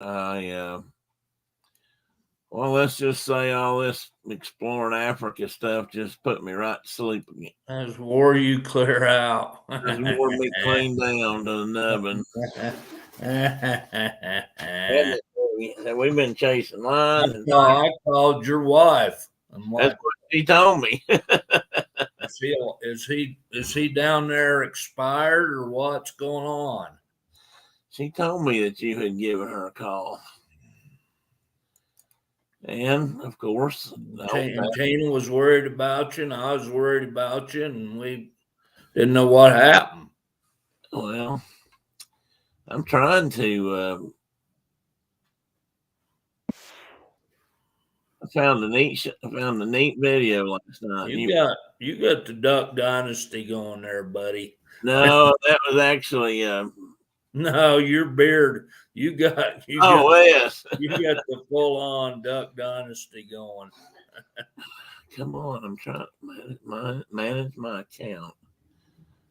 I well, let's just say all this exploring Africa stuff just put me right to sleep again. Has wore you clear out. Just wore me clean down to the nubbin. We've been chasing lines. I called your wife. I'm That's like, what she told me. is he down there expired or what's going on? She told me that you had given her a call. And of course, Tina was worried about you, and I was worried about you, and we didn't know what happened. well, I'm trying to. I found a neat video last night. You got the Duck Dynasty going there, buddy. No, that was actually. No, your beard. You got Yes. you got the full on Duck Dynasty going. Come on, I'm trying to manage my account.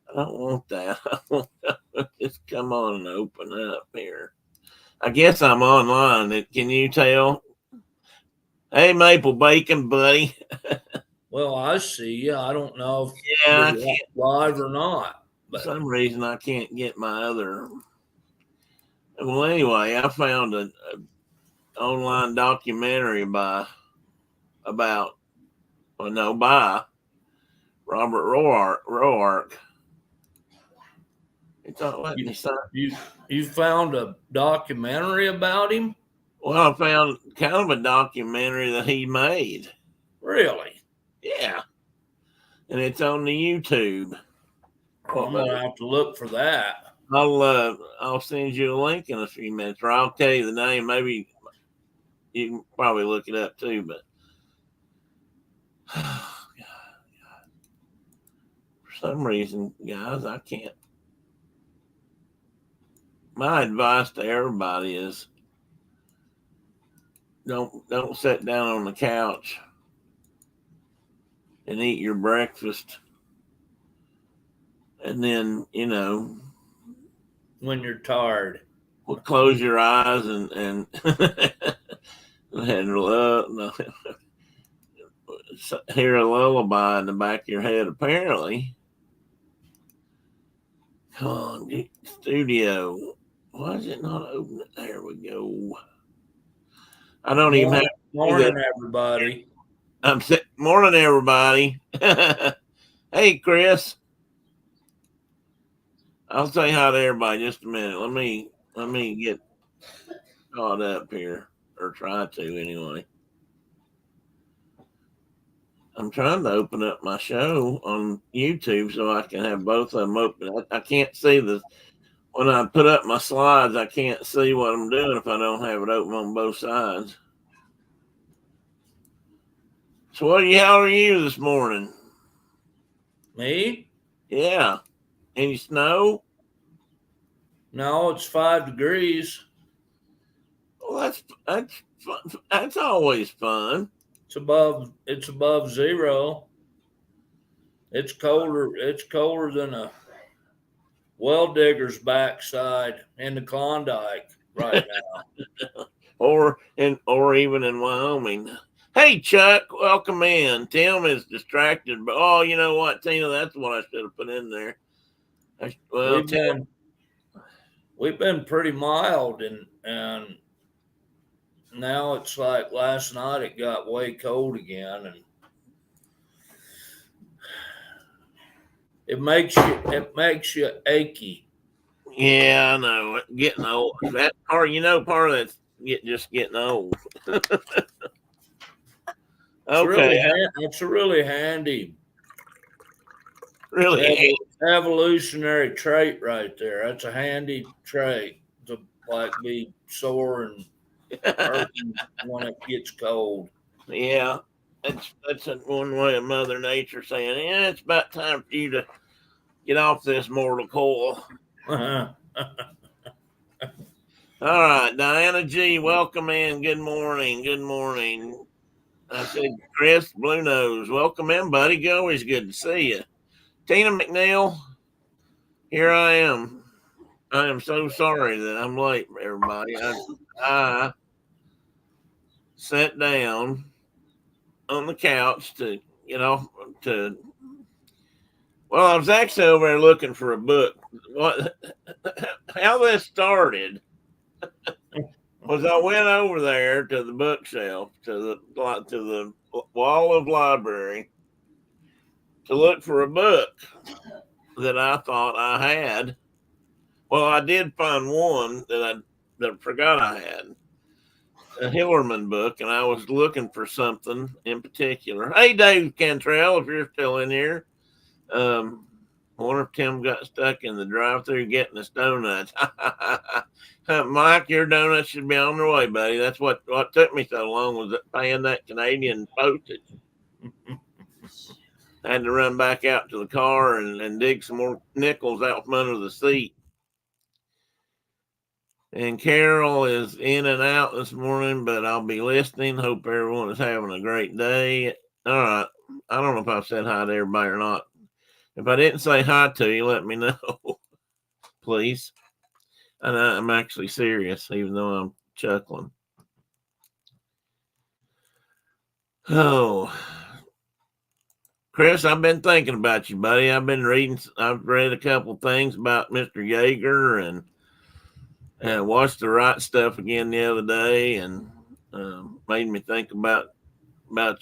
I don't want that. I want just come on and open up here. I guess I'm online. Can you tell? Hey, Maple Bacon, buddy. Well, I see you. I don't know if Yeah, you're live or not. For some reason, I can't get my other. Well, anyway, I found a online documentary by Robert Roark. You found a documentary about him? Well, I found kind of a documentary that he made. Really? Yeah. And it's on the YouTube. I'm gonna have to look for that. I'll send you a link in a few minutes, or I'll tell you the name. Maybe you can probably look it up too, but for some reason, guys, I can't. My advice to everybody is don't sit down on the couch and eat your breakfast and then when you're tired, close your eyes and hear a lullaby in the back of your head. Apparently, come on, studio. Why is it not open? There we go. I don't even have. Morning, everybody. Morning, everybody. Hey, Chris. I'll say hi to everybody just a minute. Let me get caught up here, or try to anyway. I'm trying to open up my show on YouTube so I can have both of them open. I can't see this when I put up my slides. I can't see what I'm doing if I don't have it open on both sides. So how are you this morning? Me? Yeah. Any snow? No, it's 5 degrees. Well, that's always fun. It's above zero. It's colder. It's colder than a well digger's backside in the Klondike right now. or even in Wyoming. Hey, Chuck, welcome in. Tim is distracted, but you know what, Tina, that's what I should have put in there. Well, we've been pretty mild, and now it's like last night it got way cold again, and it makes you achy. Yeah, I know. Getting old. That part, part of that's just getting old. Okay, it's a really handy, really evolutionary trait right there. That's a handy trait to be sore and hurting when it gets cold. Yeah, that's one way of Mother Nature saying, "Yeah, it's about time for you to get off this mortal coil." All right, Diana G, welcome in. Good morning. Good morning. I said, Chris Blue Nose, welcome in, buddy. Always good to see you. Tina McNeil, here I am. I am so sorry that I'm late, everybody. I sat down on the couch to, you know, to. Well, I was actually over there looking for a book. What? How this started was I went over there to the bookshelf to the wall of library to look for a book that I thought I had. Well, I did find one that I forgot I had, a Hillerman book, and I was looking for something in particular. Hey, Dave Cantrell, if you're still in here, I wonder if Tim got stuck in the drive-through getting us donuts. Mike, your donuts should be on their way, buddy. That's what took me so long was paying that Canadian postage. I had to run back out to the car and dig some more nickels out from under the seat. And Carol is in and out this morning, but I'll be listening. Hope everyone is having a great day. All right. I don't know if I've said hi to everybody or not. If I didn't say hi to you, let me know, please. And I'm actually serious, even though I'm chuckling. Oh, Chris, I've been thinking about you, buddy. I've read a couple things about Mr. Yeager and watched The Right Stuff again the other day, and made me think about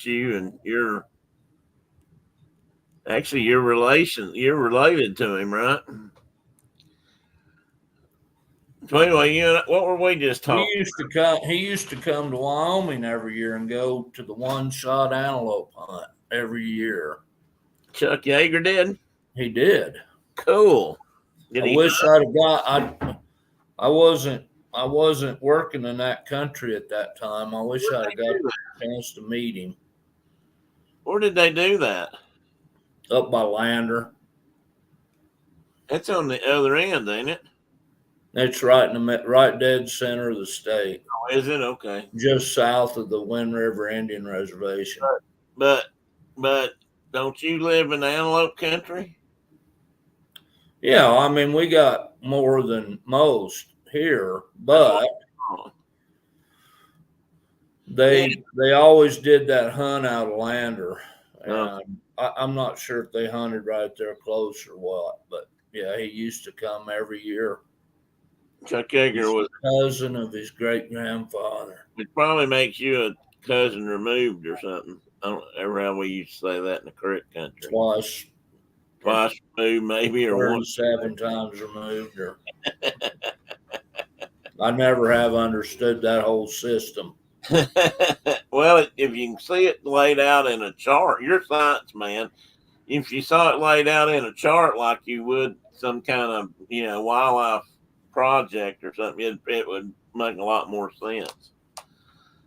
you and your relation. You're related to him, right? So anyway, what were we just talking? He used to come to Wyoming every year and go to the one-shot antelope hunt every year. Chuck Yeager did. He did. Cool. I wish I'd have got. I wasn't working in that country at that time. I wish I'd have got a chance to meet him. Where did they do that? Up by Lander. That's on the other end, ain't it? It's right in the right dead center of the state. Oh, is it? Okay. Just south of the Wind River Indian Reservation. But don't you live in antelope country? Yeah, I mean we got more than most here, but they always did that hunt out of Lander. And I'm not sure if they hunted right there close or what, but yeah, he used to come every year. Chuck Yeager was a cousin of his great grandfather. It probably makes you a cousin removed or something. I don't ever how we used to say that in the correct country. Twice removed, maybe, or 37 times removed. Or I never have understood that whole system. Well, if you can see it laid out in a chart, you're a science man. If you saw it laid out in a chart like you would some kind of wildlife project or something, it would make a lot more sense.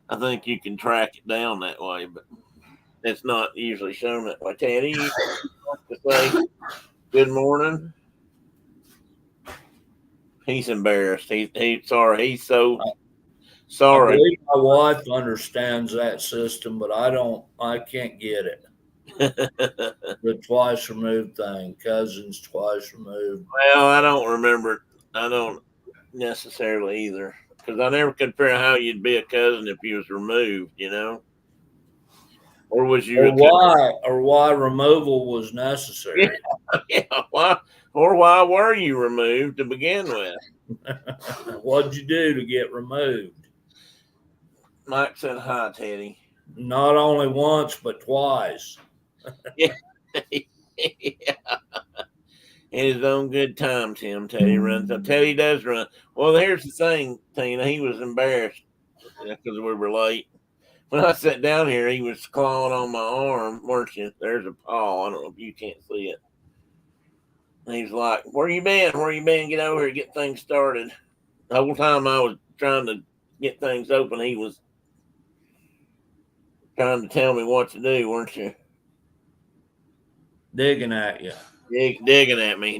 I think you can track it down that way, but it's not usually shown that way. Teddy, you like to say good morning? He's embarrassed. He's sorry. He's so sorry. I believe my wife understands that system, but I can't get it. The twice removed thing, cousins twice removed. Well, I don't remember it. I don't necessarily either, because I never could figure out how you'd be a cousin if you was removed, or was you why removal was necessary? Yeah, why were you removed to begin with? What'd you do to get removed? Mike said hi, Teddy. Not only once, but twice. Yeah. Yeah. In his own good time, Tim. Teddy runs. Teddy does run. Well, here's the thing, Tina. He was embarrassed because we were late. When I sat down here, he was clawing on my arm, weren't you? There's a paw. I don't know if you can't see it. And he's like, "Where you been? Where you been? Get over here, get things started." The whole time I was trying to get things open, he was trying to tell me what to do, weren't you? Digging at you. Digging at me,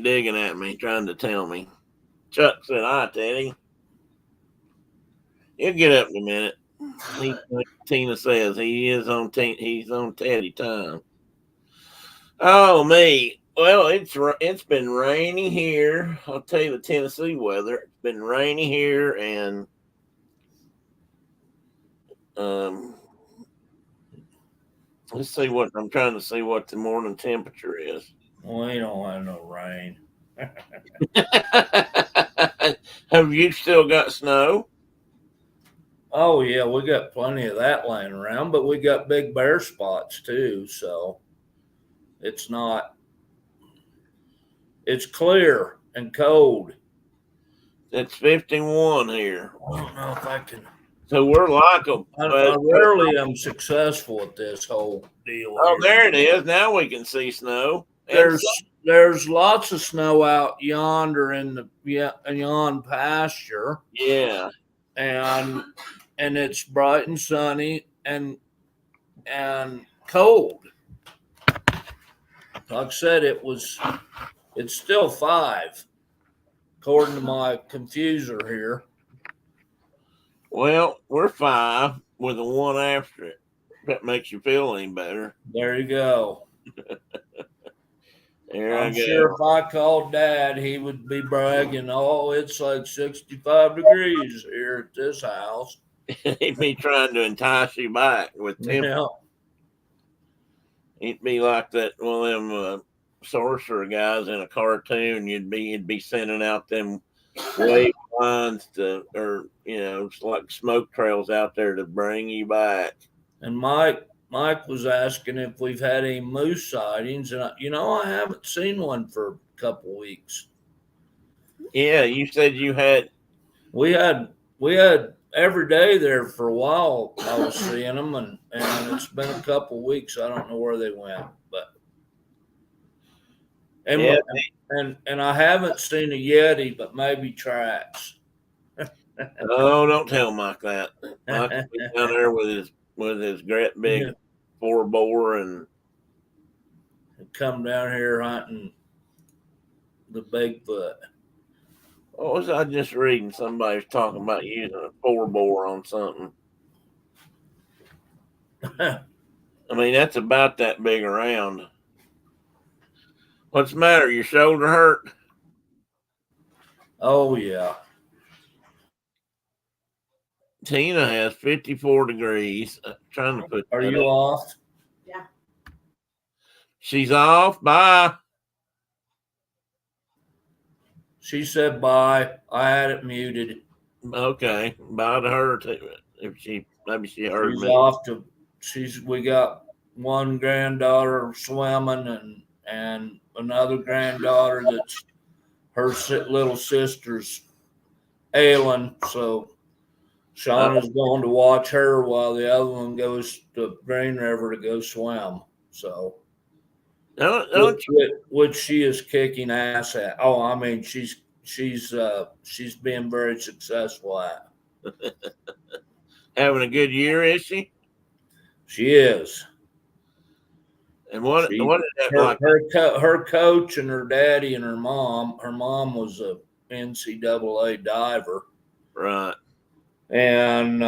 trying to tell me. Chuck said, "Hi, Teddy." He'll get up in a minute. Like Tina says, he's on Teddy time. Oh, me. Well, it's been rainy here. I'll tell you the Tennessee weather. It's been rainy here, and um, let's see what I'm trying to see what the morning temperature is. We don't have no rain. Have you still got snow? Oh yeah, we got plenty of that laying around, but we got big bare spots too. So it's not. It's clear and cold. It's 51 here. I don't know if I can. So we're like them. I rarely am successful at this whole deal. Oh, here. there it is. Now we can see snow. There's lots of snow out yonder in the yon pasture. Yeah. And it's bright and sunny and cold. Like I said, it's still 5, according to my confuser here. Well, we're 5 with a 1 after it. If that makes you feel any better. There you go. There I'm I go. sure if I called Dad, he would be bragging, "Oh, it's like 65 degrees here at this house." He'd be trying to entice you back with temper. Yeah. He'd be like that one of them sorcerer guys in a cartoon. You'd be sending out them wave lines or it's like smoke trails out there to bring you back. And Mike was asking if we've had any moose sightings, and I haven't seen one for a couple weeks. Yeah, you said you had. We had every day there for a while. I was seeing them, and it's been a couple weeks. I don't know where they went, but and I haven't seen a Yeti, but maybe tracks. Oh, don't tell Mike that. Mike's down there with his great big 4-bore and come down here hunting the Bigfoot. What was I just reading? Somebody was talking about using a 4-bore on something. I mean, that's about that big around. What's the matter? Your shoulder hurt? Oh, yeah. Tina has 54 degrees. I'm trying to put. Are you off? Yeah. She's off. Bye. She said bye. I had it muted. Okay. Bye to her too. Maybe she heard She's me. off to. We got one granddaughter swimming and another granddaughter that's her little sister's ailing. So Shauna's going to watch her while the other one goes to Green River to go swim. So, which she is kicking ass at. Oh, I mean, she's being very successful at. Having a good year, is she? She is. And what did that like? Her coach and her daddy and her mom. Her mom was a NCAA diver. Right. And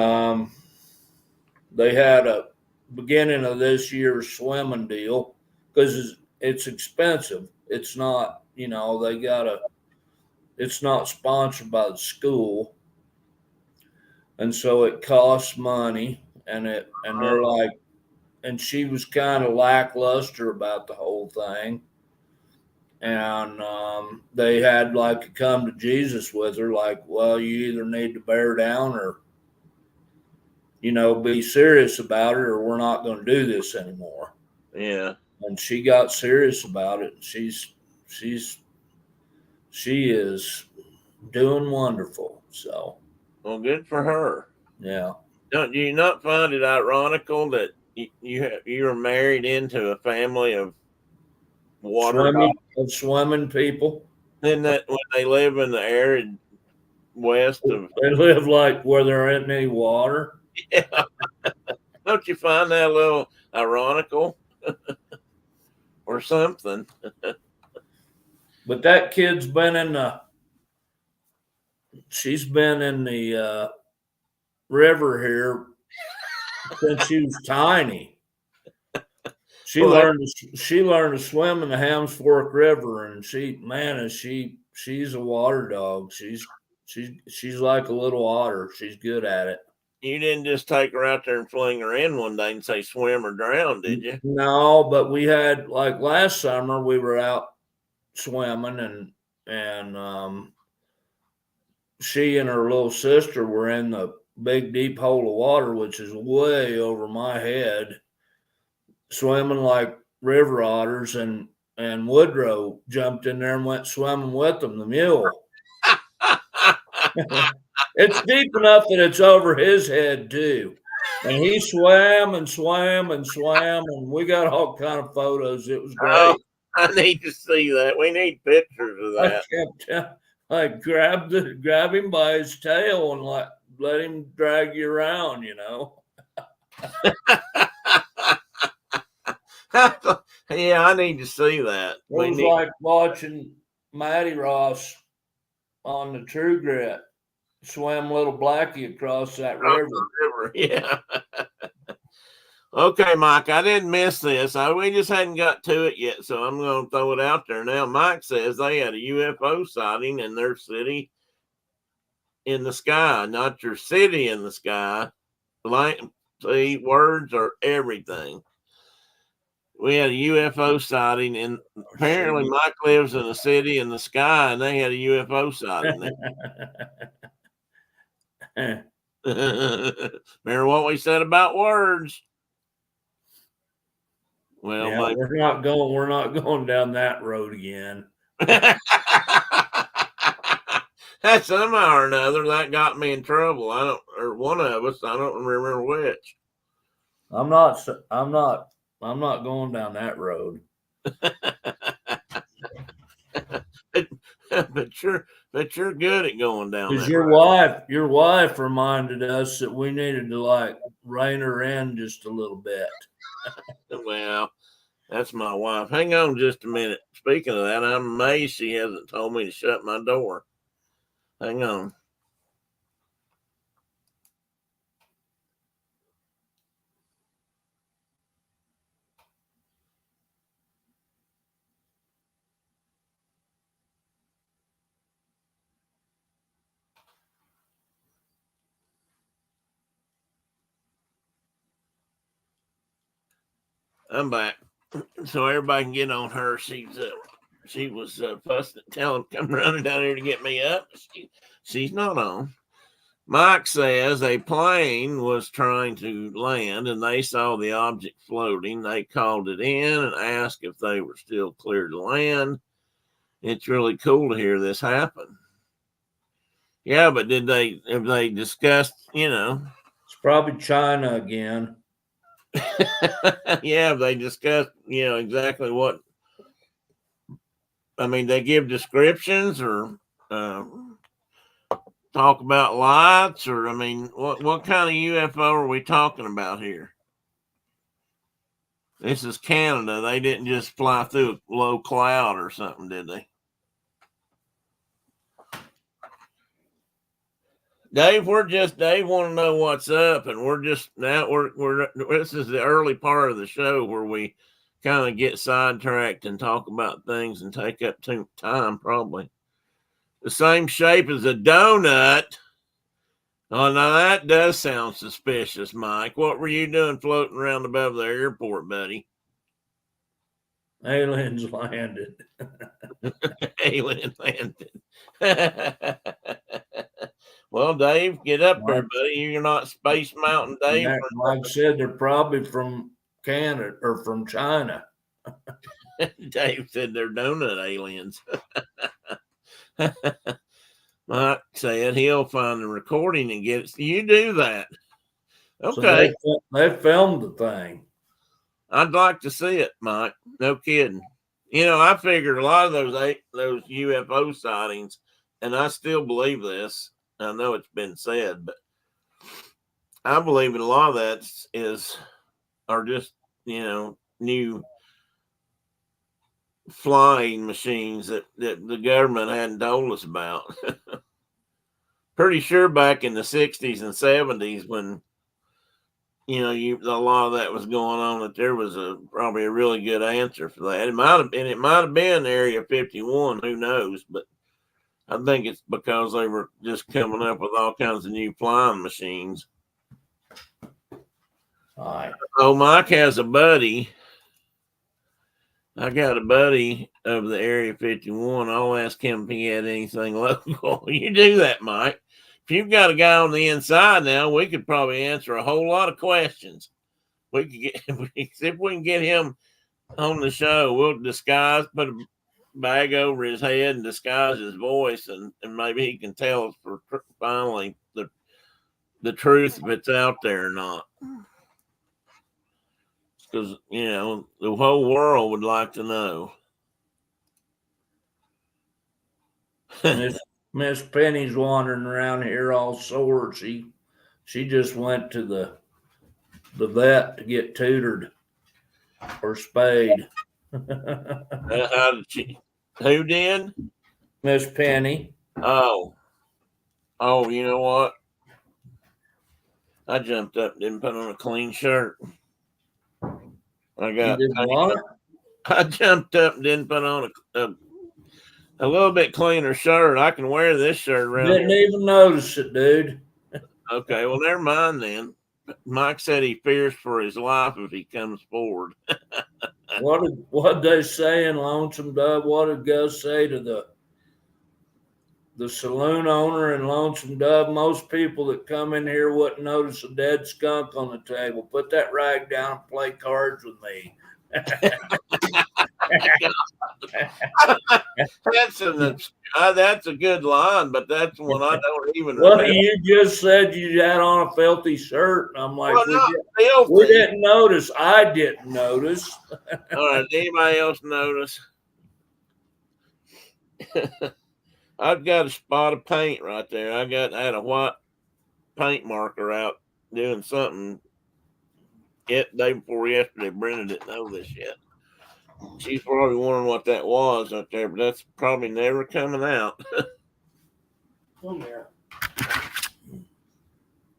they had a beginning of this year's swimming deal because it's expensive. It's not, it's not sponsored by the school. And so it costs money and they're like, and she was kind of lackluster about the whole thing. And they had like a come to Jesus with her, like, well, you either need to bear down or, be serious about it, or we're not going to do this anymore. Yeah. And she got serious about it. She is doing wonderful. So, well, good for her. Yeah. Do you not find it ironical that you were married into a family of swimming people? Then that when they live in the arid west of, they live like where there isn't any water. Yeah. Don't you find that a little ironical or something? But that kid's been she's been in the river here since she was tiny. She Well, learned to swim in the Hams Fork River, and she's a water dog. She's like a little otter. She's good at it. you didn't just take her out there and fling her in one day and say swim or drown, did you? No, but we had, like, last summer we were out swimming, and she and her little sister were in the big deep hole of water, which is way over my head, swimming like river otters, and Woodrow jumped in there and went swimming with them, the mule. It's deep enough that it's over his head too. And he swam and swam and swam, and we got all kind of photos. It was Oh, great. I need to see that. We need pictures of that. I grab him by his tail and let him drag you around, you know. Yeah, I need to see that. It was like watching Matty Ross on the True Grit swim little Blackie across that river. Yeah. Okay, Mike, I didn't miss this. We just hadn't got to it yet, so I'm going to throw it out there now. Mike says they had a UFO sighting in their city in the sky, not your city in the sky. See, words are everything. We had a UFO sighting, and apparently Mike lives in a city in the sky, and they had a UFO sighting there. Remember what we said about words? Well, yeah, we're not going down that road again. That's somehow or another that got me in trouble. Or one of us. I don't remember which. I'm not going down that road. but you're good at going down. Because your wife reminded us that we needed to, like, rein her in just a little bit. Well, that's my wife. Hang on just a minute. Speaking of that, I'm amazed she hasn't told me to shut my door. Hang on. I'm back, so everybody can get on her. She was fussing, come running down here to get me up. She's not on. Mike says a plane was trying to land and they saw the object floating. They called it in and asked if they were still clear to land. It's really cool to hear this happen. Yeah, but have they discussed, It's probably China again. Yeah, they discussed, exactly what. I mean, they give descriptions or talk about lights, or I mean, what kind of UFO are we talking about here? This is Canada. They didn't just fly through a low cloud or something, did they? Dave want to know what's up, and we're this is the early part of the show where we kind of get sidetracked and talk about things and take up too time, probably. The same shape as a donut. Oh, now that does sound suspicious, Mike. What were you doing floating around above the airport, buddy? Aliens landed. Alien landed. Well, Dave, get up there, buddy. You're not Space Mountain Dave. Like I said, they're probably from Canada or from China. Dave said they're donut aliens. Mike said he'll find the recording and get it. You do that. Okay. So they filmed the thing. I'd like to see it, Mike. No kidding. I figured a lot of those UFO sightings, and I still believe this. I know it's been said, but I believe in a lot of that are just, new flying machines that the government hadn't told us about. Pretty sure back in the 60s and 70s when a lot of that was going on. That there was probably a really good answer for that. It might have been Area 51. Who knows? But I think it's because they were just coming up with all kinds of new flying machines. All right. Oh, Mike has a buddy. I got a buddy of the Area 51. I'll ask him if he had anything local. You do that, Mike. If you've got a guy on the inside now, we could probably answer a whole lot of questions. We could get if we can get him on the show. We'll put a bag over his head and disguise his voice, and maybe he can tell us for finally the truth if it's out there or not. Because the whole world would like to know. Miss Penny's wandering around here all sore. She just went to the vet to get tutored or spayed. How did she? Who did? Miss Penny. Oh, you know what? I jumped up, didn't put on a clean shirt. I jumped up and didn't put on a little bit cleaner shirt. I can wear this shirt around. Didn't even notice it, dude. Okay, well, never mind then. Mike said he fears for his life if he comes forward. What did they say in Lonesome Dove? What did Gus say to the saloon owner in Lonesome Dove? Most people that come in here wouldn't notice a dead skunk on the table. Put that rag down and play cards with me. That's a good line, but that's one I don't even Well, remember. you just said you had on a filthy shirt, and I'm like, well, we didn't notice. I didn't notice. All right, anybody else notice? I've got a spot of paint right there. I had a white paint marker out doing something day before yesterday. Brenda didn't know this yet. She's probably wondering what that was out there, but that's probably never coming out. Come here.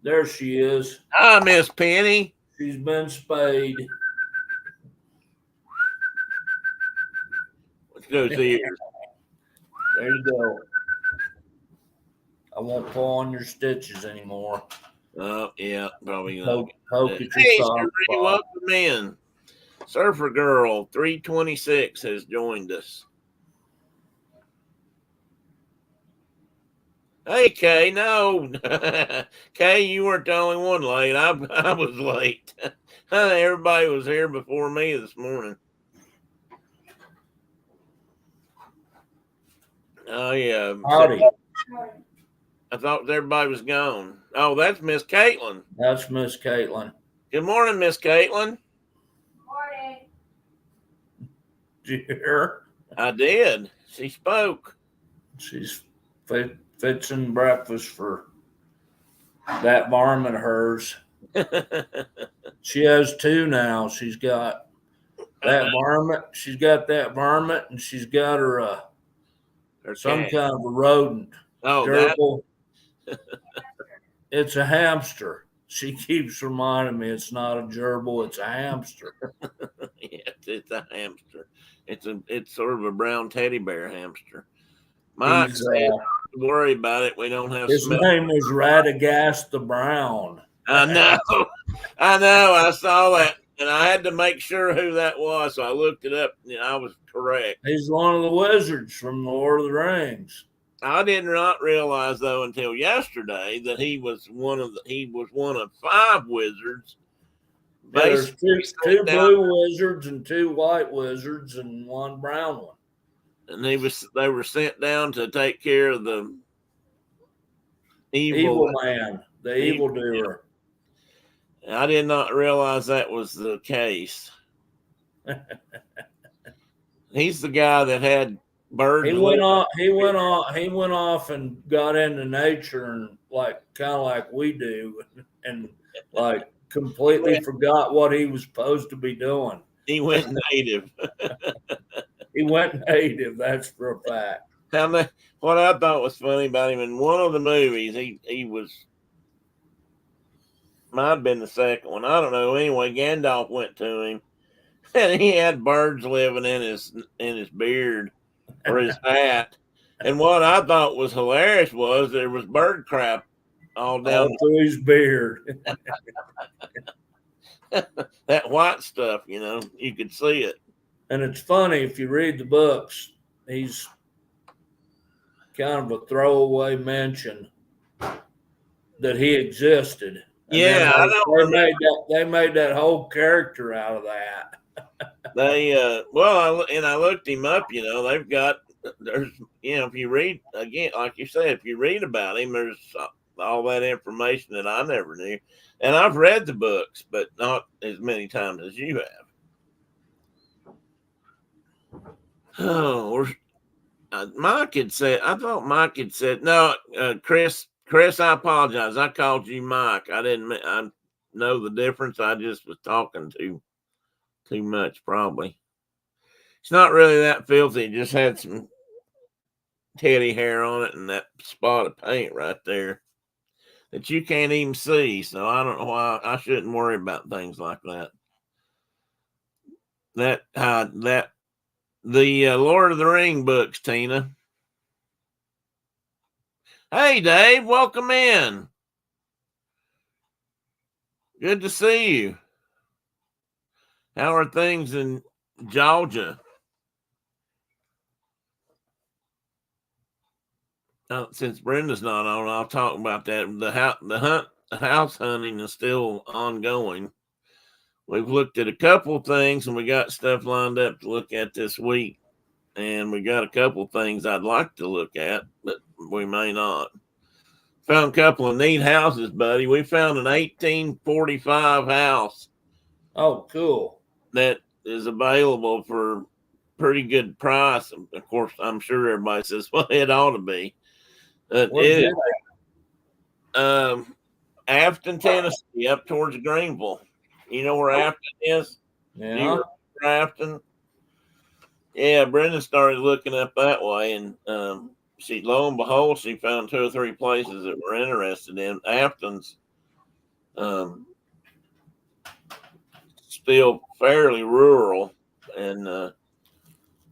There she is. Hi, Miss Penny. She's been spayed. Let's go see her. There you go. I won't pull on your stitches anymore. Oh, yeah, probably not. Poke at your Hey, soft Sheree, spot. welcome in. Surfer Girl 326 has joined us. Hey, Kay, no. Kay, you weren't the only one late. I was late. Everybody was here before me this morning. Oh, yeah. Howdy. I thought everybody was gone. Oh, that's Miss Caitlin. That's Miss Caitlin. Good morning, Miss Caitlin. Morning. Did you hear her? I did. She spoke. She's fixing breakfast for that varmint of hers. She has two now. She's got that varmint. She's got that varmint, and she's got her some kind of a rodent. Oh, gerbil. It's a hamster. She keeps reminding me it's not a gerbil, it's a hamster. Yes, it's a hamster. It's sort of a brown teddy bear hamster. Mike said, don't worry about it. We don't have his name was Radagast the Brown. I know. I saw that, and I had to make sure who that was, so I looked it up, and I was correct. He's one of the wizards from the Lord of the Rings. I did not realize though until yesterday that he was one of 5 wizards. There's two blue wizards and 2 white wizards and 1 brown one. And they were sent down to take care of the evil man, the evildoer. I did not realize that was the case. He's the guy that had birds. He went off and got into nature and kind of like we do, and completely forgot what he was supposed to be doing. He went native. He went native. That's for a fact. What I thought was funny about him in one of the movies, he was might have been the second one. I don't know. Anyway, Gandalf went to him, and he had birds living in his beard or his hat. And what I thought was hilarious was there was bird crap all down All through his beard. that white stuff. You could see it. And it's funny if you read the books, he's kind of a throwaway mention that he existed. And Yeah, I don't they made that whole character out of that. I looked him up. They've got there's if you read again, like you said, if you read about him, there's all that information that I never knew. And I've read the books, but not as many times as you have. Oh, Mike had said. I thought Mike had said no. Chris, I apologize. I called you Mike. I didn't. I know the difference. I just was talking too much, probably. It's not really that filthy. It just had some teddy hair on it and that spot of paint right there that you can't even see. So I don't know why I shouldn't worry about things like that. The Lord of the Ring books, Tina. Hey, Dave, welcome in. Good to see you. How are things in Georgia? Since Brenda's not on, I'll talk about that. The house hunting is still ongoing. We've looked at a couple of things, and we got stuff lined up to look at this week. And we got a couple of things I'd like to look at, but we may not. Found a couple of neat houses, buddy. We found an 1845 house. Oh, cool. That is available for pretty good price. Of course, I'm sure everybody says, well, it ought to be. Afton, Tennessee, up towards Greenville. You know where Afton is? Yeah. Afton. Yeah, Brenda started looking up that way, and lo and behold, she found 2 or 3 places that we're interested in. Afton's still fairly rural, and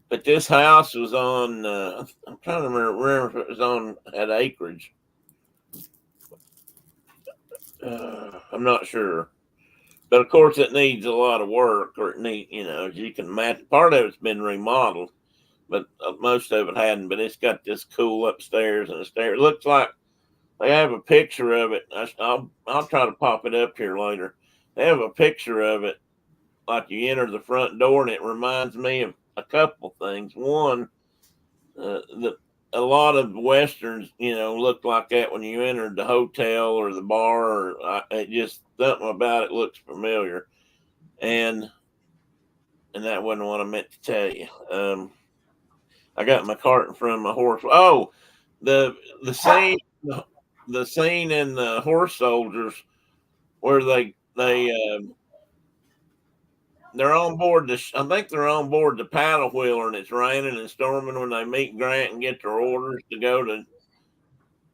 but this house was on. I'm trying to remember if it was had acreage. I'm not sure, but of course it needs a lot of work, or it needs, as you can imagine, part of it's been remodeled, but most of it hadn't. But it's got this cool upstairs and a stair. It looks like they have a picture of it. I'll try to pop it up here later. They have a picture of it, like you enter the front door, and it reminds me of a couple things. One, a lot of westerns, looked like that when you entered the hotel or the bar. It just something about it looks familiar, and that wasn't what I meant to tell you. I got my cart in front of my horse. Oh, the scene in the Horse Soldiers where they're on board I think they're on board the paddle wheeler, and it's raining and storming when they meet Grant and get their orders to go to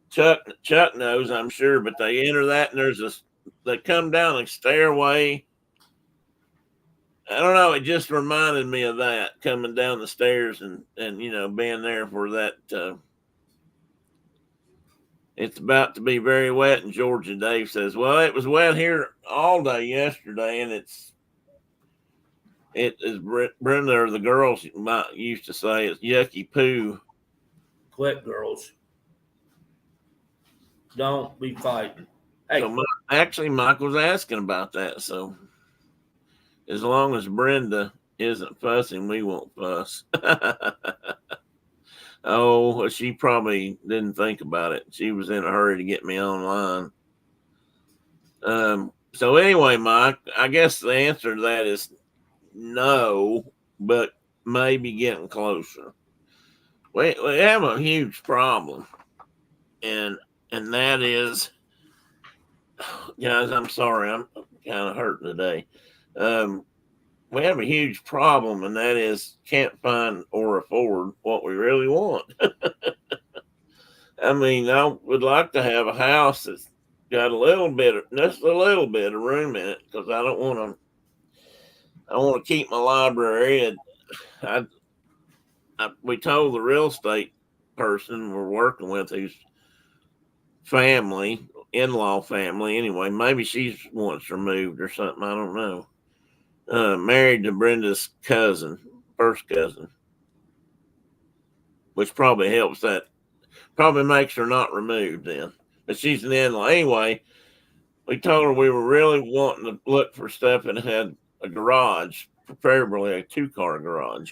Chuck knows, I'm sure, but they enter that, and they come down a stairway. I don't know. It just reminded me of that, coming down the stairs and being there for that. It's about to be very wet in Georgia. Dave says, well, it was wet here all day yesterday, and it is Brenda, or the girls used to say, it's yucky poo. Quit, girls. Don't be fighting. Hey. So Mike was asking about that. So as long as Brenda isn't fussing, we won't fuss. Oh, she probably didn't think about it. She was in a hurry to get me online. So anyway, Mike, I guess the answer to that is no, but maybe getting closer. We have a huge problem, and that is, guys, I'm sorry, I'm kind of hurting today. We have a huge problem, and that is can't find or afford what we really want. I mean, I would like to have a house that's got just a little bit of room in it because I don't want to. I want to keep my library. And we told the real estate person we're working with, whose family, in-law family, anyway, maybe she's once removed or something. I don't know. Married to Brenda's cousin, first cousin, which probably helps that. Probably makes her not removed then. But she's an in-law. Anyway, we told her we were really wanting to look for stuff that had a garage, preferably a 2-car garage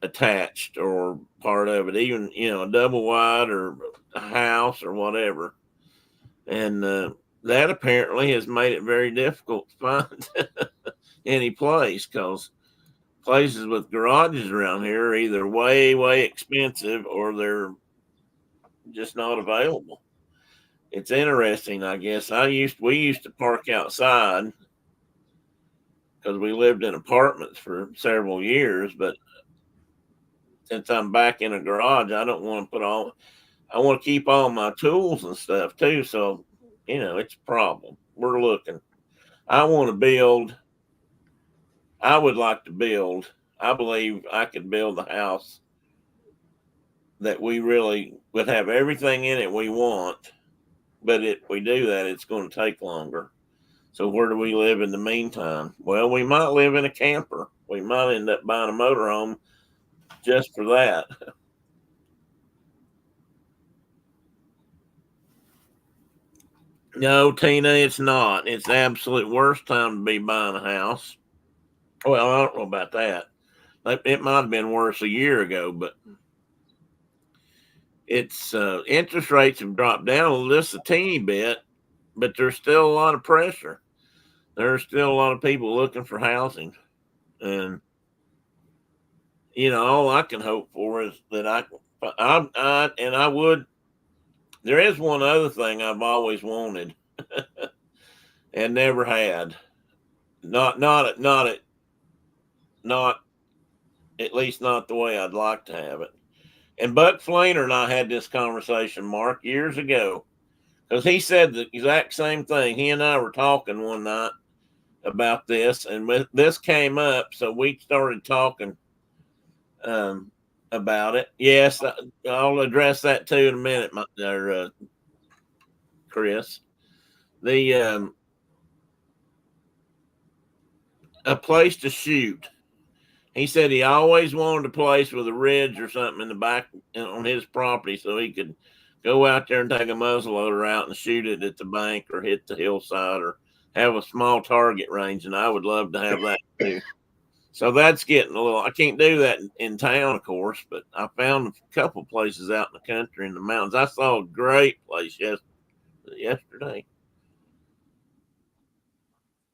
attached or part of it, even, a double wide or a house or whatever. And that apparently has made it very difficult to find any place because places with garages around here are either way, way expensive or they're just not available. It's interesting, I guess. We used to park outside because we lived in apartments for several years, but since I'm back in a garage, I don't want to I want to keep all my tools and stuff too. So, it's a problem. We're looking. I want to build. I would like to build. I believe I could build a house that we really would have everything in it we want. But if we do that, it's going to take longer. So where do we live in the meantime? Well, we might live in a camper. We might end up buying a motorhome just for that. No, Tina, it's not. It's the absolute worst time to be buying a house. Well, I don't know about that. It might have been worse a year ago, but it's interest rates have dropped down just a teeny bit, but there's still a lot of pressure. There's still a lot of people looking for housing, and all I can hope for is that I would. There is one other thing I've always wanted and never had. Not at least not the way I'd like to have it. And Buck Flainer and I had this conversation, Mark, years ago, because he said the exact same thing. He and I were talking one night about this, and this came up, so we started talking about it. Yes, I'll address that too in a minute, Chris. The a place to shoot. He said he always wanted a place with a ridge or something in the back on his property so he could go out there and take a muzzleloader out and shoot it at the bank or hit the hillside or have a small target range. And I would love to have that too. So that's getting a little, I can't do that in town, of course, but I found a couple places out in the country in the mountains. I saw a great place yesterday.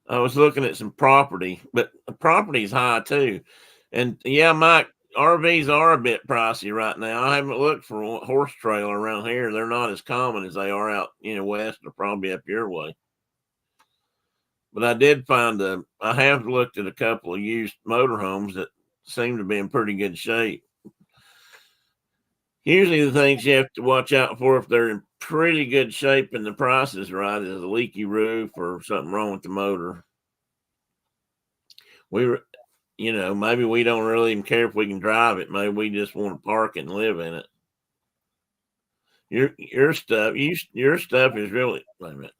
I was looking at some property, but the property's high too. And yeah, Mike, RVs are a bit pricey right now. I haven't looked for a horse trailer around here. They're not as common as they are out, west or probably up your way. But I did I have looked at a couple of used motorhomes that seem to be in pretty good shape. Usually the things you have to watch out for if they're in pretty good shape and the price is right is a leaky roof or something wrong with the motor. Maybe we don't really even care if we can drive it. Maybe we just want to park it and live in it. Your stuff is really, wait a minute.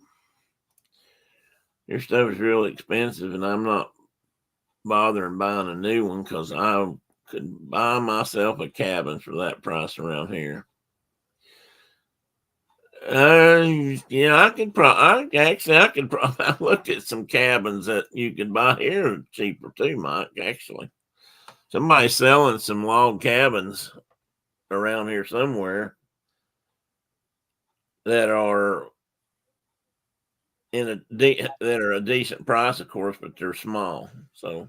Your stuff is really expensive, and I'm not bothering buying a new one because I could buy myself a cabin for that price around here. I could probably. I looked at some cabins that you could buy here cheaper too, Mike. Actually, somebody's selling some log cabins around here somewhere that are that are a decent price, of course, but they're small. So,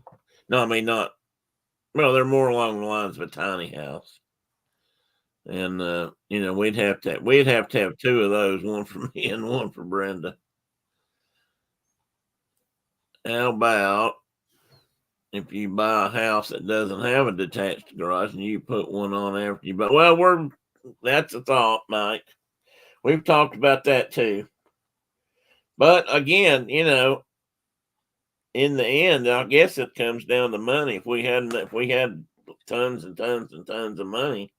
no, I mean not. Well, they're more along the lines of a tiny house. And we'd have to have two of those, one for me and one for Brenda. How about if you buy a house that doesn't have a detached garage and you put one on after you buy? Well, that's a thought, Mike. We've talked about that too. But again, in the end, I guess it comes down to money. If we had tons and tons and tons of money,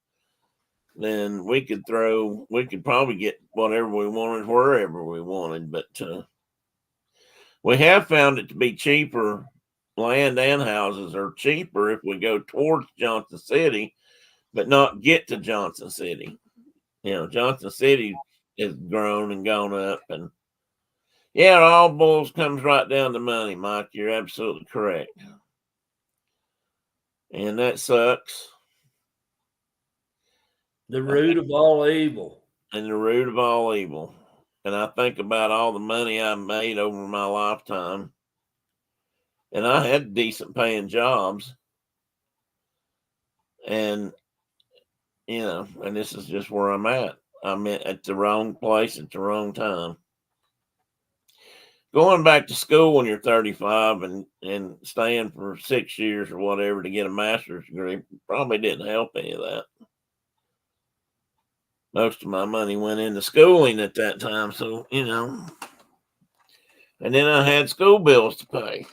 then we could probably get whatever we wanted wherever we wanted. But we have found it to be cheaper. Land and houses are cheaper if we go towards Johnson City, but not get to Johnson City. Johnson City has grown and gone up, and yeah, it all comes right down to money, Mike. You're absolutely correct. And that sucks. The root of all evil. And the root of all evil. And I think about all the money I made over my lifetime. And I had decent paying jobs. And, and this is just where I'm at. I'm at the wrong place at the wrong time. Going back to school when you're 35 and staying for 6 years or whatever to get a master's degree probably didn't help any of that. Most of my money went into schooling at that time. So, and then I had school bills to pay.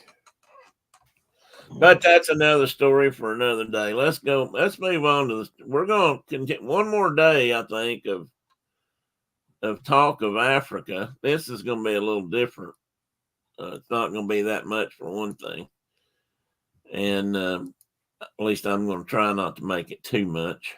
But that's another story for another day. Let's move on to we're going to continue one more day, I think, of talk of Africa. This is going to be a little different. It's not going to be that much for one thing. And at least I'm going to try not to make it too much.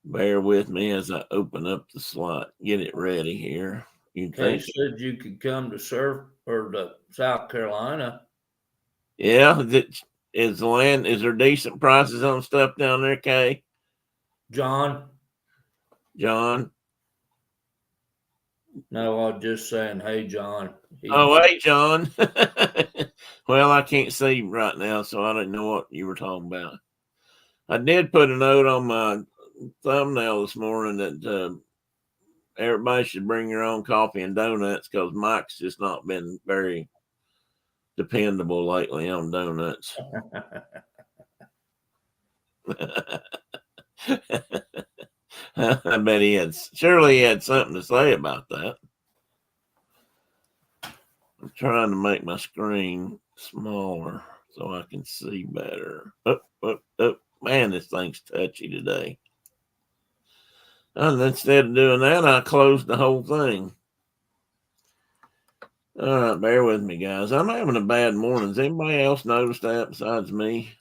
Bear with me as I open up the slot, get it ready here. They said you could come to to South Carolina. Yeah, is there decent prices on stuff down there, Kay? John? No, I was just saying, hey, John. Hey, John. Well, I can't see right now, so I didn't know what you were talking about. I did put a note on my thumbnail this morning that everybody should bring your own coffee and donuts because Mike's just not been very dependable lately on donuts. I bet he had something to say about that. I'm trying to make my screen smaller so I can see better. Oh, man, this thing's touchy today. And instead of doing that, I closed the whole thing. All right, bear with me, guys. I'm having a bad morning. Has anybody else noticed that besides me?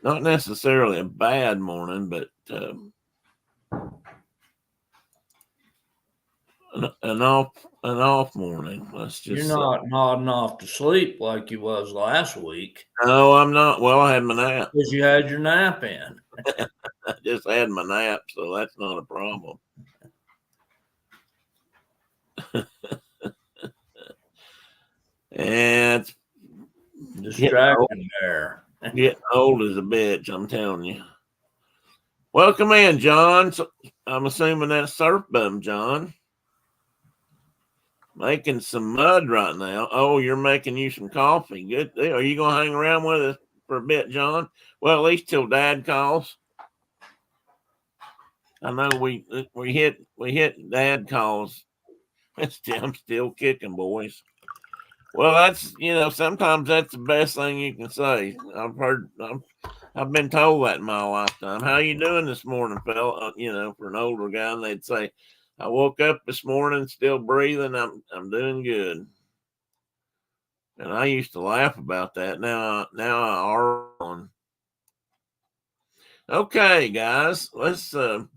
Not necessarily a bad morning, but an off morning. Let's just You're not nodding off to sleep like you was last week. No, I'm not. Well, I had my nap. Because you had your nap in. I just had my nap, so that's not a problem. And it's distracting there. Getting old as a bitch, I'm telling you. Welcome in, John. So I'm assuming that's Surf Bum, John. Making some mud right now. Oh, you're making you some coffee. Good. Are you going to hang around with us for a bit, John? Well, at least till Dad calls. I know we hit Dad calls. I'm still kicking, boys. Well, that's sometimes that's the best thing you can say. I've been told that in my lifetime. How you doing this morning, fella? For an older guy, and they'd say, "I woke up this morning, still breathing. I'm doing good." And I used to laugh about that. Now I are. Okay, guys, let's and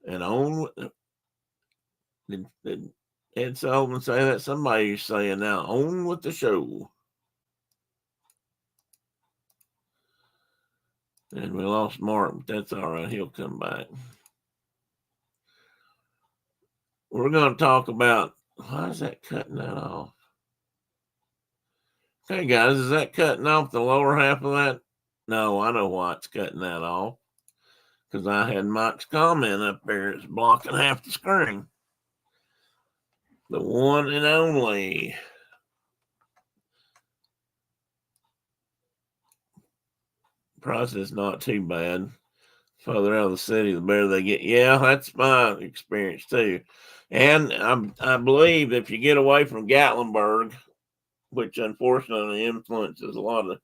on. Did Ed Sullivan say that? Somebody's saying now, on with the show. And we lost Mark, but that's all right. He'll come back. We're going to talk about, why is that cutting that off? Okay, guys, is that cutting off the lower half of that? No, I know why it's cutting that off. Because I had Mike's comment up there. It's blocking half the screen. The one and only. Price is not too bad. further out of the city, the better they get. Yeah, that's my experience too. And I believe if you get away from Gatlinburg, which unfortunately influences a lot of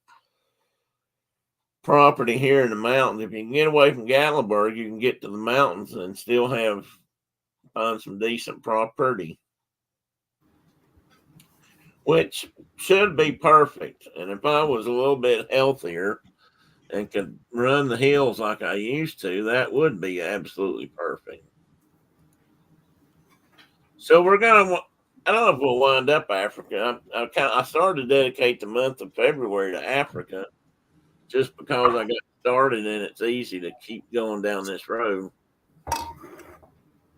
property here in the mountains, if you can get away from Gatlinburg, you can get to the mountains and still find some decent property, which should be perfect. And if I was a little bit healthier and could run the hills like I used to, that would be absolutely perfect. So I don't know if we'll wind up Africa. I started to dedicate the month of February to Africa just because I got started and it's easy to keep going down this road.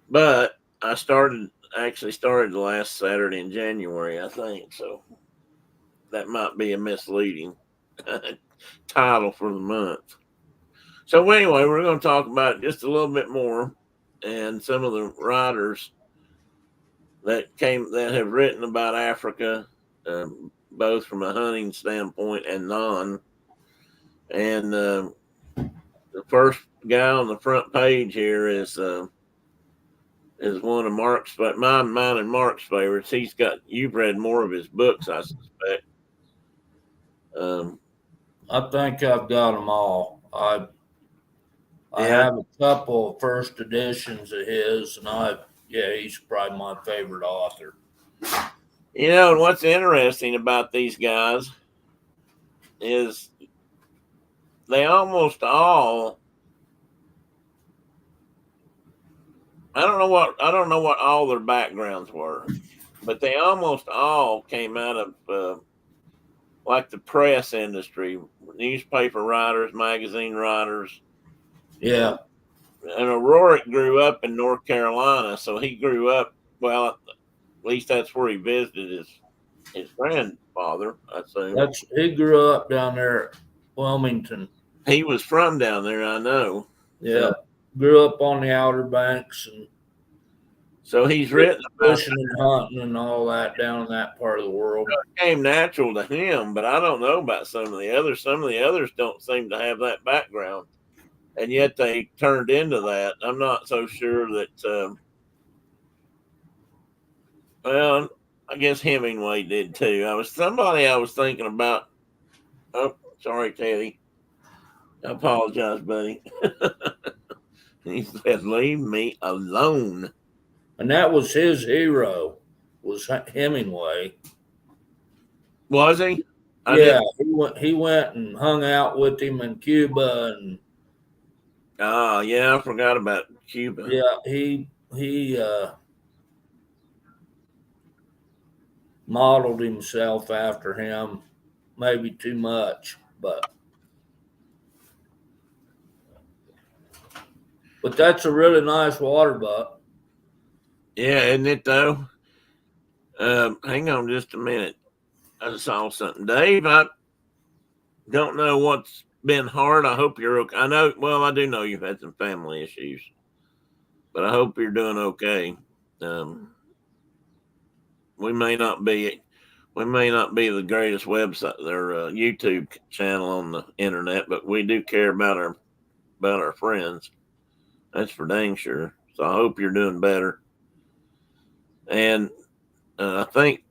But I actually started the last Saturday in January, I think. So that might be a misleading title for the month. So anyway, we're going to talk about it just a little bit more and some of the writers that have written about Africa, both from a hunting standpoint and non. And the first guy on the front page here is one of mine and Mark's favorites. You've read more of his books, I suspect. I think I've got them all. I have a couple of first editions of his, and he's probably my favorite author. You know, and what's interesting about these guys is they almost all, I don't know what all their backgrounds were, but they almost all came out of like the press industry, newspaper writers, magazine writers. Yeah. And O'Rourke grew up in North Carolina, so he grew up, well, at least that's where he visited his grandfather, I assume. He grew up down there at Wilmington. He was from down there, I know. Yeah. Grew up on the Outer Banks, and so he's written about fishing and hunting and all that down in that part of the world. It came natural to him, but I don't know about some of the others. Some of the others don't seem to have that background, and yet they turned into that. I'm not so sure that. Well, I guess Hemingway did too. I was thinking about. Oh, sorry, Teddy. I apologize, buddy. He said, "Leave me alone." And that was his hero, was Hemingway. Was he? He went and hung out with him in Cuba, and I forgot about Cuba. Yeah, he modeled himself after him, maybe too much, but that's a really nice water buck. Yeah, isn't it though? Hang on just a minute. I saw something. Dave, I don't know what's been hard. I hope you're okay. I do know you've had some family issues, but I hope you're doing okay. We may not be the greatest website or YouTube channel on the internet, but we do care about our friends. That's for dang sure. So I hope you're doing better. And I think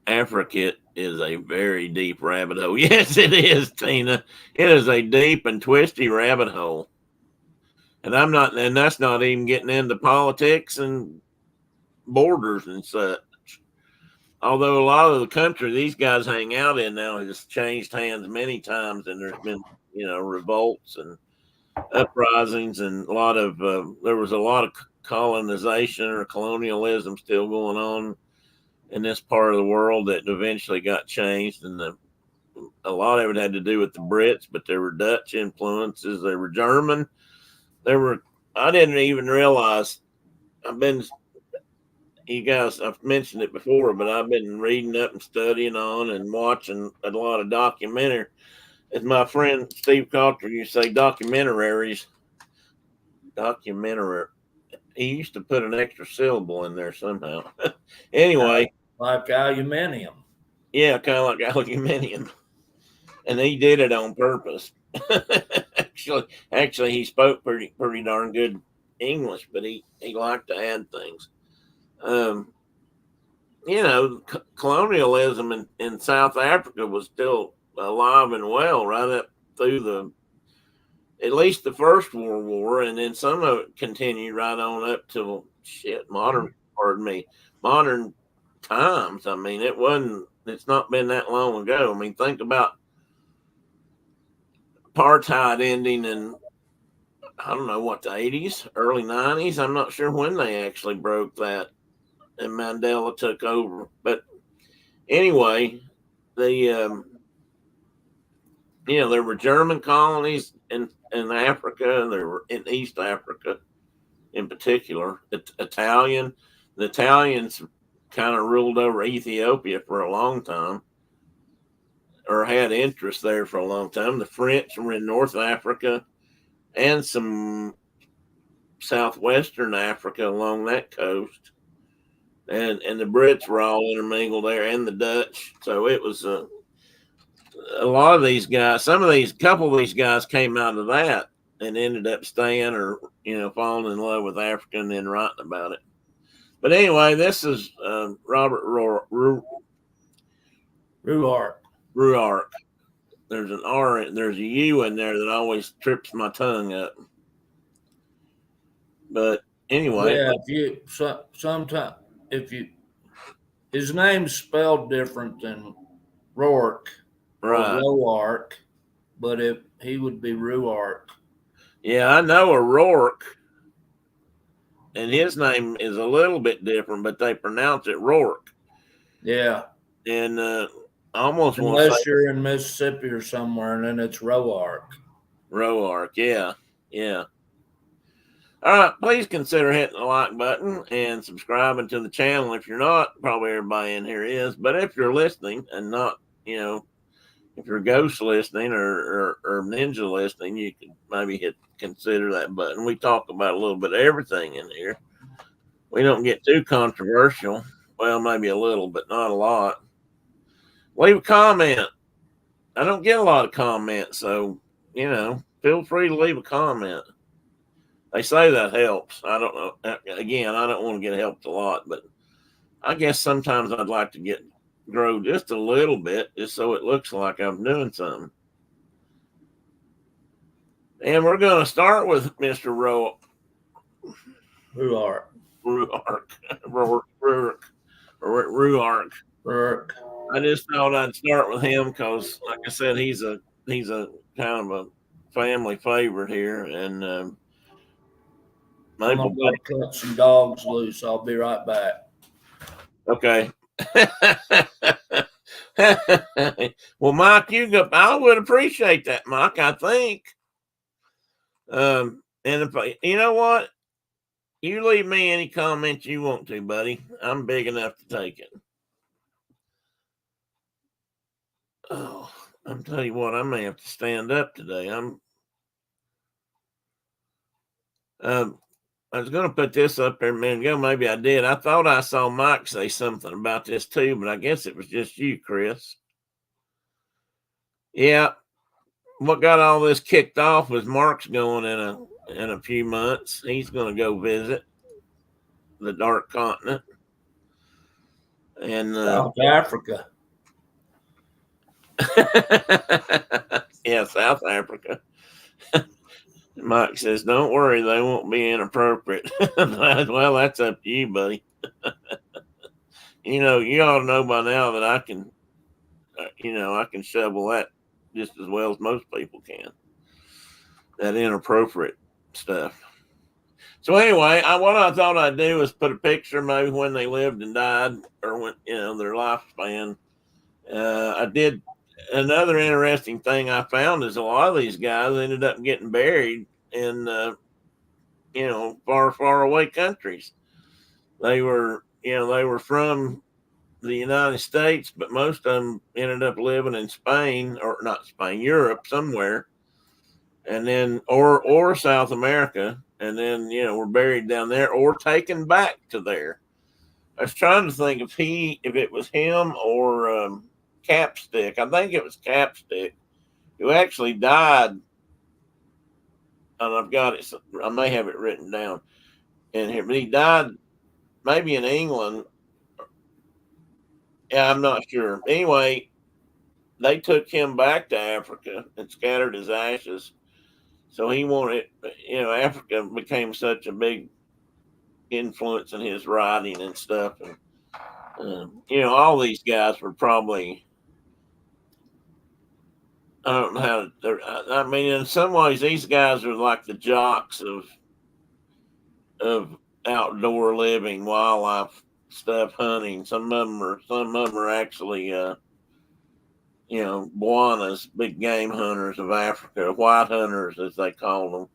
Africa is a very deep rabbit hole. Yes, it is, Tina. It is a deep and twisty rabbit hole. And that's not even getting into politics and borders and such. Although a lot of the country these guys hang out in now has changed hands many times, and there's been, revolts and uprisings, and there was a lot of colonization or colonialism still going on in this part of the world that eventually got changed, and a lot of it had to do with the Brits, but there were Dutch influences, there were German, I didn't even realize. You guys, I've mentioned it before, but I've been reading up and studying on and watching a lot of documentary. As my friend Steve Coulter used to say, documentaries. Documentary. He used to put an extra syllable in there somehow. Anyway. Like aluminium. Yeah, kind of like aluminium. And he did it on purpose. Actually, he spoke pretty darn good English, but he liked to add things. Colonialism in South Africa was still alive and well right up through at least the First World War, and then some of it continued right on up till modern times. I mean, it's not been that long ago. I mean, think about apartheid ending in, I don't know what, the 80s, early 90s. I'm not sure when they actually broke that and Mandela took over. But anyway, there were German colonies in Africa, and there were in East Africa in particular. The Italians kind of ruled over Ethiopia for a long time, or had interest there for a long time. The French were in North Africa and some southwestern Africa along that coast. And the Brits were all intermingled there, and the Dutch. So it was a lot of these guys. Couple of these guys came out of that and ended up staying, or falling in love with Africa and then writing about it. But anyway, this is Robert Ruark. There's an R. There's a U in there that always trips my tongue up. But anyway, his name's spelled different than Rourke, right? Roark, but he would be Ruark. Yeah, I know a Rourke, and his name is a little bit different, but they pronounce it Rourke. Yeah, and almost unless you're in Mississippi or somewhere, and then it's Roark. Yeah. All right, please consider hitting the like button and subscribing to the channel. If you're not, probably everybody in here is, but if you're listening and not, if you're ghost listening or ninja listening, you can maybe consider that button. We talk about a little bit of everything in here. We don't get too controversial. Well, maybe a little, but not a lot. Leave a comment. I don't get a lot of comments, so, feel free to leave a comment. They say that helps. I don't know. Again, I don't want to get helped a lot, but I guess sometimes I'd like to grow just a little bit, just so it looks like I'm doing something. And we're going to start with Mr. Ruark. I just thought I'd start with him because, like I said, he's a kind of a family favorite here, and I'm going to cut some dogs loose. I'll be right back. Okay. Well, Mike, I would appreciate that, Mike, I think. And if you know what? You leave me any comments you want to, buddy. I'm big enough to take it. Oh, I'm telling you what, I may have to stand up today. I was going to put this up there a minute ago. Maybe I did. I thought I saw Mike say something about this too, but I guess it was just you, Chris. Yeah. What got all this kicked off was Mark's going in a few months. He's going to go visit the Dark Continent. And South Africa. Yeah, South Africa. Mike says, don't worry, they won't be inappropriate. Well, that's up to you, buddy. You ought to know by now that I can shovel that just as well as most people can. That inappropriate stuff. So anyway, what I thought I'd do is put a picture maybe when they lived and died, or when, their lifespan. I did. Another interesting thing I found is a lot of these guys ended up getting buried in, far, far away countries. They were from the United States, but most of them ended up living in Spain, or not Spain, Europe somewhere, and then or South America, and then were buried down there or taken back to there. I was trying to think if it was him or Capstick. I think it was Capstick who actually died and I've got it. I may have it written down in here, but he died maybe in England. Yeah, I'm not sure. Anyway, they took him back to Africa and scattered his ashes. So he wanted, Africa became such a big influence in his writing and stuff. And, all these guys were probably, I don't know how I mean, in some ways, these guys are like the jocks of outdoor living, wildlife stuff, hunting. Some of them are actually, Bwanas, big game hunters of Africa, white hunters as they call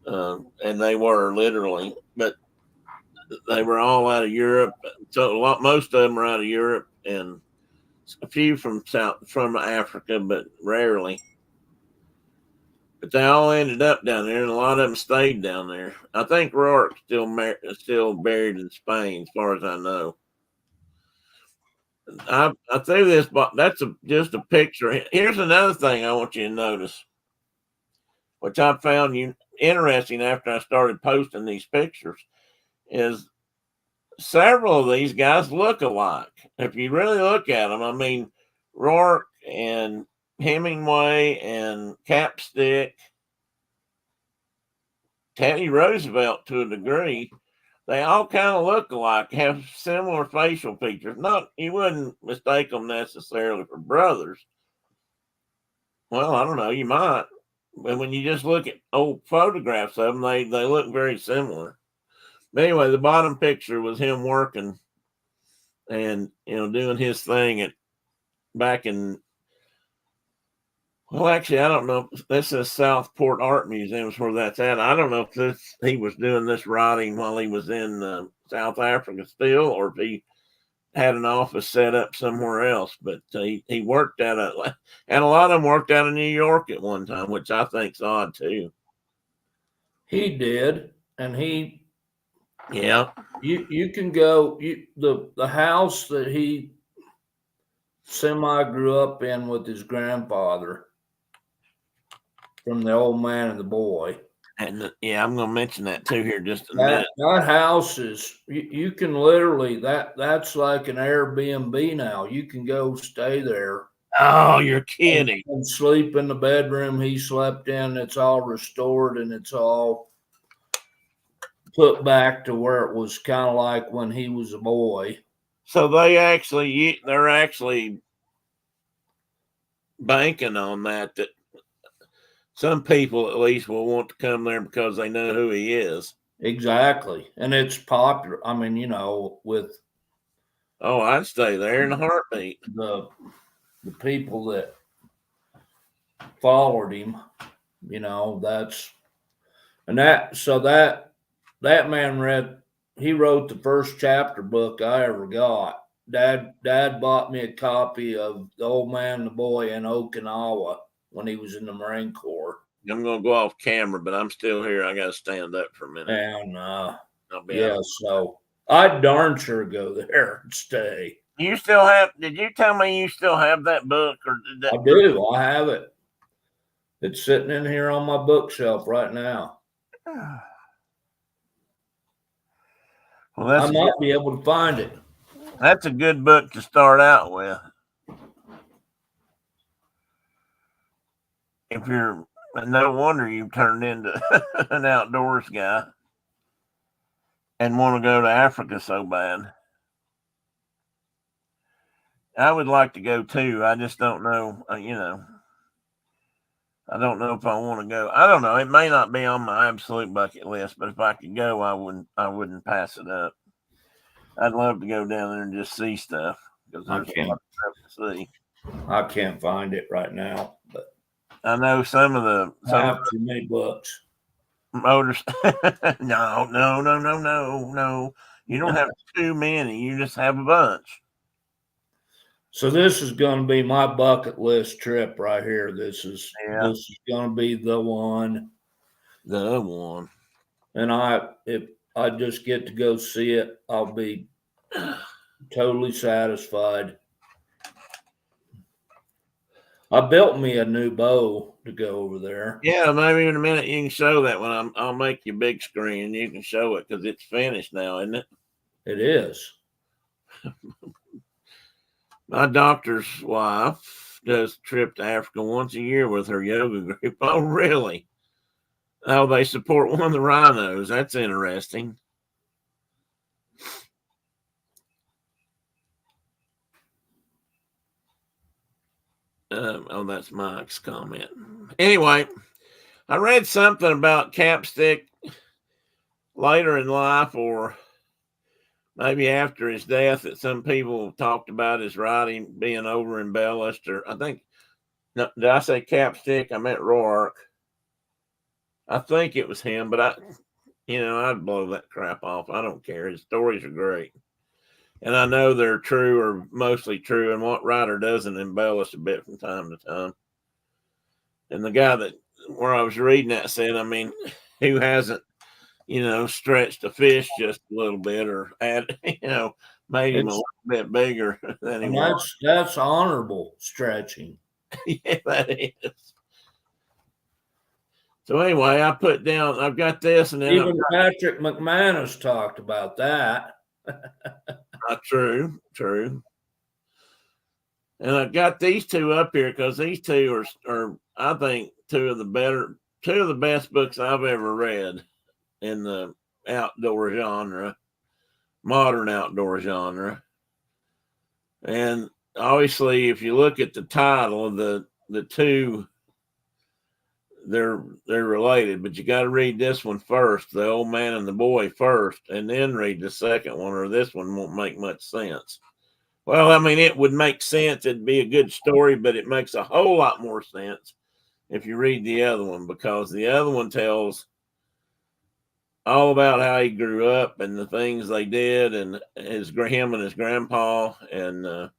them, and they were literally, but they were all out of Europe. So most of them are out of Europe, and a few from Africa, but rarely. But they all ended up down there, and a lot of them stayed down there. I think Rourke's still buried in Spain, as far as I know. I threw this, but that's just a picture. Here's another thing I want you to notice, which I found interesting after I started posting these pictures, is several of these guys look alike. If you really look at them, I mean, Rourke and Hemingway and Capstick, Teddy Roosevelt to a degree, they all kind of look alike, have similar facial features. Not, you wouldn't mistake them necessarily for brothers. Well, I don't know, you might. But when you just look at old photographs of them, they look very similar. But anyway, the bottom picture was him working and doing his thing back in. Well, actually, I don't know. This is Southport Art Museum is where that's at. I don't know if he was doing this writing while he was in South Africa still, or if he had an office set up somewhere else. But he worked and a lot of them worked out of New York at one time, which I think's odd too. He did, and yeah. You can go the house that he semi grew up in with his grandfather from The Old Man and the Boy. And I'm going to mention that too here just in a minute. That house is you can literally that's like an Airbnb now. You can go stay there. Oh, you're kidding! And sleep in the bedroom he slept in. It's all restored and it's all put back to where it was kind of like when he was a boy. So they're actually banking on that some people at least will want to come there because they know who he is. Exactly. And it's popular. I mean, with I'd stay there in a heartbeat. The people that followed him, that man wrote the first chapter book I ever got. Dad bought me a copy of The Old Man and the Boy in Okinawa when he was in the Marine Corps. I'm going to go off camera, but I'm still here. I got to stand up for a minute. And so I'd darn sure go there and stay. Did you tell me you still have that book? I do. I have it. It's sitting in here on my bookshelf right now. Well, I might be able to find it. That's a good book to start out with. No wonder you turned into an outdoors guy and want to go to Africa so bad. I would like to go too. I just don't know, I don't know if I want to go. I don't know. It may not be on my absolute bucket list, but if I could go, I wouldn't pass it up. I'd love to go down there and just see stuff because there's a lot of stuff to see. I can't find it right now, but I know some of too many books. Motors. No. You don't have too many. You just have a bunch. So this is going to be my bucket list trip right here. This is going to be the one. The one. And if I just get to go see it, I'll be totally satisfied. I built me a new bow to go over there. Yeah, maybe in a minute you can show that one. I'll make you big screen and you can show it because it's finished now, isn't it? It is. My doctor's wife does a trip to Africa once a year with her yoga group. Oh, really? Oh, they support one of the rhinos. That's interesting. Oh, that's Mike's comment. Anyway, I read something about Capstick later in life, or maybe after his death, that some people talked about his writing being over embellished. Or I think, no, did I say Capstick? I meant Rourke. I think it was him, but I'd blow that crap off. I don't care. His stories are great. And I know they're true or mostly true. And what writer doesn't embellish a bit from time to time? And the guy where I was reading that said, I mean, who hasn't, stretched a fish just a little bit or made him a little bit bigger than he was. That's honorable stretching. Yeah, that is. So anyway, I put down, I've got this, and then even Patrick McManus talked about that. True. And I've got these two up here because these two are, I think, two of the best books I've ever read in the outdoor genre, modern outdoor genre. And obviously, if you look at the title of the two, they're related, but you got to read this one first, The Old Man and the Boy first, and then read the second one, or this one won't make much sense. Well, I mean, it would make sense. It'd be a good story, but it makes a whole lot more sense if you read the other one, because the other one tells all about how he grew up and the things they did, and him and his grandpa, and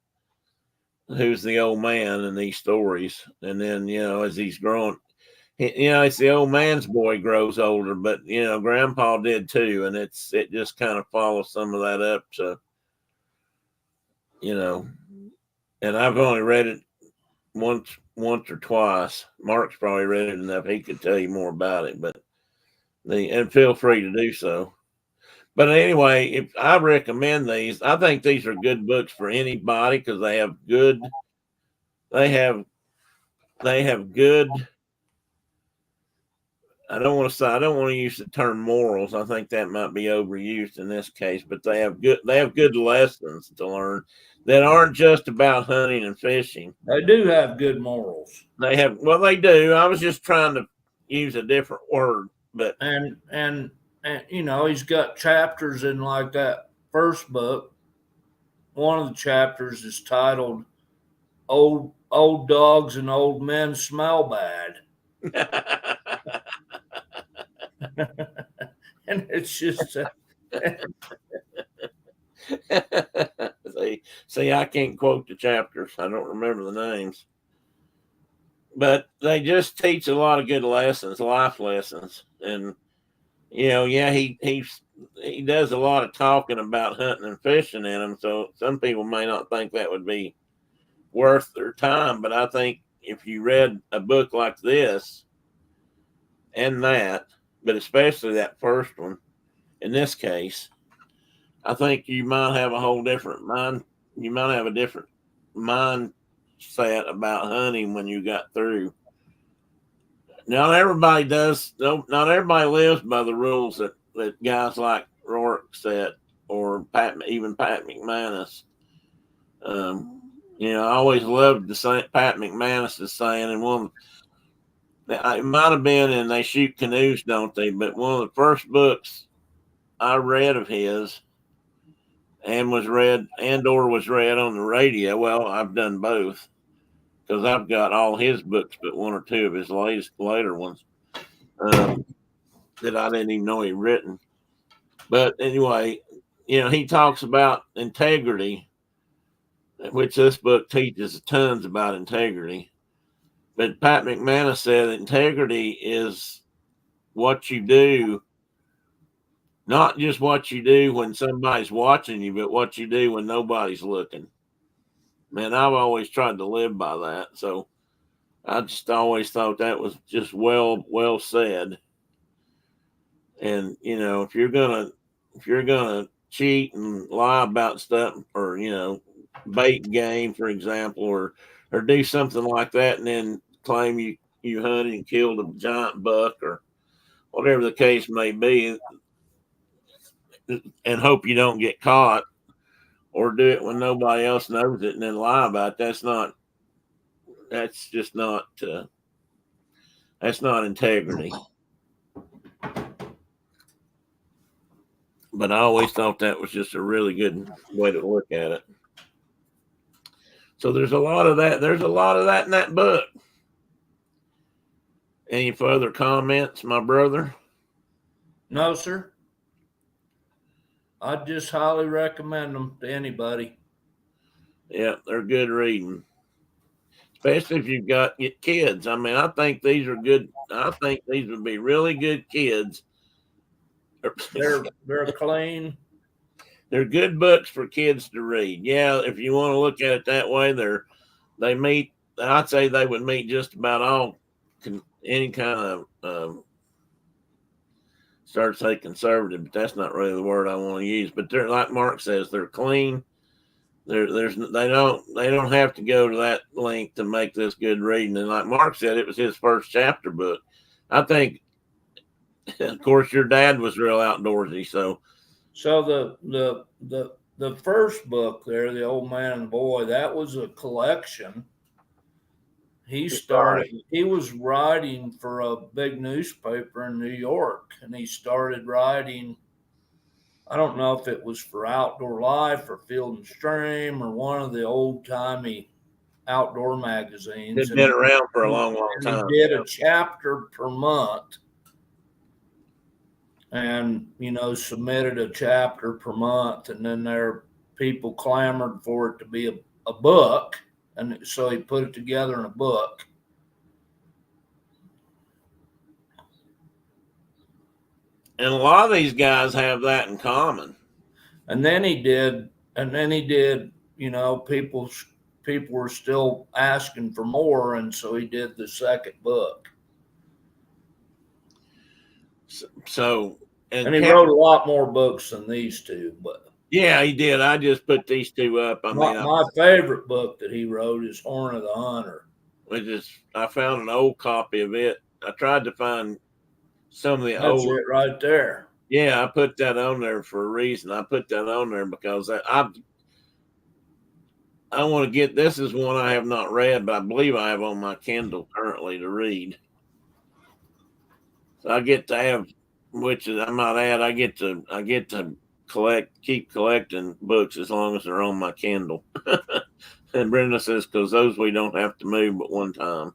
who's the old man in these stories. And then, as he's growing, it's the old man's boy grows older, but grandpa did too, and it just kind of follows some of that up. So, and I've only read it once or twice. Mark's probably read it enough; he could tell you more about it. But and feel free to do so. But anyway, if I recommend these, I think these are good books for anybody because they have good. They have good. I don't want to use the term morals. I think that might be overused in this case, but they have good lessons to learn that aren't just about hunting and fishing. They do have good morals. They do. I was just trying to use a different word, but and he's got chapters in like that first book. One of the chapters is titled "Old Dogs and Old Men Smell Bad." And it's just see, I can't quote the chapters. I don't remember the names, but they just teach a lot of good lessons, life lessons. And he does a lot of talking about hunting and fishing in them. So some people may not think that would be worth their time, but I think if you read a book like this and that, but especially that first one, in this case, I think you might have a whole different mind. You might have a different mindset about hunting when you got through. Not everybody does. Not everybody lives by the rules that guys like Rourke set, or even Pat McManus. I always loved Pat McManus' saying, and it might have been in They Shoot Canoes, Don't They? But one of the first books I read of his and was read on the radio. Well, I've done both because I've got all his books, but one or two of his later ones that I didn't even know he'd written. But anyway, he talks about integrity, which this book teaches tons about integrity. But Pat McManus said integrity is what you do, not just what you do when somebody's watching you, but what you do when nobody's looking. Man, I've always tried to live by that. So I just always thought that was just well said. And if you're gonna cheat and lie about stuff, or bait game, for example, or do something like that, and then claim you hunted and killed a giant buck or whatever the case may be, and hope you don't get caught, or do it when nobody else knows it and then lie about it, that's just not that's not integrity. But I always thought that was just a really good way to look at it. So there's a lot of that. There's a lot of that in that book. Any further comments, my brother? No, sir. I'd just highly recommend them to anybody. Yeah, they're good reading, especially if you've got kids. I mean, I think these are good. I think these would be really good kids. They're clean. They're good books for kids to read. Yeah, if you want to look at it that way, they meet. I'd say they would meet just about all any kind of start to say conservative, but that's not really the word I want to use. But they're, like Mark says, they're clean. They don't have to go to that length to make this good reading. And like Mark said, it was his first chapter book. I think, of course, your dad was real outdoorsy, so the first book there, The Old Man and the Boy, that was a collection. He was writing for a big newspaper in New York, and he started writing, I don't know if it was for Outdoor Life or Field and Stream or one of the old-timey outdoor magazines. It's been around for a long time. He did a chapter per month and, submitted a chapter per month, and then people clamored for it to be a book. And so he put it together in a book. And a lot of these guys have that in common. And then he did, people were still asking for more. And so he did the second book. So, and he wrote a lot more books than these two, but. Yeah, he did. I just put these two up. My favorite book that he wrote is Horn of the Hunter. I found an old copy of it. I tried to find some of the old. That's it right there. Yeah, I put that on there for a reason. I put that on there because I want to get. This is one I have not read, but I believe I have on my Kindle currently to read. So I get to have, which is, I might add, I get to keep collecting books as long as they're on my Kindle. And Brenda says, because those we don't have to move but one time.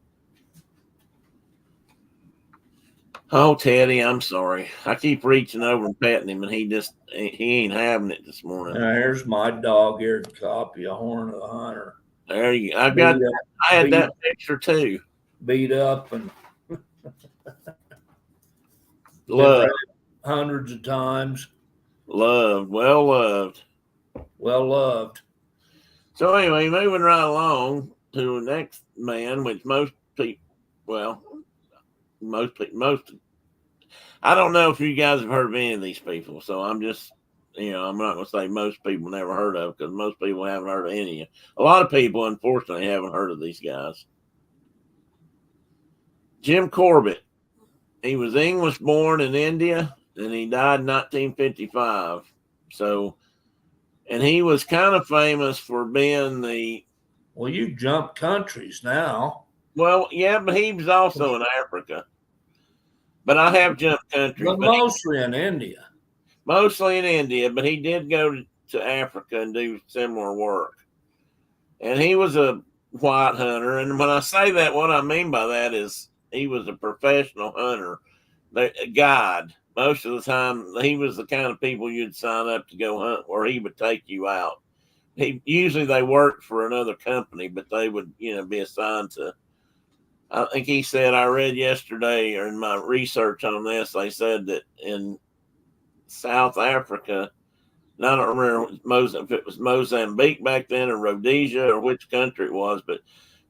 Oh, Teddy, I'm sorry. I keep reaching over and petting him, and he ain't having it this morning. Now, here's my dog-eared copy of Horn of the Hunter. There you go. I had that picture too. Beat up and loved hundreds of times. Loved, well loved. Well loved. So anyway, moving right along to the next man, which most I don't know if you guys have heard of any of these people. So I'm just, I'm not going to say most people never heard of, because most people haven't heard of any. A lot of people, unfortunately, haven't heard of these guys. Jim Corbett. He was English born in India, and he died in 1955. So, and he was kind of famous for being well, you jump countries now. Well, yeah, but he was also in Africa. But I have jumped countries. But mostly in India. Mostly in India, but he did go to Africa and do similar work. And he was a white hunter. And when I say that, what I mean by that is he was a professional hunter, a guide. Most of the time, he was the kind of people you'd sign up to go hunt, where he would take you out. Usually they worked for another company, but they would, be assigned to. I think he said, I read yesterday, or in my research on this, they said that in South Africa, and I don't remember if it was Mozambique back then or Rhodesia or which country it was, but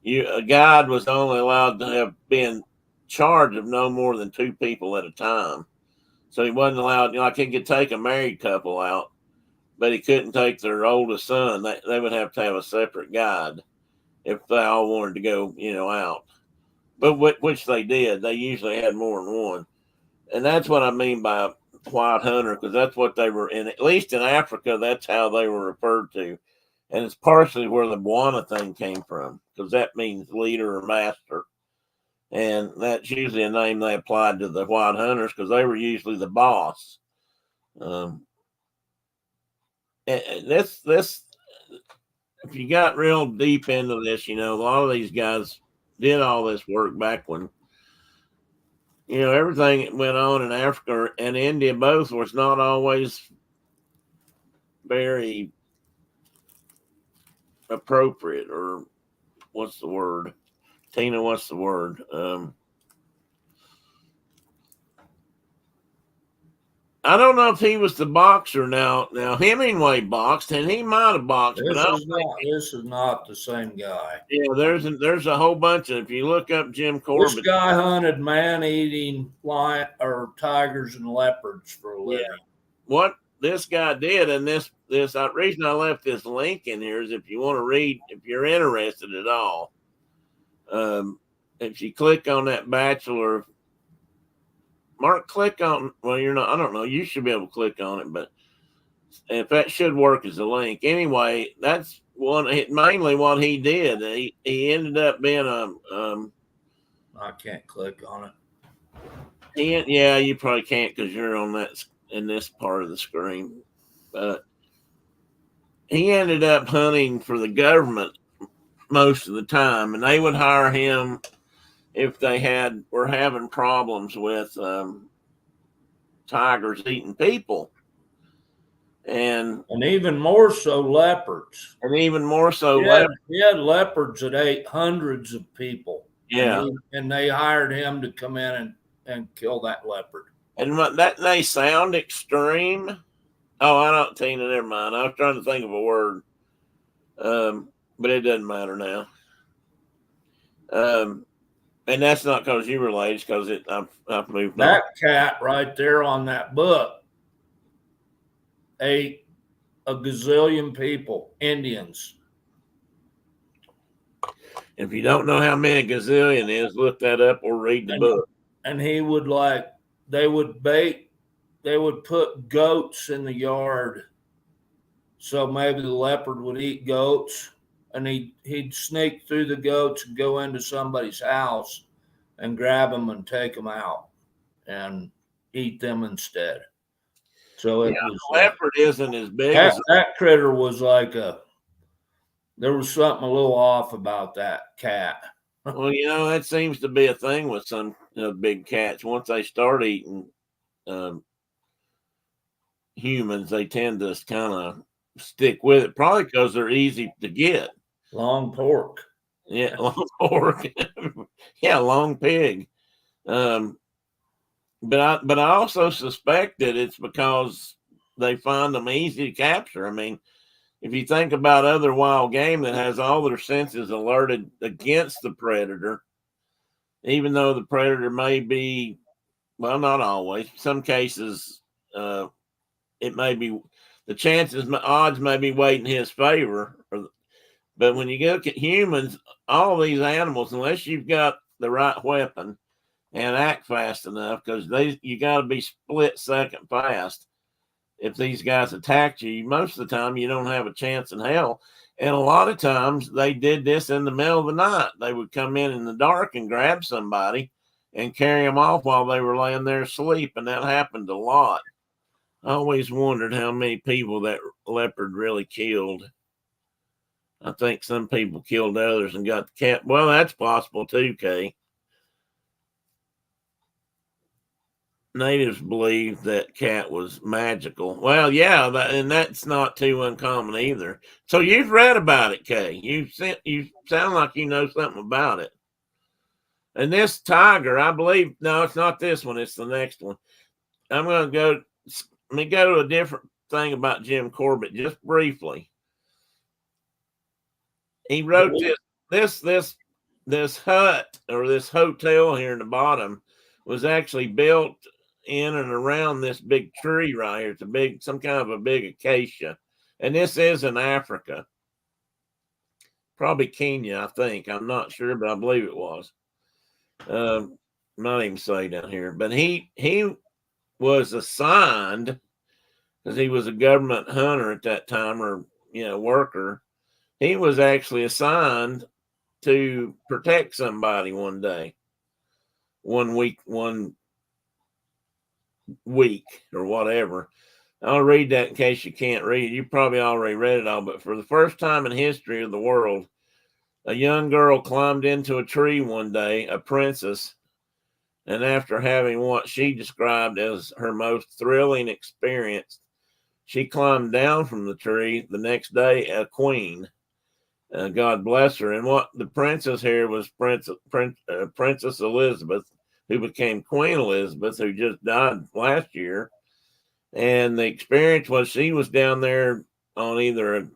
a guide was only allowed to have been charge of no more than 2 people at a time. So he wasn't allowed, like he could take a married couple out, but he couldn't take their oldest son. They would have to have a separate guide if they all wanted to go, out. But which they did. They usually had more than one. And that's what I mean by white hunter, because that's what they were in. At least in Africa, that's how they were referred to. And it's partially where the Bwana thing came from, because that means leader or master. And that's usually a name they applied to the white hunters because they were usually the boss. And this, if you got real deep into this, a lot of these guys did all this work back when, everything that went on in Africa and India both was not always very appropriate, or what's the word? Tina, what's the word? I don't know if he was the boxer now. Now Hemingway boxed, and he might have boxed, This but is not the same guy. Yeah, there's a whole bunch of. If you look up Jim Corbett, This guy hunted man-eating lion or tigers and leopards for a living. What this guy did, and this reason I left this link in here is if you want to read, if you're interested at all. If you click on that Bachelor, Mark, click on. Well, you're not. I don't know. You should be able to click on it, but if that should work as a link. Anyway, that's mainly what he did. He ended up being I can't click on it. Yeah, you probably can't because you're on that in this part of the screen. But he ended up hunting for the government most of the time, and they would hire him if they were having problems with tigers eating people, and even more so leopards. He had leopards that ate hundreds of people. Yeah, and they hired him to come in and kill that leopard. And that they sound extreme. Oh, I don't, Tina, never mind. I was trying to think of a word, but it doesn't matter now. And that's not because you were late; it's because I've moved. That cat right there on that book ate a gazillion people, Indians. If you don't know how many gazillion is, look that up or read the book. And he would they would put goats in the yard. So maybe the leopard would eat goats, and he'd sneak through the goats and go into somebody's house and grab them and take them out and eat them instead. So it was, leopard isn't as big as that critter was there was something a little off about that cat. Well, that seems to be a thing with some big cats. Once they start eating humans, they tend to kind of stick with it, probably because they're easy to get. Long pork. Yeah, long pork. Yeah, long pig. But I also suspect that it's because they find them easy to capture. I mean, if you think about other wild game that has all their senses alerted against the predator, even though the predator may be, well, not always, some cases, it may be the odds may be weighting his favor. But when you look at humans, all these animals, unless you've got the right weapon and act fast enough, because you got to be split second fast. If these guys attack you, most of the time you don't have a chance in hell. And a lot of times they did this in the middle of the night. They would come in the dark and grab somebody and carry them off while they were laying there asleep. And that happened a lot. I always wondered how many people that leopard really killed. I think some people killed others and got the cat. Well, that's possible too, Kay. Natives believe that cat was magical. Well, yeah, and that's not too uncommon either. So you've read about it, Kay. You sound like you know something about it. And this tiger, I believe, no, it's not this one. It's the next one. I'm going to let me go to a different thing about Jim Corbett just briefly. He wrote this this hut or this hotel here in the bottom was actually built in and around this big tree right here. It's some kind of a big acacia. And this is in Africa. Probably Kenya, I think. I'm not sure, but I believe it was. Not even say down here. But he was assigned, because he was a government hunter at that time, or worker. He was actually assigned to protect somebody one week or whatever. I'll read that in case you can't read it. You probably already read it all, but for the first time in history of the world, a young girl climbed into a tree one day, a princess, and after having what she described as her most thrilling experience, she climbed down from the tree the next day, a queen. God bless her. And what the princess here was Princess Elizabeth, who became Queen Elizabeth, who just died last year. And the experience was she was down there on either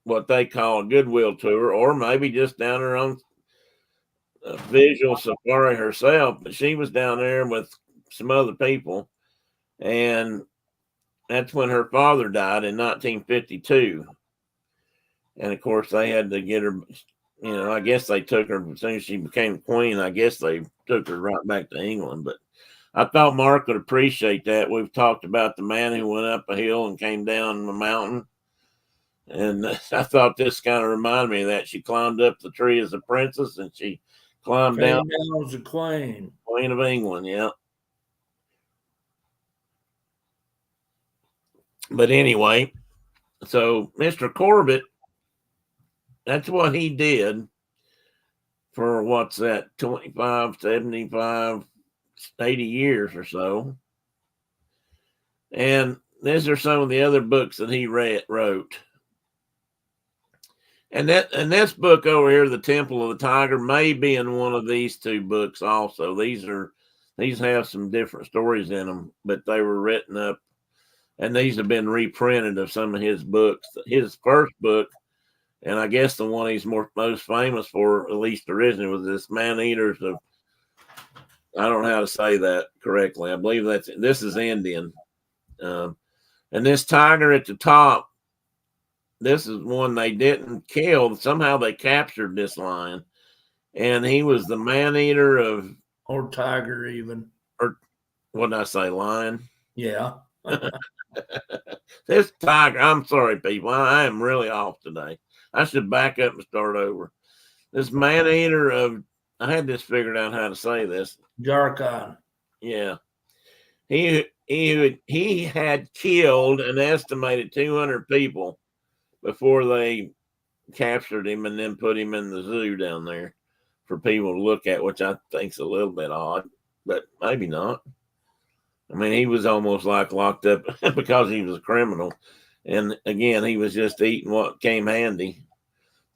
what they call a goodwill tour, or maybe just down there on a visual safari herself. But she was down there with some other people. And that's when her father died in 1952. And of course, they had to get her, I guess they took her as soon as she became queen. I guess they took her right back to England. But I thought Mark would appreciate that. We've talked about the man who went up a hill and came down the mountain. And I thought this kind of reminded me of that. She climbed up the tree as a princess, and she climbed down as a queen. Queen of England, yeah. But anyway, so Mr. Corbett, that's what he did for what's that, 25, 75, 80 years or so. And these are some of the other books that he wrote. And this book over here, The Temple of the Tiger, may be in one of these two books also. These have some different stories in them, but they were written up, and these have been reprinted of some of his books. His first book, and I guess the one he's most famous for, at least originally, was this Man-Eaters of, I don't know how to say that correctly. I believe this is Indian. And this tiger at the top, this is one they didn't kill. Somehow they captured this lion. And he was the man-eater of... Or tiger even. Or what did I say, lion? Yeah. This tiger, I'm sorry, people. I am really off today. I should back up and start over. This man-eater of... I had this figured out how to say this. Jarkon. Yeah. He had killed an estimated 200 people before they captured him and then put him in the zoo down there for people to look at, which I think's a little bit odd, but maybe not. I mean, he was almost like locked up because he was a criminal. And again, he was just eating what came handy.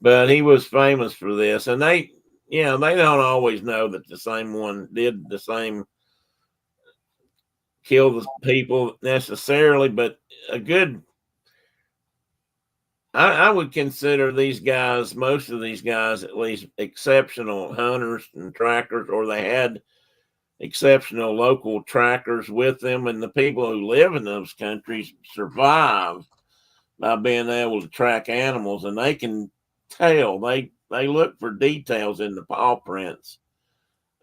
But he was famous for this. And they don't always know that the same one did the same, kill the people necessarily, but a good... I would consider these guys, most of these guys at least, exceptional hunters and trackers, or they had exceptional local trackers with them. And the people who live in those countries survive by being able to track animals, and they can tell. They look for details in the paw prints.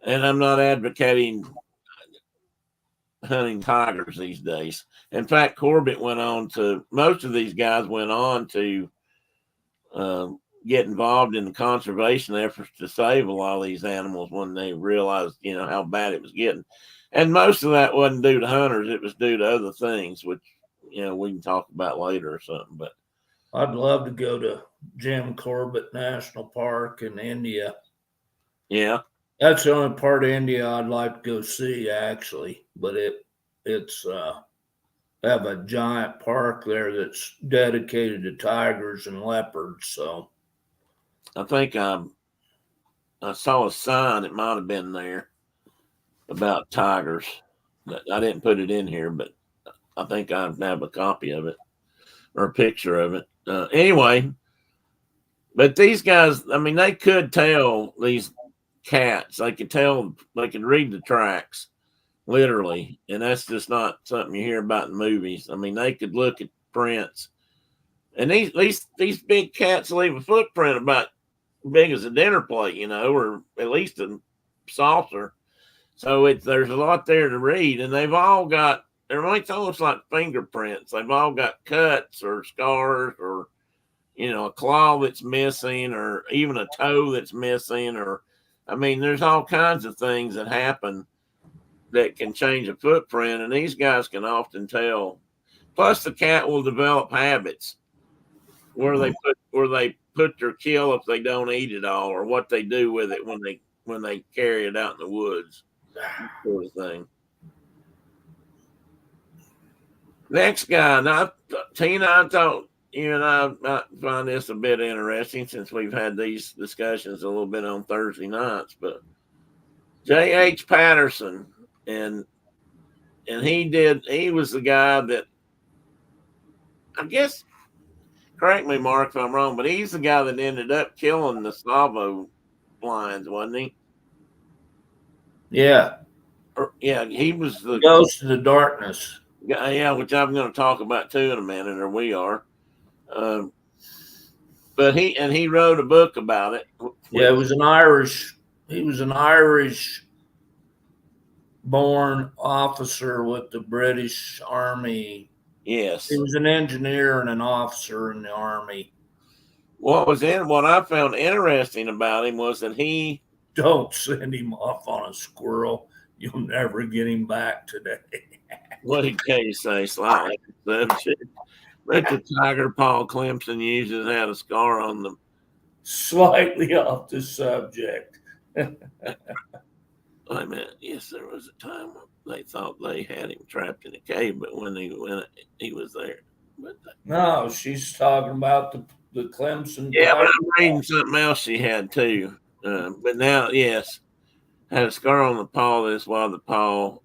And I'm not advocating hunting tigers these days. In fact, Corbett most of these guys went on to get involved in the conservation efforts to save a lot of these animals when they realized, how bad it was getting. And most of that wasn't due to hunters. It was due to other things, which, we can talk about later or something. But I'd love to go to Jim Corbett National Park in India. Yeah. That's the only part of India I'd like to go see, actually. But it's have a giant park there that's dedicated to tigers and leopards. So I think I saw a sign. It might have been there about tigers. I didn't put it in here, but I think I have a copy of it or a picture of it. Anyway, But these guys, I mean, they could tell these cats. They could tell. They could read the tracks, literally, and that's just not something you hear about in movies. I mean, they could look at prints, and these big cats leave a footprint about big as a dinner plate, or at least a saucer. So there's a lot there to read, and they've all got. It's almost like fingerprints. They've all got cuts or scars or a claw that's missing or even a toe that's missing I mean, there's all kinds of things that happen that can change a footprint, and these guys can often tell. Plus, the cat will develop habits where they put their kill if they don't eat it all, or what they do with it when they carry it out in the woods, sort of thing. Next guy, now Tina, I thought you and I might find this a bit interesting since we've had these discussions a little bit on Thursday nights, but J.H. Patterson, and he was the guy that, I guess, correct me, Mark, if I'm wrong, but he's the guy that ended up killing the Salvo lions, wasn't he? Yeah. Yeah, he was the Ghost of the Darkness. Yeah, which I'm going to talk about too in a minute, or we are. But he wrote a book about it. Yeah, he was an Irish born officer with the British Army. Yes. He was an engineer and an officer in the Army. What I found interesting about him was that he don't send him off on a squirrel. You'll never get him back today. What did Kay say? Slightly subject. But the tiger Paul Clemson uses had a scar on them. Slightly off the subject. I mean, yes, there was a time when they thought they had him trapped in a cave, but when he was there. But no, she's talking about the Clemson. Yeah, but I'm reading something else she had too. But now, yes, had a scar on the paw. That's why the paw.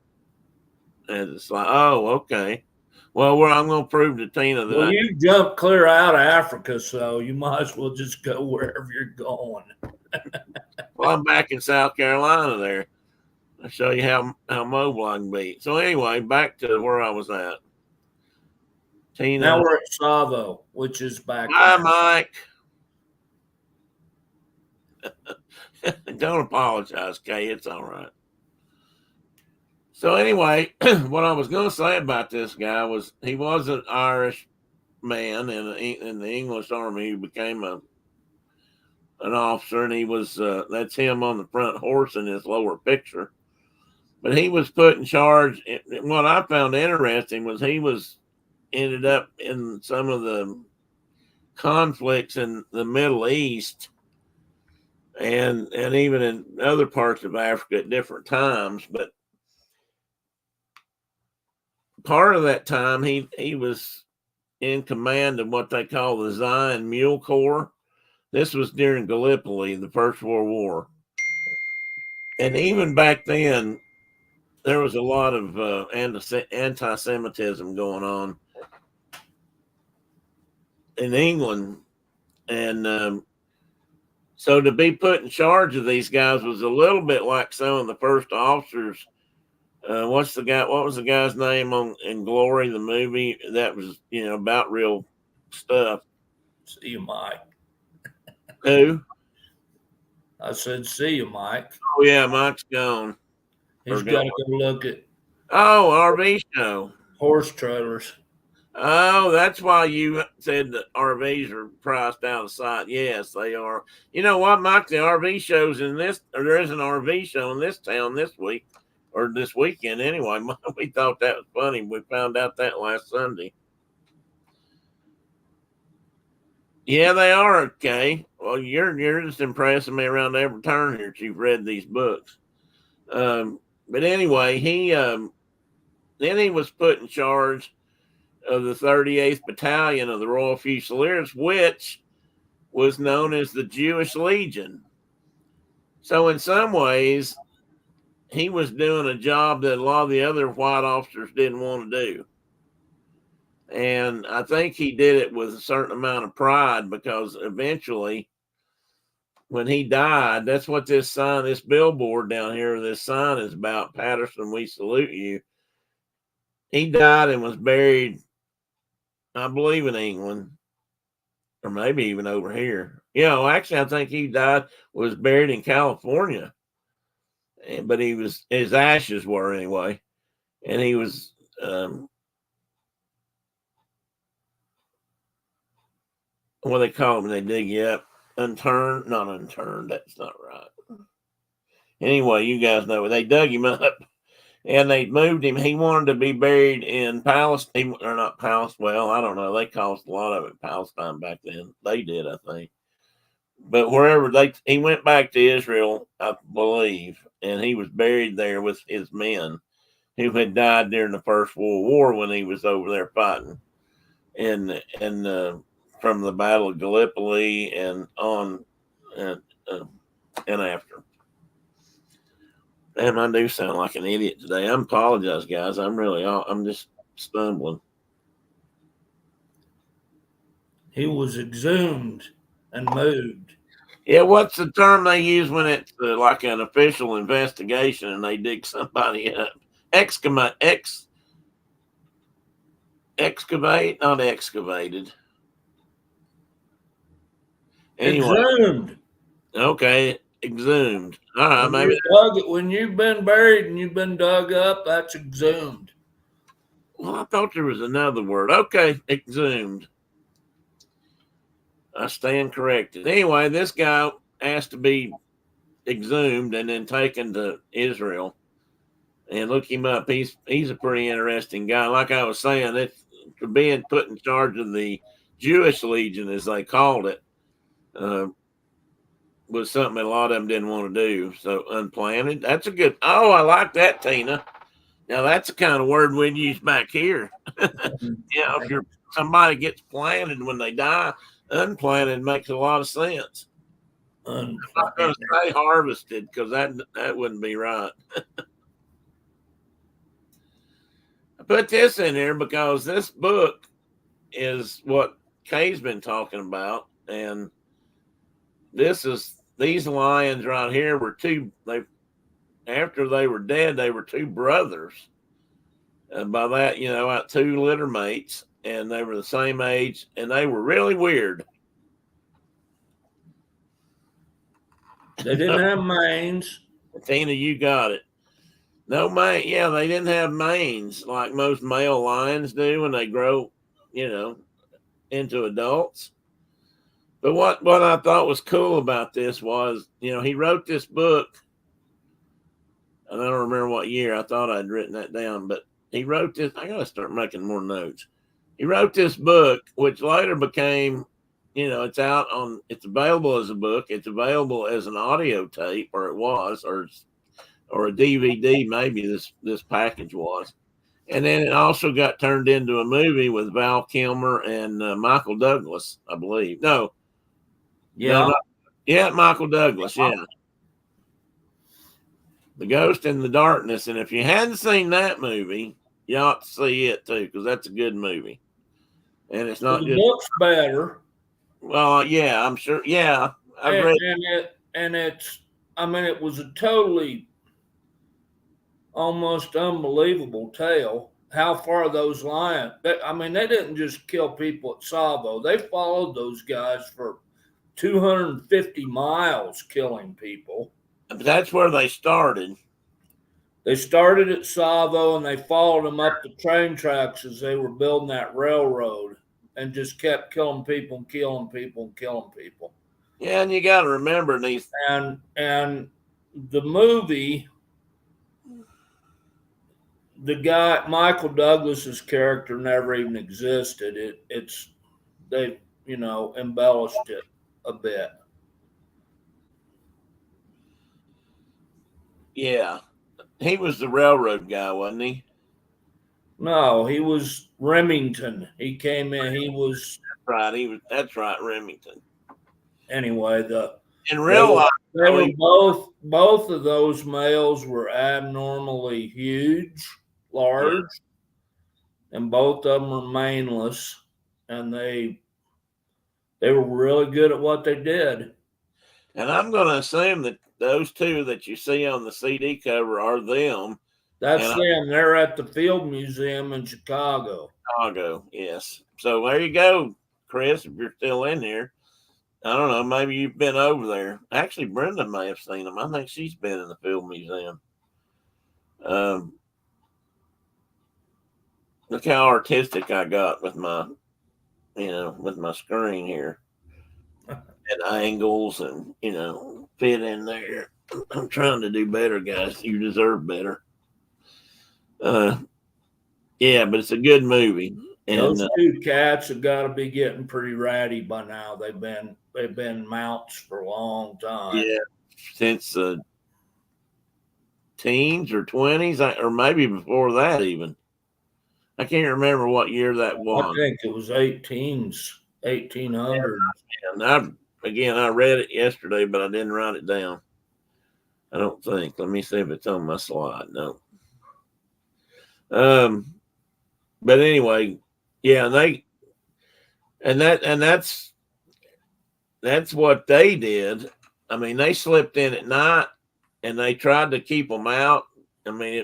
And it's like, oh, okay. Well, I'm going to prove to Tina that you jumped clear out of Africa, so you might as well just go wherever you're going. Well, I'm back in South Carolina there. I'll show you how mobile I can be. So anyway, back to where I was at. Tina. Now we're at Salvo, which is back. Hi, Mike. Don't apologize, Kay. It's all right. So anyway, what I was going to say about this guy was he was an Irish man in the English Army who became an officer, and he was that's him on the front horse in this lower picture. But he was put in charge. What I found interesting was he ended up in some of the conflicts in the Middle East and even in other parts of Africa at different times, but part of that time, he was in command of what they call the Zion Mule Corps. This was during Gallipoli, the First World War. And even back then, there was a lot of anti-Semitism going on in England. And so to be put in charge of these guys was a little bit like some of the first officers. What was the guy's name in Glory, the movie that was, about real stuff? See you, Mike. Who? I said, see you, Mike. Oh, yeah, Mike's gone. He's got to go look at. Oh, RV show. Horse trailers. Oh, that's why you said that RVs are priced out of sight. Yes, they are. You know what, Mike? The RV shows there is an RV show in this town this week. Or this weekend, anyway. We thought that was funny. We found out that last Sunday. Yeah, they are okay. Well, you're just impressing me around every turn here that you've read these books. But anyway, then he was put in charge of the 38th Battalion of the Royal Fusiliers, which was known as the Jewish Legion. So in some ways, he was doing a job that a lot of the other white officers didn't want to do. And I think he did it with a certain amount of pride because eventually when he died, that's what this sign, this billboard down here, this sign is about. Patterson, we salute you. He died and was buried, I believe, in England, or maybe even over here. Actually, I think he died, was buried in California, but his ashes were anyway, and he was. What do they call them when they dig you up? Not unturned. That's not right. Anyway, you guys know they dug him up and they moved him. He wanted to be buried in Palestine, or not Palestine. Well, I don't know. They caused a lot of it Palestine back then. They did, I think. But wherever he went back to Israel, I believe, and he was buried there with his men who had died during the First World War when he was over there fighting, and from the Battle of Gallipoli and on and after. Damn, I do sound like an idiot today. I apologize, guys. I'm just stumbling. He was exhumed and moved. Yeah, what's the term they use when it's like an official investigation and they dig somebody up? Excavate, not excavated. Anyway, Exhumed. Okay, exhumed. All right, maybe. When you've been buried and you've been dug up, that's exhumed. Well, I thought there was another word. Okay, exhumed. I stand corrected. Anyway, this guy asked to be exhumed and then taken to Israel. And look him up. He's a pretty interesting guy. Like I was saying, it's for being put in charge of the Jewish Legion, as they called it, was something that a lot of them didn't want to do. So unplanted. That's a good. Oh, I like that, Tina. Now that's the kind of word we'd use back here. If somebody gets planted when they die, unplanted makes a lot of sense. I'm not going to say harvested because that wouldn't be right. I put this in here because this book is what Kay's been talking about, and these lions right here were after they were dead, they were two brothers. And by that, about two litter mates, and they were the same age, and they were really weird. They didn't have manes. Tina, you got it. No mane. Yeah, they didn't have manes like most male lions do when they grow, into adults. But what I thought was cool about this was, he wrote this book. I don't remember what year. I thought I'd written that down, but he wrote this. I got to start making more notes. He wrote this book, which later became, it's available as a book. It's available as an audio tape, or it was, or a DVD. Maybe this package was. And then it also got turned into a movie with Val Kilmer and Michael Douglas, I believe. No. Yeah. No, Michael Douglas. Yeah. The Ghost in the Darkness. And if you hadn't seen that movie, you ought to see it too, because that's a good movie. And it's not the book's better. Well, yeah, I'm sure. Yeah. I've read it was a totally almost unbelievable tale how far those lions, they didn't just kill people at Tsavo. They followed those guys for 250 miles killing people. But that's where they started. They started at Tsavo and they followed them up the train tracks as they were building that railroad and just kept killing people and killing people and killing people. Yeah, and you got to remember these. And the movie, the guy, Michael Douglas's character never even existed. They embellished it a bit. Yeah. He was the railroad guy, wasn't he? No, he was Remington. He came in, he was. That's right, Remington. Anyway, in real life, they were both of those males were abnormally huge, large, and both of them were maneless, and they were really good at what they did. And I'm going to assume that those two that you see on the CD cover are them. That's And them. They're at the Field Museum in Chicago. Chicago, yes. So there you go, Chris, if you're still in here. I don't know, maybe you've been over there. Actually, Brenda may have seen them. I think she's been in the Field Museum. Look how artistic I got with my, with my screen here. And angles and, fit in there. I'm trying to do better, guys. You deserve better. Yeah, but it's a good movie. And Those two cats have got to be getting pretty ratty by now. They've been mounts for a long time. yeah, since teens or 20s, or maybe before that even. I can't remember what year that was. I think it was 1800s. And I read it yesterday, but I didn't write it down. I don't think. Let me see if it's on my slide. No. But anyway, yeah, that's what they did. I mean, they slipped in at night and they tried to keep them out. I mean,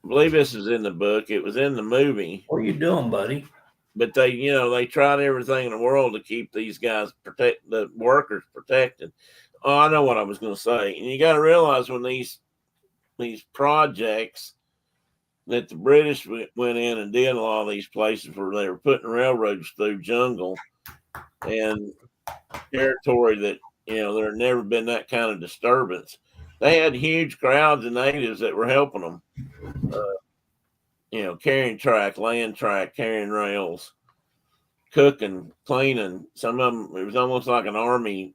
I believe this is in the book. It was in the movie. What are you doing, buddy? But they tried everything in the world to keep these guys the workers protected. Oh, I know what I was going to say. And you got to realize when these projects that the British went in and did a lot of these places where they were putting railroads through jungle and territory that, there had never been that kind of disturbance. They had huge crowds of natives that were helping them, carrying track, land track, carrying rails, cooking, cleaning. Some of them, it was almost like an army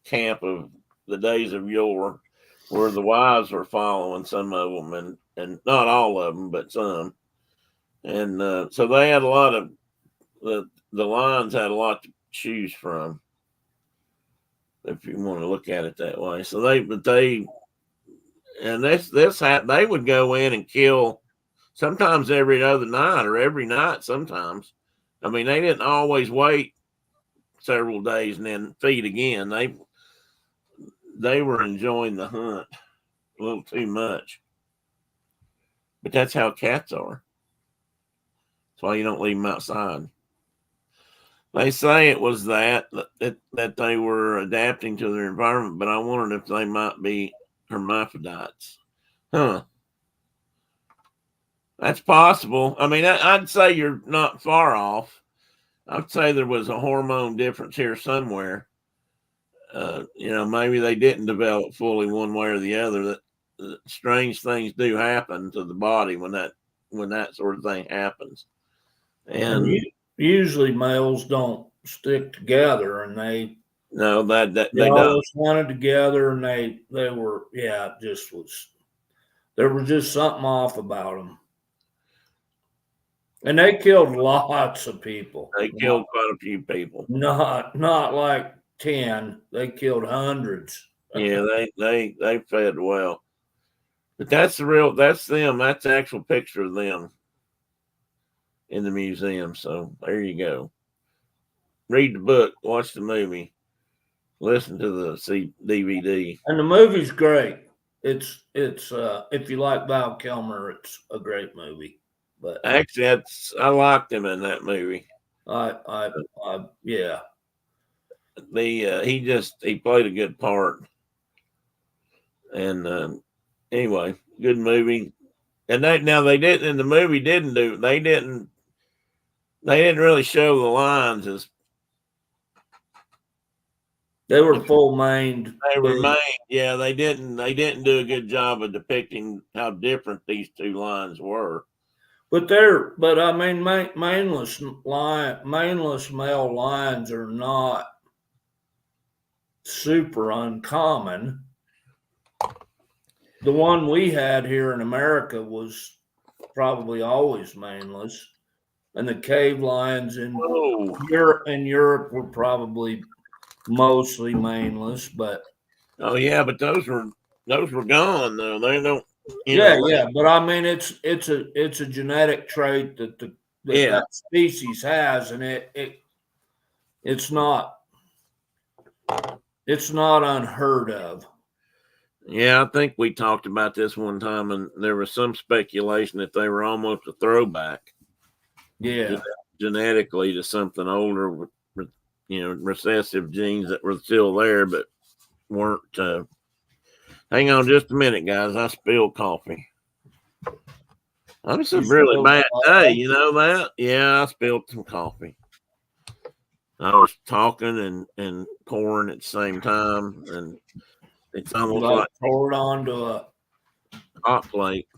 camp of the days of yore, where the wives were following some of them, and not all of them, but some. And so they had a lot of the lines had a lot to choose from, if you want to look at it that way. So they would go in and kill sometimes every other night or every night. Sometimes, I mean, they didn't always wait several days and then feed again. They were enjoying the hunt a little too much. But that's how cats are. That's why you don't leave them outside. They say it was that they were adapting to their environment, but I wondered if they might be hermaphrodites. Huh. That's possible. I mean, I'd say you're not far off. I'd say there was a hormone difference here somewhere. Maybe they didn't develop fully one way or the other. That strange things do happen to the body when that sort of thing happens. And usually males don't stick together, and they always wanted together, and they were there was just something off about them. And they killed lots of people. They killed quite a few people. Not like 10. They killed hundreds. Yeah, they fed well. But that's them. That's the actual picture of them in the museum. So there you go. Read the book, watch the movie, listen to the DVD. And the movie's great. It's if you like Val Kilmer, it's a great movie. But actually, I liked him in that movie. Yeah. He played a good part. And anyway, good movie. And they didn't in the movie they didn't really show the lines as they were full maned. They were maned. Yeah, they didn't do a good job of depicting how different these two lines were. But I mean, maneless male lions are not super uncommon. The one we had here in America was probably always maneless, and the cave lions in Europe were probably mostly maneless. But oh yeah, but those were gone though. They don't. Yeah. But I mean, it's a genetic trait that species has, and it's not It's not unheard of. Yeah, I think we talked about this one time, and there was some speculation that they were almost a throwback Yeah. genetically to something older with recessive genes that were still there but weren't. Hang on just a minute, guys. I spilled coffee. It's a You really spilled bad day, coffee? you know that? Yeah, I spilled some coffee. I was talking and pouring at the same time, and it's almost like pour it onto a hot plate.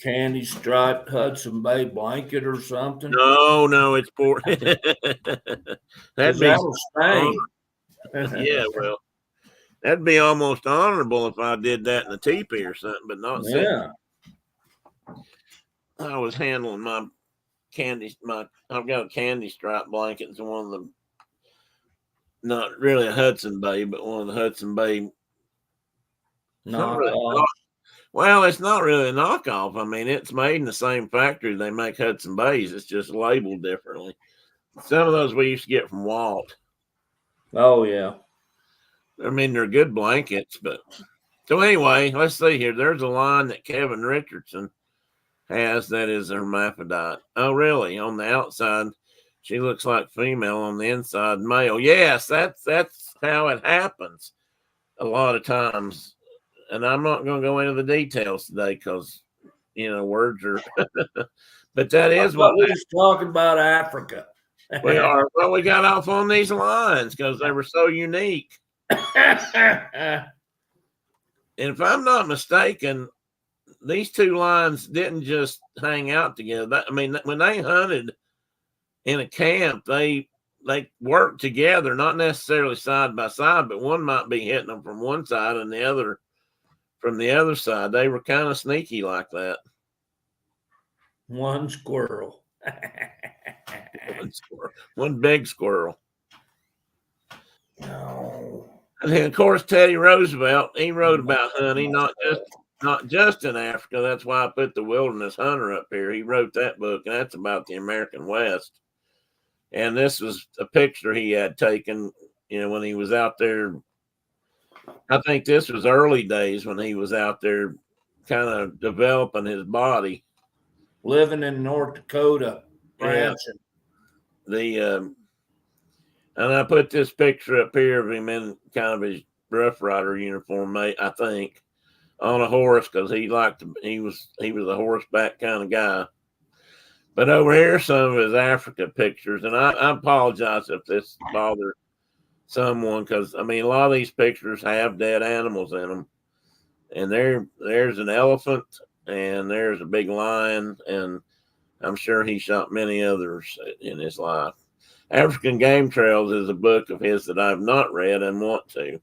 candy striped Hudson Bay blanket or something. No, it's poured. That'd be That'll stain. yeah, well, that'd be almost honorable if I did that in a teepee or something, but not so. Yeah. I was handling my I've got a candy stripe blanket. It's one of the, not really a Hudson Bay, but one of the Hudson Bay. Well, it's not really a knockoff. I mean, it's made in the same factory they make Hudson Bays. It's just labeled differently. Some of those we used to get from Walt. Oh, yeah. I mean, they're good blankets, but so anyway, let's see here. There's a line that Kevin Richardson has that is a hermaphrodite. Oh, really? On the outside, she looks like female. On the inside, male. Yes, that's how it happens a lot of times. And I'm not going to go into the details today because words are. But that is what we was talking about Africa. We are. Well, we got off on these lines because they were so unique. And if I'm not mistaken, these two lines didn't just hang out together. I mean, when they hunted in a camp, they worked together, not necessarily side by side, but one might be hitting them from one side and the other from the other side. They were kind of sneaky like that. One squirrel. One big squirrel. No. And then, of course, Teddy Roosevelt, he wrote about hunting, not just in Africa. That's why I put The Wilderness Hunter up here. He wrote that book, and that's about the American West. And this was a picture he had taken, when he was out there. I think this was early days when he was out there kind of developing his body. Living in North Dakota, ranching. And I put this picture up here of him in kind of his Rough Rider uniform, mate, I think, on a horse because he was a horseback kind of guy. But over here, some of his Africa pictures, and I apologize if this bothered someone because I mean a lot of these pictures have dead animals in them, and there's an elephant and there's a big lion, and I'm sure he shot many others in his life. African Game Trails is a book of his that I've not read and want to.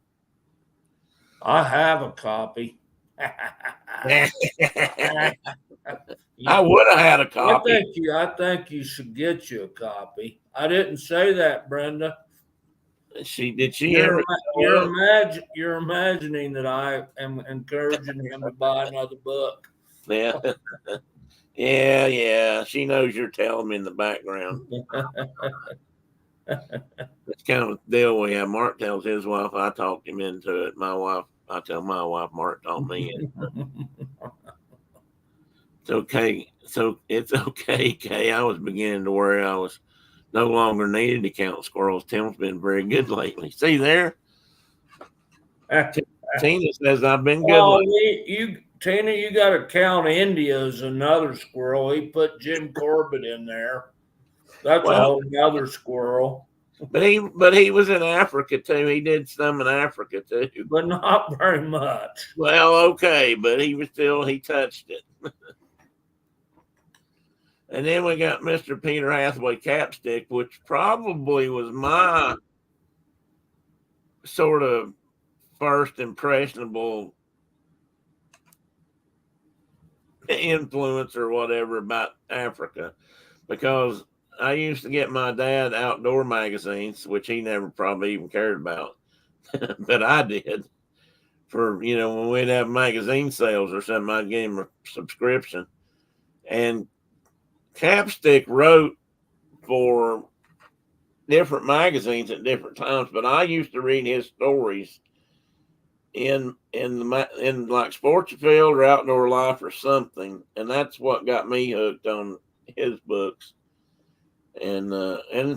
I have a copy. I would have had a copy. I think you should get you a copy. I didn't say that, Brenda. You're imagining that I am encouraging him to buy another book. Yeah. Yeah. She knows you're telling me in the background. It's kind of a deal we have. Mark tells his wife, I talked him into it. I tell my wife, Mark told me it. It's okay. So it's okay, Kay. I was beginning to worry I was no longer needed to count squirrels. Tim's been very good lately. See there? Tina says I've been good. Oh, Tina, you got to count India as another squirrel. He put Jim Corbett in there. That's a whole other squirrel. But he was in Africa too. He did some in Africa too, but not very much. Well, okay, but he touched it. And then we got Mr. Peter Hathaway Capstick, which probably was my sort of first impressionable influence or whatever about Africa, because I used to get my dad outdoor magazines, which he never probably even cared about, but I did. For, when we'd have magazine sales or something, I'd give him a subscription. And Capstick wrote for different magazines at different times, but I used to read his stories in like Sportsfield or Outdoor Life or something, and that's what got me hooked on his books. And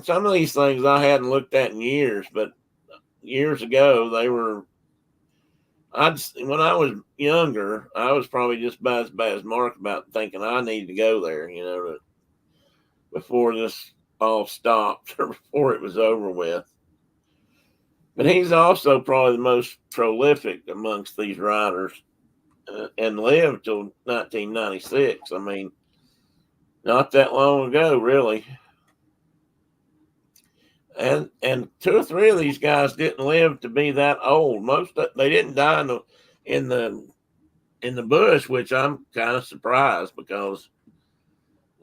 some of these things I hadn't looked at in years, but years ago they were. When I was younger, I was probably just about as bad as Mark about thinking I need to go there, before this all stopped or before it was over with. But he's also probably the most prolific amongst these writers, and lived till 1996. I mean, not that long ago, really. And two or three of these guys didn't live to be that old. They didn't die in the bush, which I'm kind of surprised because,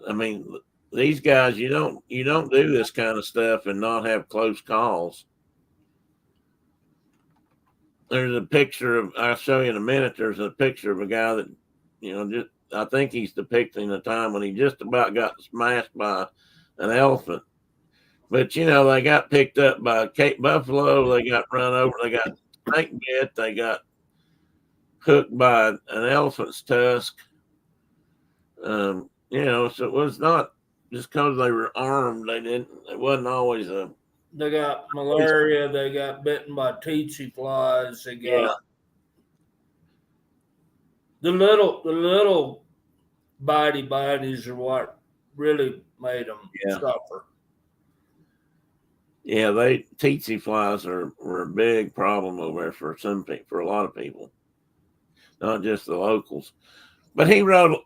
I mean, these guys you don't do this kind of stuff and not have close calls. There's a picture I'll show you in a minute. There's a picture of a guy that, I think he's depicting a time when he just about got smashed by an elephant. But, they got picked up by Cape Buffalo. They got run over. They got snake bit. They got hooked by an elephant's tusk. So it was not just because they were armed. It wasn't always a. They got malaria. They got bitten by tsetse flies. They got the little bitey are what really made them suffer. Yeah, tsetse flies were a big problem over there for a lot of people, not just the locals. But he wrote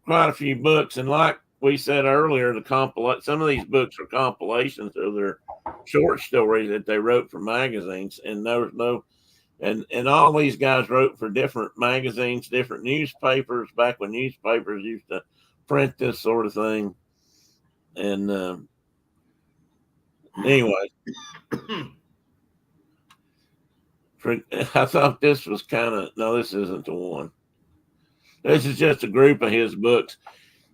quite a few books, and like we said earlier, some of these books are compilations of their short stories that they wrote for magazines, and there was no, and all these guys wrote for different magazines, different newspapers, back when newspapers used to print this sort of thing. And anyway, I thought this was no, this isn't the one. This is just a group of his books.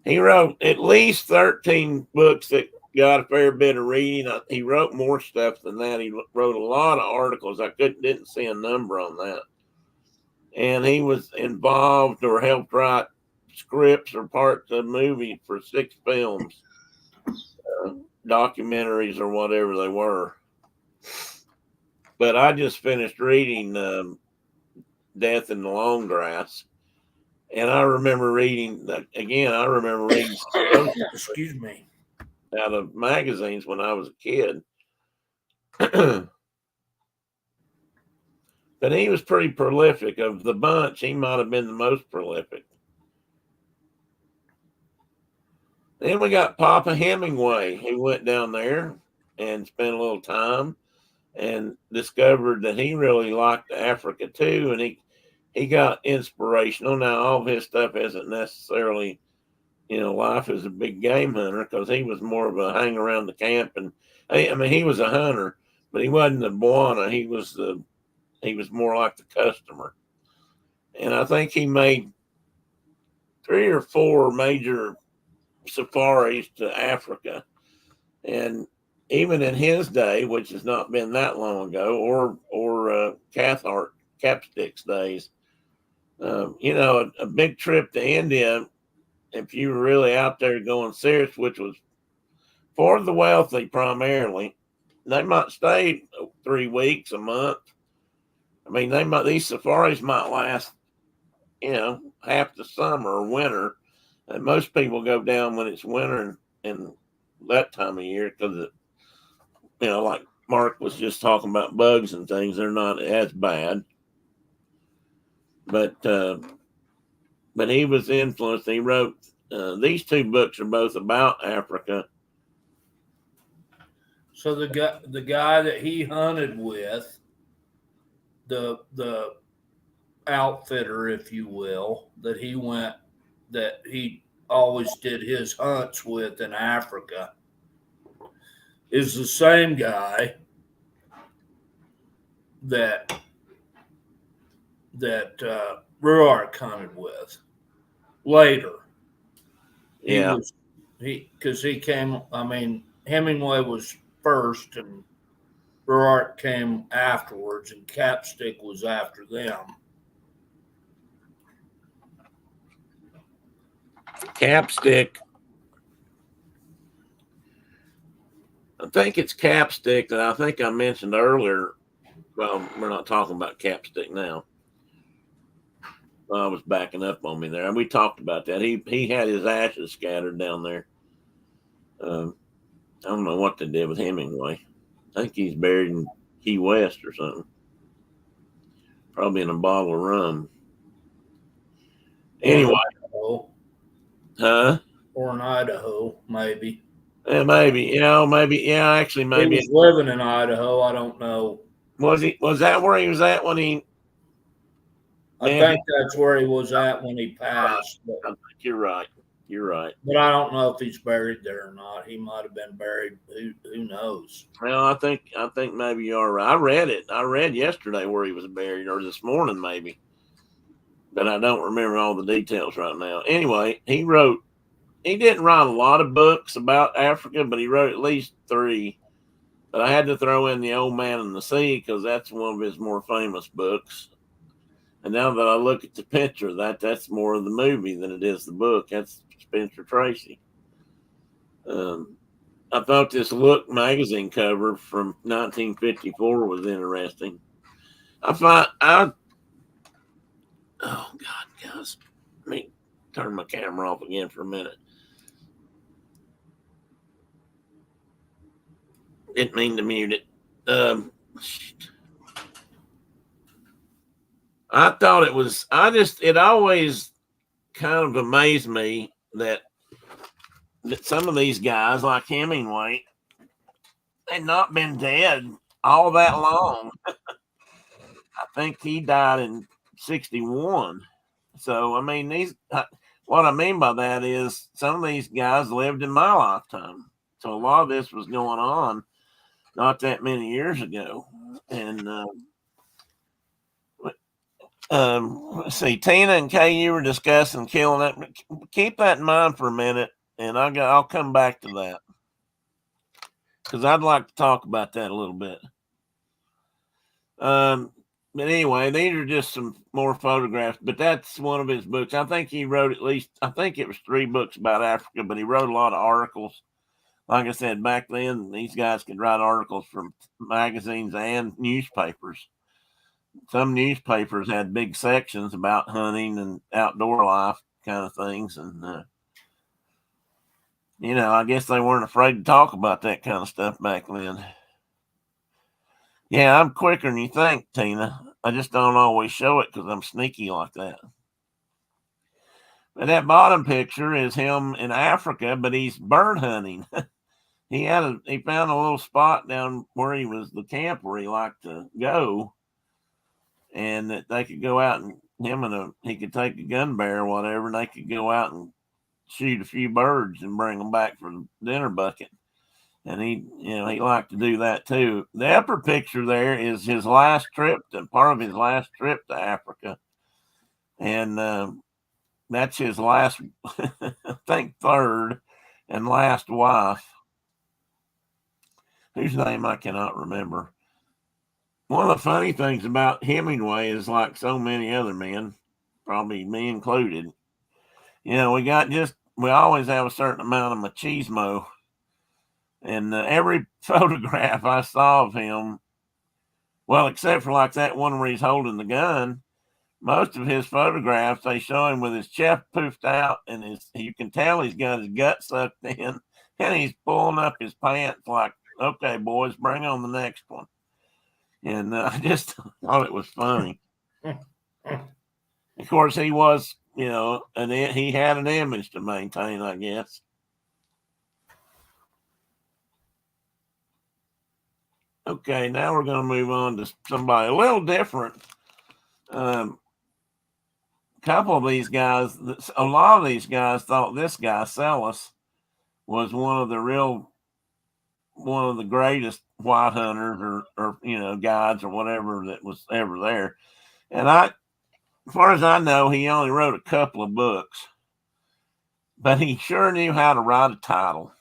He wrote at least 13 books that got a fair bit of reading. He wrote more stuff than that. He wrote a lot of articles. I didn't see a number on that. And he was involved or helped write scripts or parts of movies for 6 films, documentaries or whatever they were. But I just finished reading Death in the Long Grass. And I remember reading excuse me, out of magazines when I was a kid. But he was pretty prolific. Of the bunch, he might have been the most prolific. Then we got Papa Hemingway, who went down there and spent a little time and discovered that he really liked Africa too. And he got inspirational. Now, all of his stuff isn't necessarily, life as a big game hunter, because he was more of a hang around the camp. And he was a hunter, but he wasn't the Bwana. He was more like the customer. And I think he made 3 or 4 major safaris to Africa. And even in his day, which has not been that long ago, or Cathcart Capstick's days, a big trip to India, if you were really out there going serious, which was for the wealthy primarily, they might stay 3 weeks, a month. I mean, these safaris might last, half the summer or winter. And most people go down when it's winter and that time of year, because like Mark was just talking about bugs and things, they're not as bad. But he was influenced. He wrote these 2 books are both about Africa. So the guy that he hunted with, the outfitter, if you will, that he always did his hunts with in Africa, is the same guy that Ruark hunted with later. Yeah. Because he came, Hemingway was first, and Burart came afterwards, and Capstick was after them. Capstick. I think it's Capstick that I think I mentioned earlier. Well, we're not talking about Capstick now. I was backing up on me there. And we talked about that. He had his ashes scattered down there. I don't know what they did with Hemingway. I think he's buried in Key West or something. Probably in a bottle of rum. Anyway. Huh? Or in Idaho, maybe. Yeah, maybe. Maybe. Yeah, actually, maybe. He was living in Idaho. I don't know. Was he? Was that where he was at when he? I think that's where he was at when he passed. I think you're right. You're right. But I don't know if he's buried there or not. He might have been buried. Who knows? Well, I think maybe you are right. I read it. I read yesterday where he was buried, or this morning maybe. But I don't remember all the details right now. Anyway, he didn't write a lot of books about Africa, but he wrote at least 3. But I had to throw in The Old Man and the Sea because that's one of his more famous books. And now that I look at the picture, that's more of the movie than it is the book. That's Spencer Tracy. I thought this Look magazine cover from 1954 was interesting. Oh God, guys, let me turn my camera off again for a minute. Didn't mean to mute it. I thought it always kind of amazed me that some of these guys like Hemingway had not been dead all that long. I think he died in 61. So, I mean, what I mean by that is some of these guys lived in my lifetime. So a lot of this was going on not that many years ago. And let's see, Tina and KU were discussing killing it. Keep that in mind for a minute, and I'll come back to that because I'd like to talk about that a little bit. But anyway, these are just some more photographs, but that's one of his books. I think he wrote I think it was 3 books about Africa, but he wrote a lot of articles. Like I said, back then, these guys could write articles from magazines and newspapers. Some newspapers had big sections about hunting and outdoor life kind of things. And, I guess they weren't afraid to talk about that kind of stuff back then. Yeah, I'm quicker than you think, Tina. I just don't always show it because I'm sneaky like that. But that bottom picture is him in Africa, but he's bird hunting. He found a little spot down where he was the camp where he liked to go, and that they could go out and he could take a gun bear or whatever, and they could go out and shoot a few birds and bring them back for the dinner bucket. And he liked to do that too. The upper picture there is his last trip, part of his last trip to Africa. And that's his last, I think, third and last wife, whose name I cannot remember. One of the funny things about Hemingway is, like so many other men, probably me included, we always have a certain amount of machismo. And every photograph I saw of him, well, except for like that one where he's holding the gun, most of his photographs, they show him with his chest poofed out, and you can tell he's got his gut sucked in, and he's pulling up his pants like, okay, boys, bring on the next one. And I just thought it was funny. Of course, he was, and he had an image to maintain, I guess. Okay, now we're going to move on to somebody a little different. Couple of these guys, a lot of these guys thought this guy, Selous, was one of the greatest white hunters or guides or whatever that was ever there. And as far as I know, he only wrote a couple of books, but he sure knew how to write a title.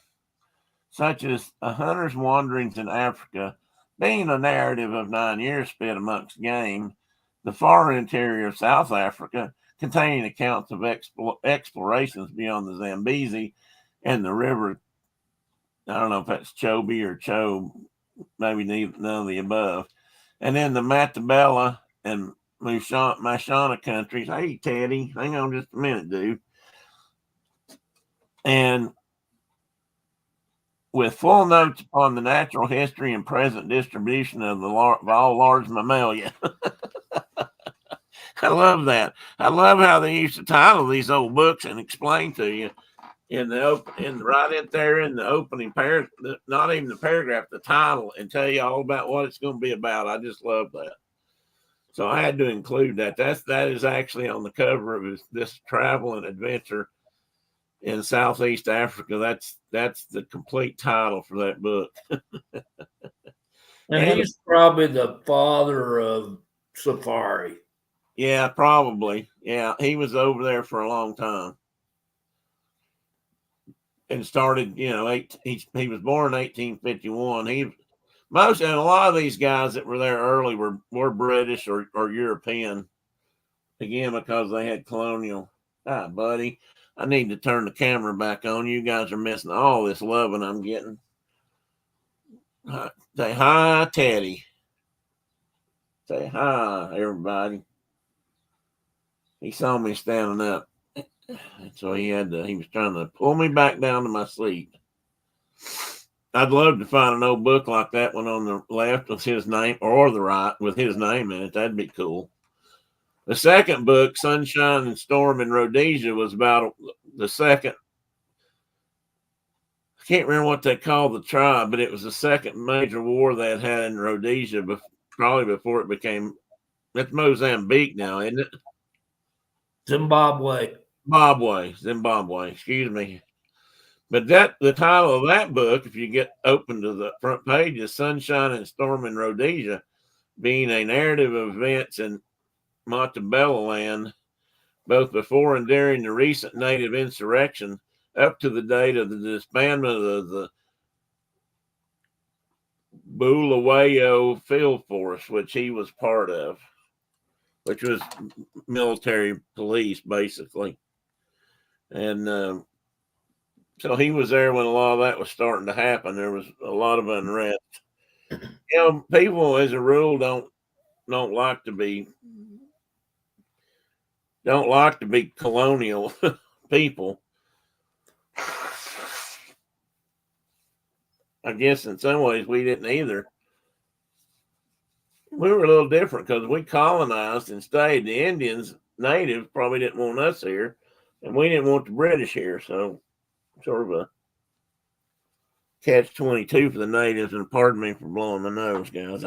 such as A Hunter's Wanderings in Africa, being a narrative of 9 years spent amongst game, the far interior of South Africa, containing accounts of explorations beyond the Zambezi and the river. I don't know if that's Chobe or Chobe, maybe none of the above. And then the Matabele and Mashana countries. Hey, Teddy, hang on just a minute, dude. And with full notes upon the natural history and present distribution of all large mammalia. I love that. I love how they used to title these old books and explain to you right in there in the opening paragraph, not even the paragraph, the title, and tell you all about what it's going to be about. I just love that. So I had to include that. That is actually on the cover of this travel and adventure in Southeast Africa. That's the complete title for that book. And he's probably the father of safari. Yeah, probably. Yeah, he was over there for a long time. And started, he was born in 1851. And a lot of these guys that were there early were British or European, again, because they had colonial. Hi, buddy. I need to turn the camera back on. You guys are missing all this loving I'm getting. Say hi, Teddy. Say hi, everybody. He saw me standing up. So he was trying to pull me back down to my seat. I'd love to find an old book like that one on the left with his name, or the right with his name in it. That'd be cool. The second book, Sunshine and Storm in Rhodesia, was about the second. I can't remember what they called the tribe, but it was the second major war they had in Rhodesia, probably before it became. It's Mozambique now, isn't it? Zimbabwe. Excuse me. But the title of that book, if you get open to the front page, is Sunshine and Storm in Rhodesia, being a narrative of events in Matabeleland, both before and during the recent native insurrection, up to the date of the disbandment of the Bulawayo Field Force, which he was part of, which was military police, basically. And so he was there when a lot of that was starting to happen. There was a lot of unrest. People, as a rule, don't like to be colonial people. I guess in some ways we didn't either. We were a little different because we colonized and stayed. The Indians, natives, probably didn't want us here, and we didn't want the British here. So sort of a catch-22 for the natives. And pardon me for blowing my nose, guys.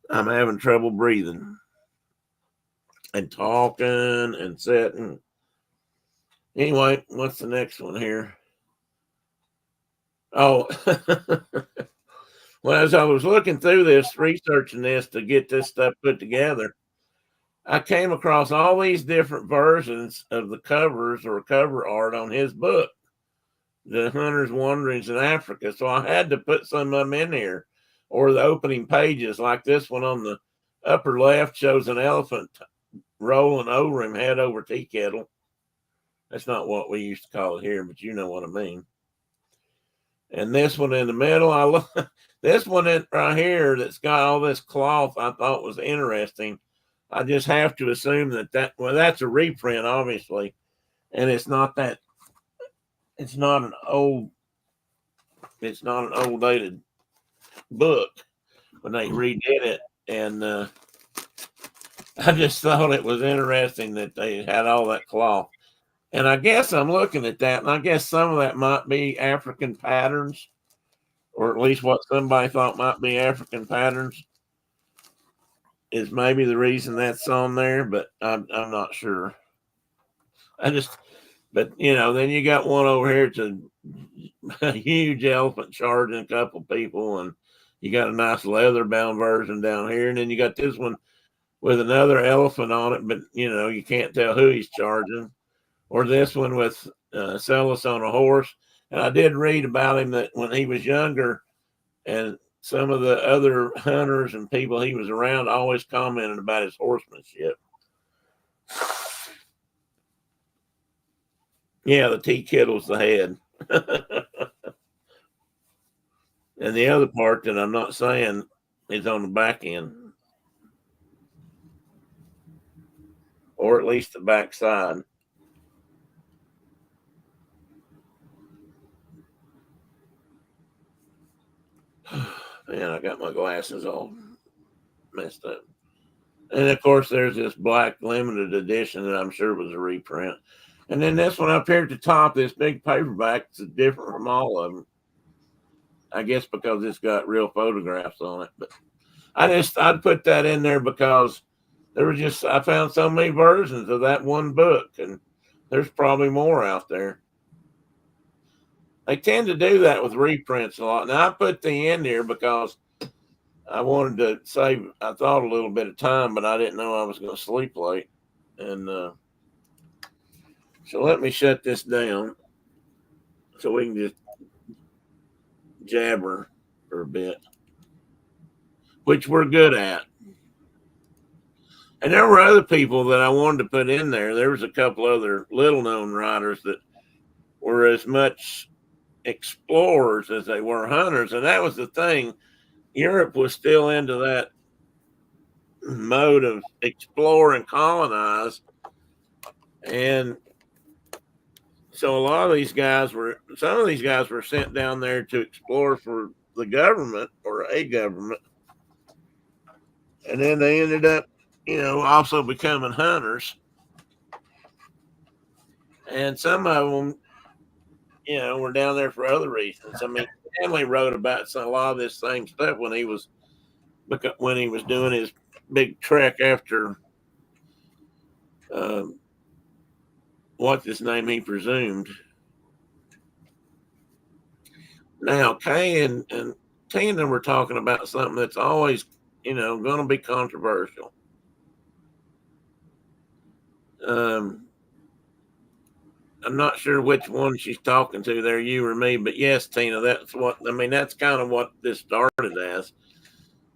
I'm having trouble breathing and talking and sitting. Anyway, what's the next one here? Oh, well, as I was looking through this, researching this to get this stuff put together, I came across all these different versions of the covers or cover art on his book, The Hunter's Wanderings in Africa. So I had to put some of them in here, or the opening pages, like this one on the upper left shows an elephant rolling over him head over tea kettle. That's not what we used to call it here, but you know what I mean. And this one in the middle, I love this one right here that's got all this cloth. I thought was interesting. I just have to assume that's a reprint, obviously, and it's not an old dated book when they redid it. And I just thought it was interesting that they had all that cloth. And I guess I'm looking at that, and I guess some of that might be African patterns, or at least what somebody thought might be African patterns is maybe the reason that's on there, but I'm not sure. But then you got one over here. It's a huge elephant charging a couple people, and you got a nice leather bound version down here, and then you got this one with another elephant on it, but you can't tell who he's charging. Or this one with Celis on a horse. And I did read about him that when he was younger, and some of the other hunters and people he was around always commented about his horsemanship. Yeah, the tea kettle's the head. And the other part that I'm not saying is on the back end, or at least the back side. Man, I got my glasses all messed up. And of course, there's this black limited edition that I'm sure was a reprint. And then this one up here at the top, this big paperback, is different from all of them. I guess because it's got real photographs on it. But I'd put that in there because I found so many versions of that one book, and there's probably more out there. They tend to do that with reprints a lot. Now I put the end here because I wanted to save, I thought, a little bit of time, but I didn't know I was going to sleep late. And so let me shut this down so we can just jabber for a bit, which we're good at. And there were other people that I wanted to put in there. There was a couple other little known writers that were as much explorers as they were hunters. And that was the thing. Europe was still into that mode of explore and colonize. And so some of these guys were sent down there to explore for the government or a government. And then they ended up, also becoming hunters. And some of them, were down there for other reasons. I mean, Stanley wrote about a lot of this same stuff when he was doing his big trek after what's his name he presumed. Now, Kay and Tina were talking about something that's always, going to be controversial. I'm not sure which one she's talking to there, you or me, but yes, Tina, that's kind of what this started as,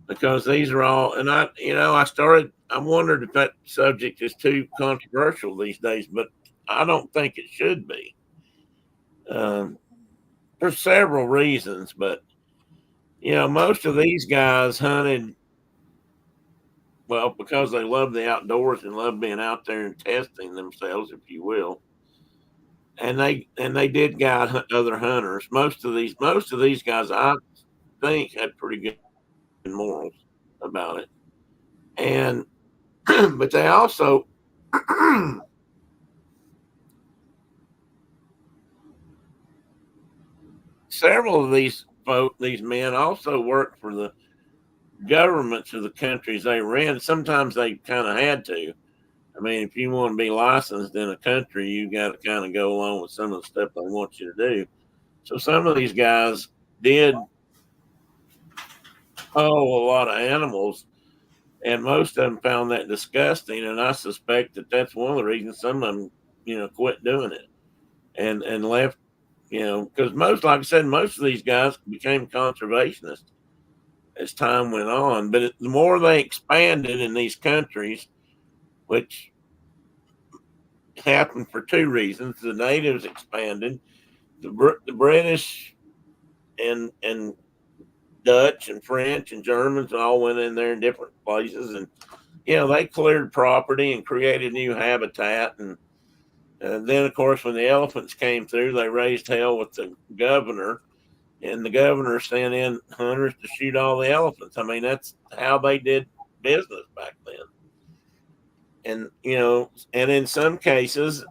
because these are all, and I wondered if that subject is too controversial these days, but I don't think it should be. For several reasons, but most of these guys hunted, well, because they love the outdoors and love being out there and testing themselves, if you will. And they did guide other hunters. Most of these guys, I think, had pretty good morals about it. And but they also several of these men also worked for the governments of the countries they were in. Sometimes they kind of had to. I mean, if you want to be licensed in a country, you got to kind of go along with some of the stuff they want you to do. So some of these guys did a lot of animals, and most of them found that disgusting. And I suspect that that's one of the reasons some of them, quit doing it and left. Because like I said, most of these guys became conservationists as time went on. But the more they expanded in these countries, which happened for two reasons: the natives expanded, the British and Dutch and French and Germans all went in there in different places, and they cleared property and created new habitat. And then, of course, when the elephants came through, they raised hell with the governor, and the governor sent in hunters to shoot all the elephants. I mean, that's how they did business back then. And, and in some cases,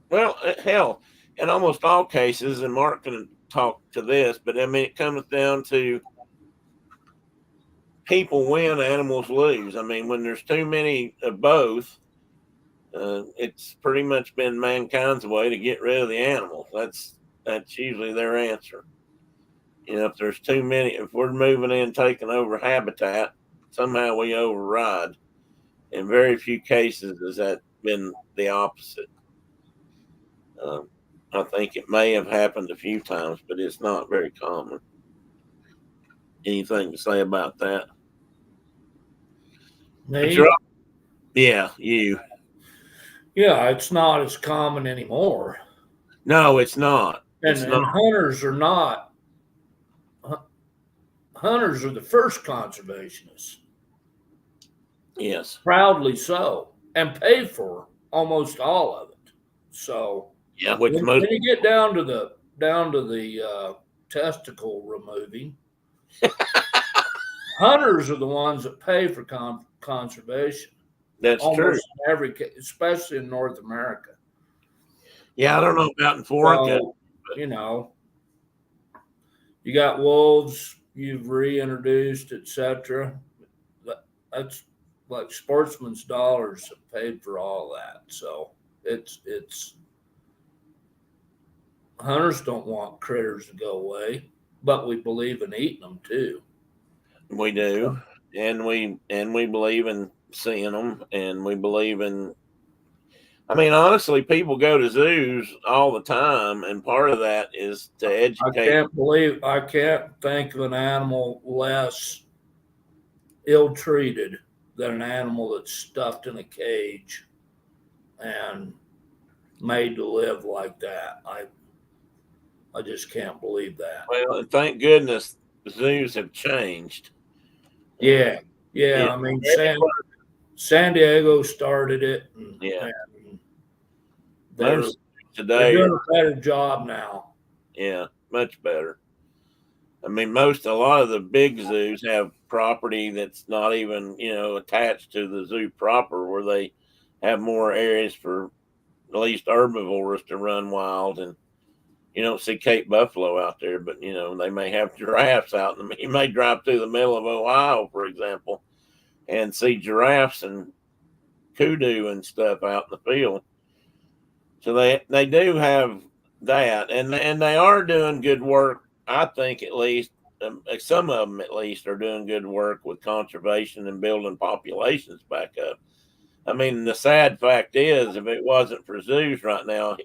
well, hell, in almost all cases, and Mark can talk to this, but I mean, it comes down to people win, animals lose. I mean, when there's too many of both, it's pretty much been mankind's way to get rid of the animals. That's usually their answer. If there's too many, if we're moving in, taking over habitat, somehow we override. In very few cases has that been the opposite. I think it may have happened a few times, but it's not very common. Anything to say about that? Me? Yeah, you. Yeah, it's not as common anymore. No, it's not. And, It's not. hunters are not. Hunters are the first conservationists, Yes. proudly so, and pay for almost all of it. So Yeah, which when most. you get down to the testicle removing, hunters are the ones that pay for conservation. That's true. Almost in every case, especially in North America. Yeah, I don't know about in Florida. So, you know, you got wolves you've reintroduced, etc. That's like sportsman's dollars have paid for all that. So it's hunters don't want critters to go away, but we believe in eating them too. We do, and we believe in seeing them, and we believe in. I mean, honestly, people go to zoos all the time, and part of that is to educate. I can't think of an animal less ill-treated than an animal that's stuffed in a cage and made to live like that. I just can't believe that. Well, and thank goodness zoos have changed. Yeah. Yeah. I mean, San Diego started it. Yeah. And they're Most today, doing a better job now. yeah, much better. I mean, a lot of the big zoos have property that's not even, attached to the zoo proper, where they have more areas for at least herbivores to run wild. And you don't see Cape buffalo out there, but they may have giraffes out. You may drive through the middle of Ohio, for example, and see giraffes and kudu and stuff out in the field. So they do have that, and they are doing good work. I think at least some of them at least are doing good work with conservation and building populations back up. I mean, the sad fact is, if it wasn't for zoos right now,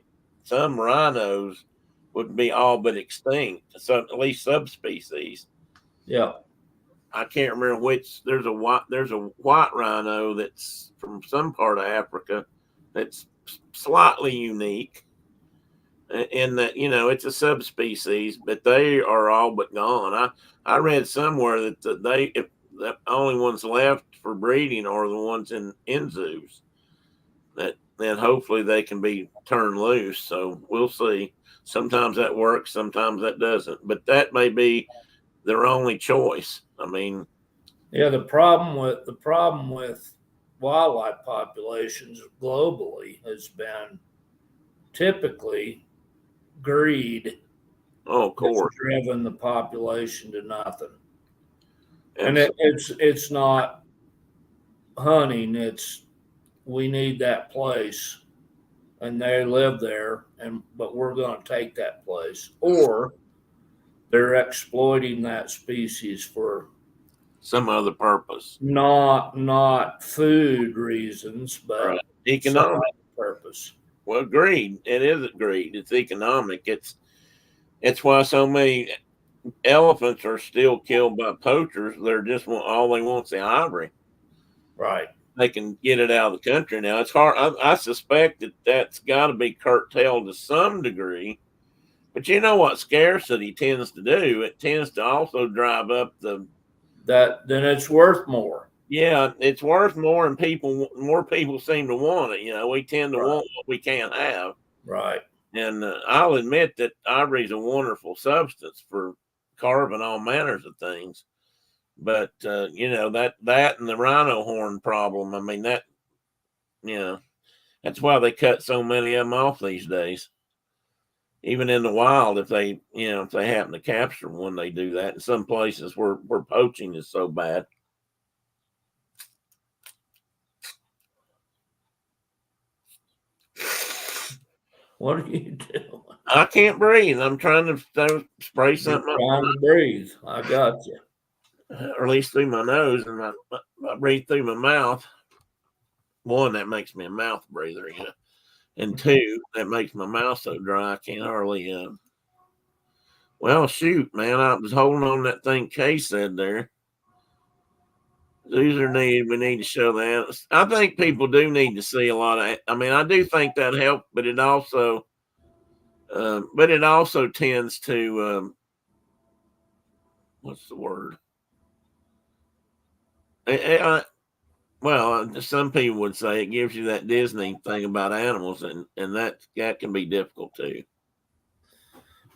some rhinos would be all but extinct. So at least subspecies. Yeah. I can't remember which. There's a white rhino that's from some part of Africa that's slightly unique in that it's a subspecies, but they are all but gone. I read somewhere that if the only ones left for breeding are the ones in zoos. That then hopefully they can be turned loose. So we'll see. Sometimes that works, sometimes that doesn't. But that may be their only choice. I mean, yeah. The problem with wildlife populations globally has been typically greed. oh, of course, driven the population to nothing. And it's not hunting. It's we need that place, and they live there, but we're going to take that place, or they're exploiting that species for some other purpose, not food reasons, but right. Economic purpose. Well, greed. It isn't greed. It's economic. It's why so many elephants are still killed by poachers. They're just all they want's the ivory. Right. They can get it out of the country now. It's hard. I suspect that's got to be curtailed to some degree. But you know what scarcity tends to do? It tends to also drive up then it's worth more. Yeah, it's worth more, and more people seem to want it. We tend to want what we can't have. Right. And I'll admit that ivory is a wonderful substance for carving all manners of things. But, that and the rhino horn problem, I mean, that's why they cut so many of them off these days. Even in the wild, if they happen to capture one, they do that. In some places where poaching is so bad. What are you doing? I can't breathe. I'm trying to spray something up. Trying to breathe. I got you. Or at least through my nose, and I breathe through my mouth. One, that makes me a mouth breather. and two, that makes my mouth so dry I can't hardly. Well, shoot, man, I was holding on that thing Kay said there. These are needed. We need to show that. I think people do need to see a lot of. I mean, I do think that helped, but it also tends to what's the word? Well, some people would say it gives you that Disney thing about animals, and that can be difficult too.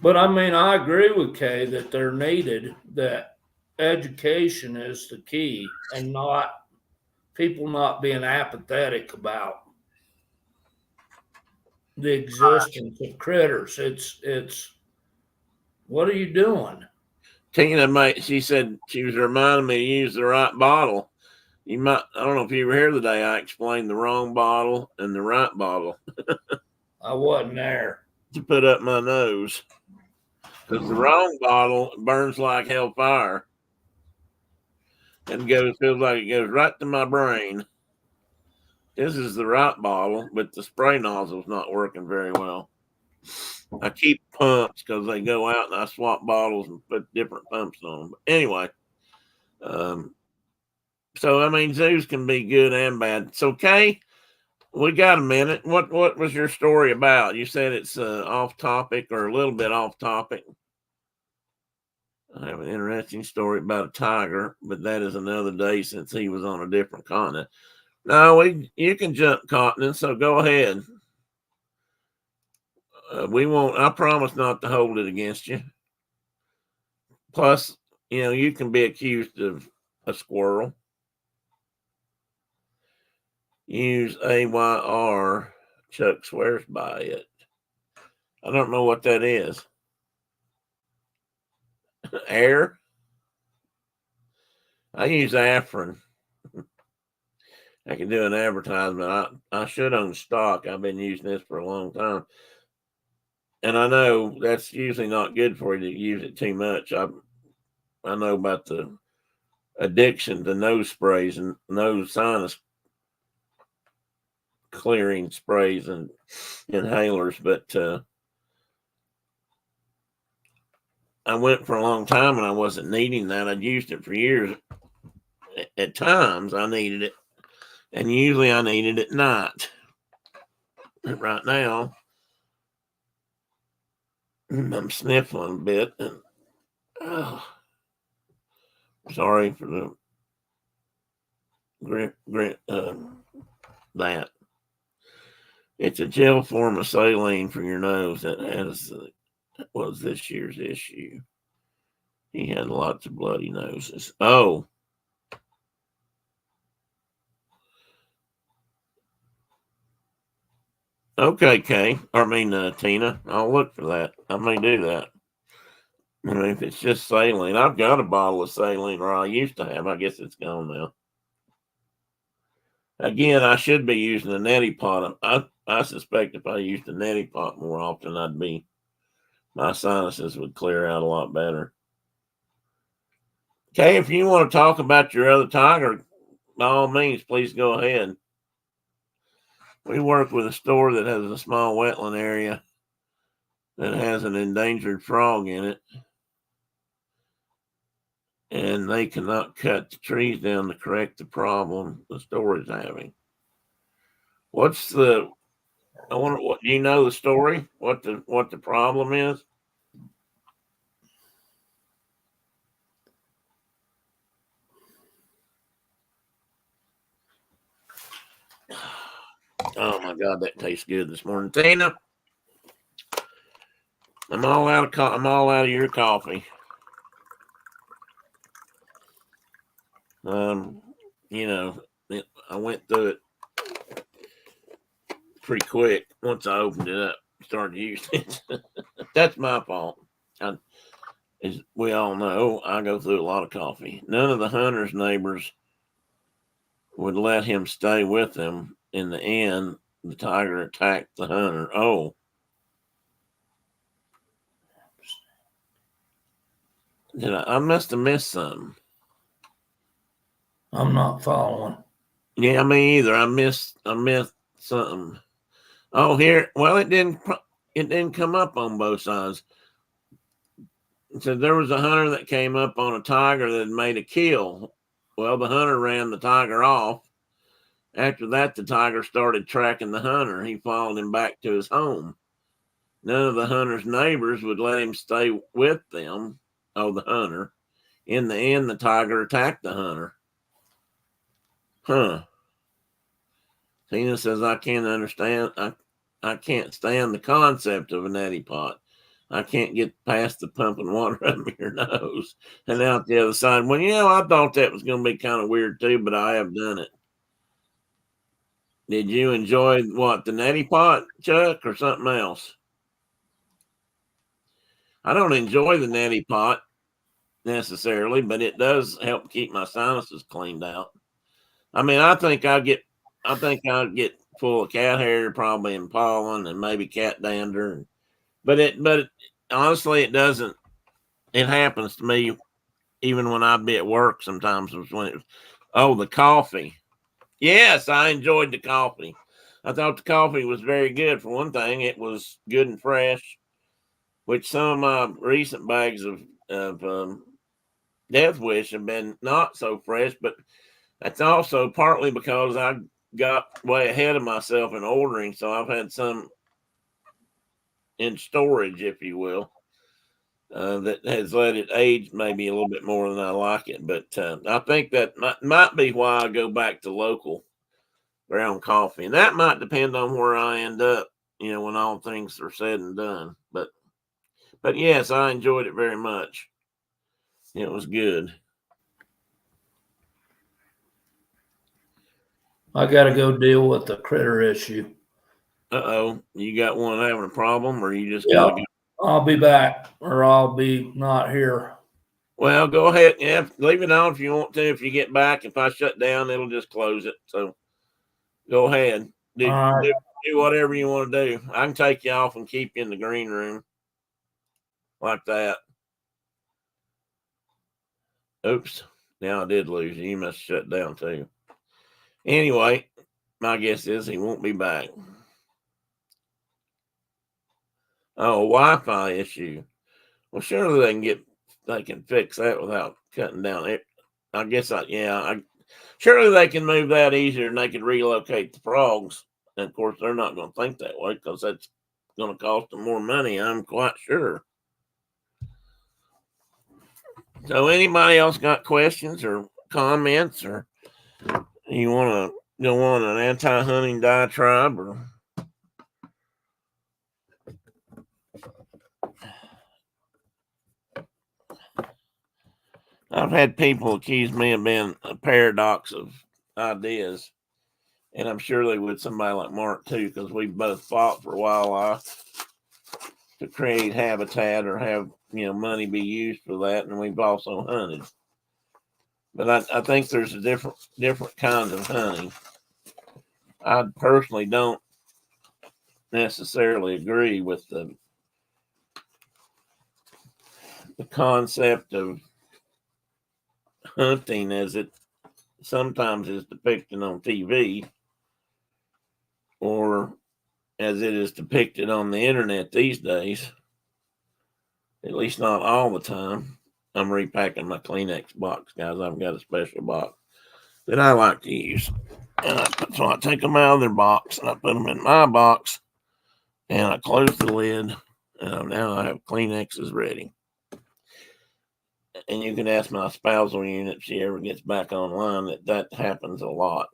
But I mean, I agree with Kay that they're needed, that education is the key, and not people not being apathetic about the existence of critters. It's what are you doing? Tina, she said she was reminding me to use the right bottle. I don't know if you were here the day I explained the wrong bottle and the right bottle. I wasn't there. To put up my nose. Because the wrong bottle burns like hellfire. And feels like it goes right to my brain. This is the right bottle, but the spray nozzle's not working very well. I keep pumps because they go out and I swap bottles and put different pumps on them. But anyway, so I mean, zoos can be good and bad. So, Kay, we got a minute. What was your story about? You said it's off topic or a little bit off topic. I have an interesting story about a tiger, but that is another day since he was on a different continent. No, you can jump continents, so go ahead. We won't. I promise not to hold it against you. Plus, you can be accused of a squirrel. Use AYR. Chuck swears by it. I don't know what that is. Air. I use Afrin. I can do an advertisement. I should own stock. I've been using this for a long time. And I know that's usually not good for you to use it too much. I know about the addiction to nose sprays and nose sinus clearing sprays and inhalers, but I went for a long time and I wasn't needing that. I'd used it for years. At times I needed it, and usually I need it at night. Right now, I'm sniffling a bit, and sorry for the that. It's a gel form of saline for your nose that was this year's issue. He had lots of bloody noses. Oh. Okay, Tina, I'll look for that. I may do that. I mean, if it's just saline, I've got a bottle of saline, or I used to have. I guess it's gone now. Again, I should be using a neti pot. I suspect if I used a neti pot more often, my sinuses would clear out a lot better. Okay, if you want to talk about your other tiger, by all means, please go ahead. We work with a store that has a small wetland area that has an endangered frog in it, and they cannot cut the trees down to correct the problem the store is having. I wonder what, do you know the story? What the problem is? Oh my God, that tastes good this morning, Tina. I'm all out of your coffee. I went through it pretty quick once I opened it up, started using it. That's my fault. As we all know, I go through a lot of coffee. None of the hunter's neighbors would let him stay with them. In the end, the tiger attacked the hunter. Oh. I must have missed something. I'm not following. Yeah, me either. I missed something. Oh, here. Well, it didn't come up on both sides. So there was a hunter that came up on a tiger that had made a kill. Well, the hunter ran the tiger off. After that, the tiger started tracking the hunter. He followed him back to his home. None of the hunter's neighbors would let him stay with them. Oh, the hunter. In the end, the tiger attacked the hunter. Huh. Tina says, I can't understand. I can't stand the concept of a neti pot. I can't get past the pumping water up your nose and out the other side. Well, I thought that was going to be kind of weird too, but I have done it. Did you enjoy what, the neti pot, Chuck, or something else? I don't enjoy the neti pot necessarily, but it does help keep my sinuses cleaned out. I mean, I think I'd get full of cat hair, probably, and pollen, and maybe cat dander. But honestly, it doesn't. It happens to me even when I'd be at work. Sometimes the coffee. Yes, I enjoyed the coffee. I thought the coffee was very good. For one thing, it was good and fresh, which some of my recent bags of Death Wish have been not so fresh, but that's also partly because I got way ahead of myself in ordering, so I've had some in storage, if you will, that has let it age maybe a little bit more than I like it. But I think that might be why I go back to local ground coffee, and that might depend on where I end up, when all things are said and done. But yes, I enjoyed it very much. It was good. I got to go deal with the critter issue. Uh-oh, you got one having a problem, or you just Yeah, got to go? I'll be back, or I'll be not here. Well, go ahead. Yeah, leave it on if you want to. If you get back, if I shut down, it'll just close it. So go ahead. Do, All right. do, do whatever you want to do. I can take you off and keep you in the green room like that. Oops. Now I did lose you. You must shut down too. Anyway, my guess is he won't be back. Oh, Wi-Fi issue. Well, surely they can fix that without cutting down it. I guess surely they can move that easier than they could relocate the frogs. And of course, they're not going to think that way because that's going to cost them more money. I'm quite sure. So, anybody else got questions or comments, or you want to go on an anti-hunting diatribe, or? I've had people accuse me of being a paradox of ideas, and I'm sure they would somebody like Mark too, because we both fought for wildlife to create habitat or have money be used for that, and we've also hunted. But I think there's a different kinds of hunting. I personally don't necessarily agree with the concept of hunting as it sometimes is depicted on TV, or as it is depicted on the internet these days. At least not all the time. I'm repacking my Kleenex box, guys. I've got a special box that I like to use. So I take them out of their box and I put them in my box and I close the lid. Now I have Kleenexes ready. And you can ask my spousal unit if she ever gets back online that happens a lot.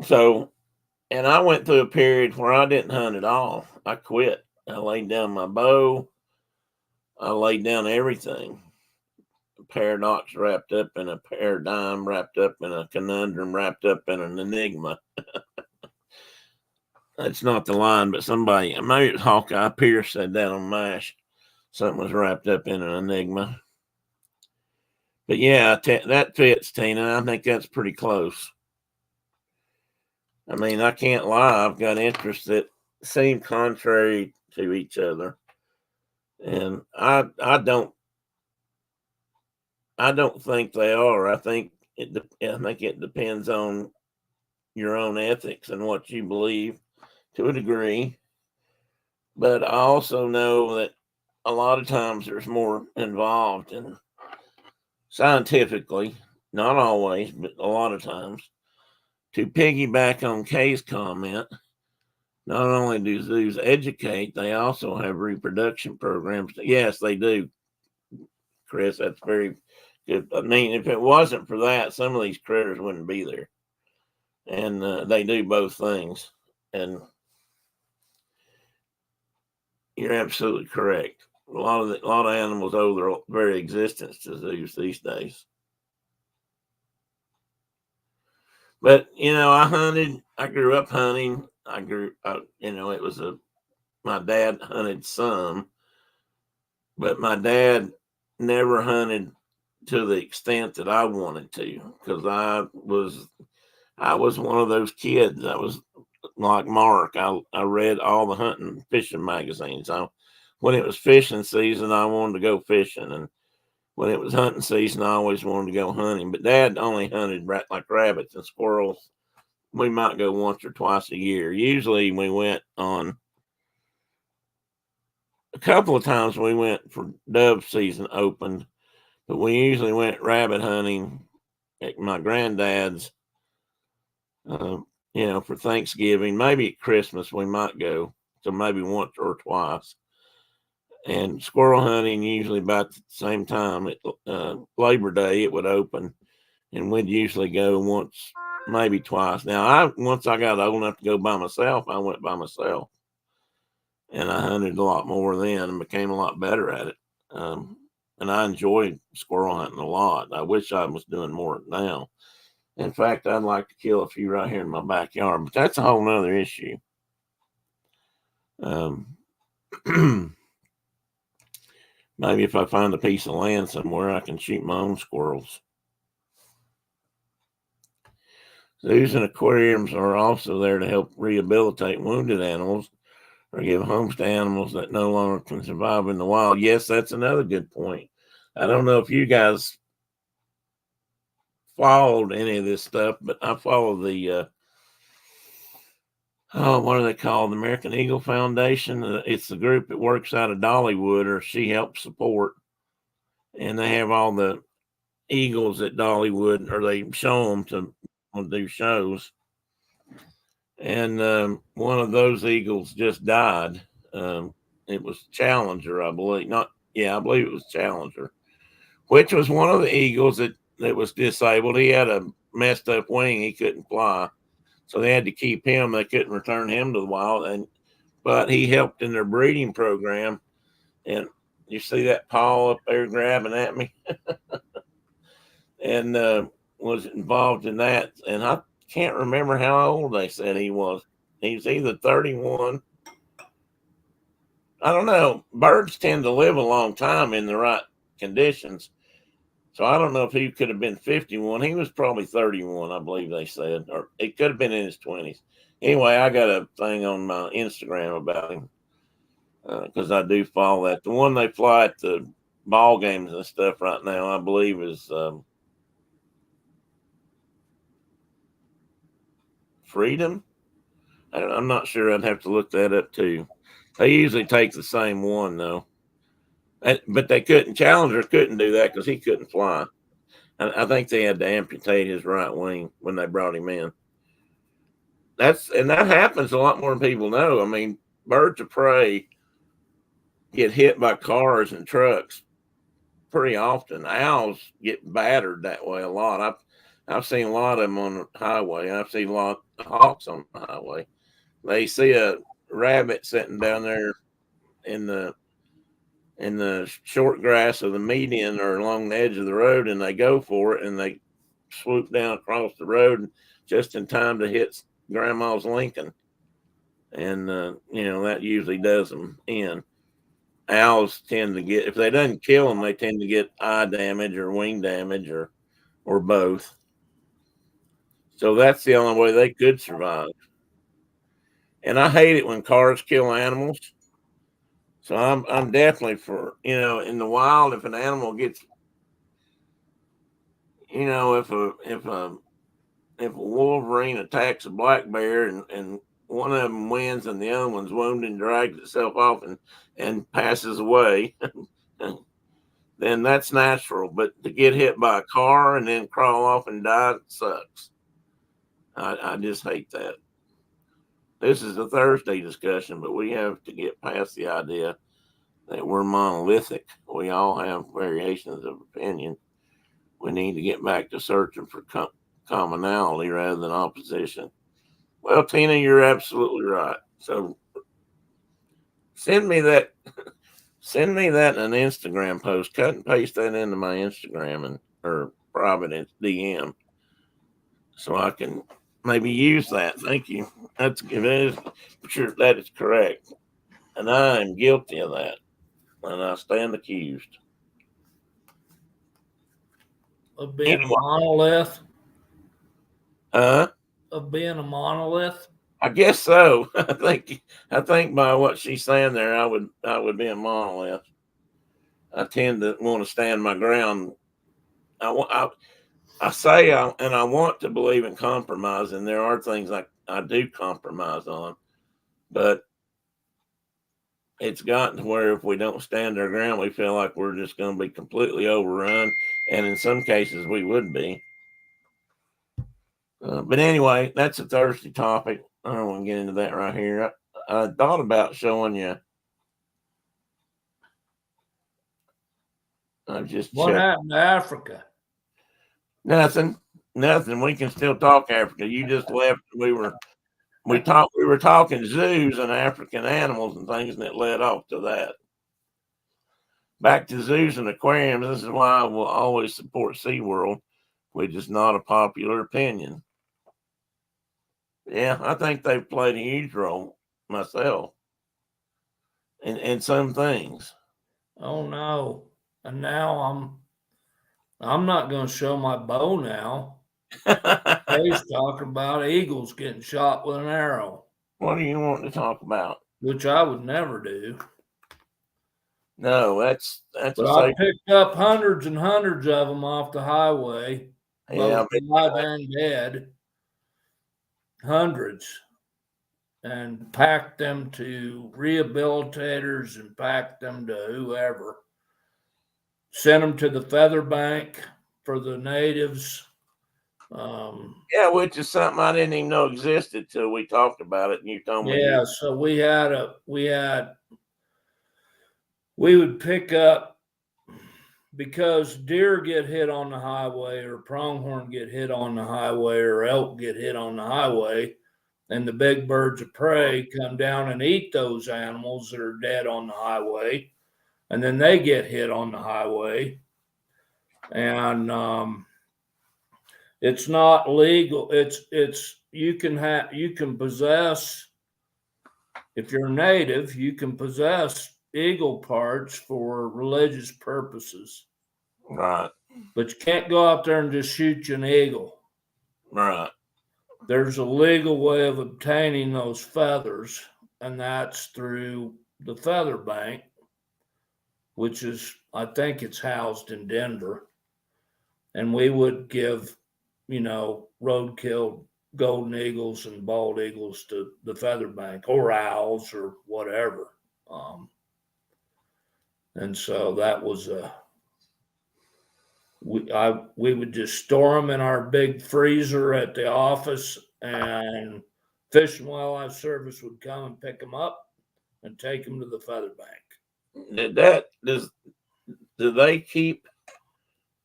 So, and I went through a period where I didn't hunt at all. I quit. I laid down my bow. I laid down everything. A paradox wrapped up in a paradigm, wrapped up in a conundrum, wrapped up in an enigma. That's not the line, but somebody, maybe it was Hawkeye Pierce, said that on MASH. Something was wrapped up in an enigma. But yeah, that fits, Tina. I think that's pretty close. I mean, I can't lie. I've got interests that seem contrary to each other. And I don't think they are. I think I think it depends on your own ethics and what you believe to a degree. But I also know that a lot of times there's more involved in scientifically, not always, but a lot of times. To piggyback on Kay's comment, not only do zoos educate, they also have reproduction programs. Yes, they do, Chris. That's very good. I mean, if it wasn't for that, some of these critters wouldn't be there. And they do both things. And you're absolutely correct. A lot of animals owe their very existence to zoos these days. But I hunted. I grew up hunting. It was my dad hunted some, but my dad never hunted to the extent that I wanted to, because I was one of those kids. I was like Mark. I read all the hunting fishing magazines. When it was fishing season, I wanted to go fishing, and when it was hunting season, I always wanted to go hunting. But Dad only hunted like rabbits and squirrels. We might go once or twice a year. Usually, we went on a couple of times. We went for dove season opened, but we usually went rabbit hunting at my granddad's. For Thanksgiving, maybe at Christmas we might go. So maybe once or twice. And squirrel hunting usually about the same time. At Labor Day it would open, and we'd usually go once, maybe twice. Now, once I got old enough to go by myself, I went by myself, and I hunted a lot more then and became a lot better at it. And I enjoyed squirrel hunting a lot. I wish I was doing more now. In fact, I'd like to kill a few right here in my backyard, but that's a whole nother issue. Maybe if I find a piece of land somewhere, I can shoot my own squirrels. Zoos and aquariums are also there to help rehabilitate wounded animals or give homes to animals that no longer can survive in the wild. Yes, that's another good point. I don't know if you guys followed any of this stuff, but I follow the what are they called? The American Eagle Foundation. It's the group that works out of Dollywood, or she helps support, and they have all the eagles at Dollywood, or they show them to do shows. And one of those eagles just died. It was Challenger, I believe. I believe it was Challenger, which was one of the eagles that was disabled. He had a messed up wing; he couldn't fly, so they had to keep him. They couldn't return him to the wild, but he helped in their breeding program. And you see that paw up there grabbing at me, and was involved in that. And I can't remember how old they said he was. He was either 31. I don't know. Birds tend to live a long time in the right conditions. So I don't know if he could have been 51. He was probably 31, I believe they said, or it could have been in his 20s. Anyway, I got a thing on my Instagram about him because I do follow that. The one they fly at the ball games and stuff right now, I believe, is Freedom. I'm not sure. I'd have to look that up too. They usually take the same one though. But they couldn't. Challenger couldn't do that because he couldn't fly. I think they had to amputate his right wing when they brought him in. That happens a lot more than people know. I mean, birds of prey get hit by cars and trucks pretty often. Owls get battered that way a lot. I've seen a lot of them on the highway. I've seen a lot of hawks on the highway. They see a rabbit sitting down there in the short grass of the median or along the edge of the road, and they go for it, and they swoop down across the road just in time to hit Grandma's Lincoln. And, that usually does them in. Owls tend to get, if they doesn't kill them, they tend to get eye damage or wing damage or both. So that's the only way they could survive. And I hate it when cars kill animals. So I'm definitely for, in the wild, if an animal gets, you know, if a wolverine attacks a black bear and one of them wins and the other one's wounded and drags itself off and passes away, then that's natural. But to get hit by a car and then crawl off and die sucks. I just hate that. This is a Thursday discussion, but we have to get past the idea that we're monolithic. We all have variations of opinion. We need to get back to searching for commonality rather than opposition. Well, Tina, you're absolutely right. So send me that in an Instagram post. Cut and paste that into my Instagram or private DM so I can maybe use that. Thank you. That is correct. And I am guilty of that. And I stand accused. Of being a monolith? Of being a monolith? I guess so. I think by what she's saying there, I would be a monolith. I tend to want to stand my ground. I want to believe in compromise, and there are things I do compromise on, but it's gotten to where if we don't stand our ground, we feel like we're just going to be completely overrun, and in some cases we would be. But anyway, that's a Thursday topic. I don't want to get into that right here. I thought about showing you. What happened to Africa? Nothing. We can still talk Africa. You just left. We were talking zoos and African animals and things, and it led off to that. Back to zoos and aquariums. This is why I will always support SeaWorld, which is not a popular opinion. Yeah, I think they've played a huge role myself in some things. Oh no. And now I'm not going to show my bow now. He's talking about eagles getting shot with an arrow. What do you want to talk about? Which I would never do. No, that's. But I picked up hundreds and hundreds of them off the highway, both alive and dead. Hundreds, and packed them to rehabilitators and packed them to whoever. Sent them to the feather bank for the natives. Which is something I didn't even know existed till we talked about it, and you told me. Yeah, so we would pick up, because deer get hit on the highway, or pronghorn get hit on the highway, or elk get hit on the highway, and the big birds of prey come down and eat those animals that are dead on the highway, and then they get hit on the highway. And it's not legal. You can possess, if you're a native, you can possess eagle parts for religious purposes. Right. But you can't go out there and just shoot you an eagle. Right. There's a legal way of obtaining those feathers, and that's through the feather bank, which is, I think it's housed in Denver. And we would give, roadkill golden eagles and bald eagles to the feather bank, or owls or whatever. And so that was we would just store them in our big freezer at the office, and Fish and Wildlife Service would come and pick them up and take them to the feather bank. Do they keep?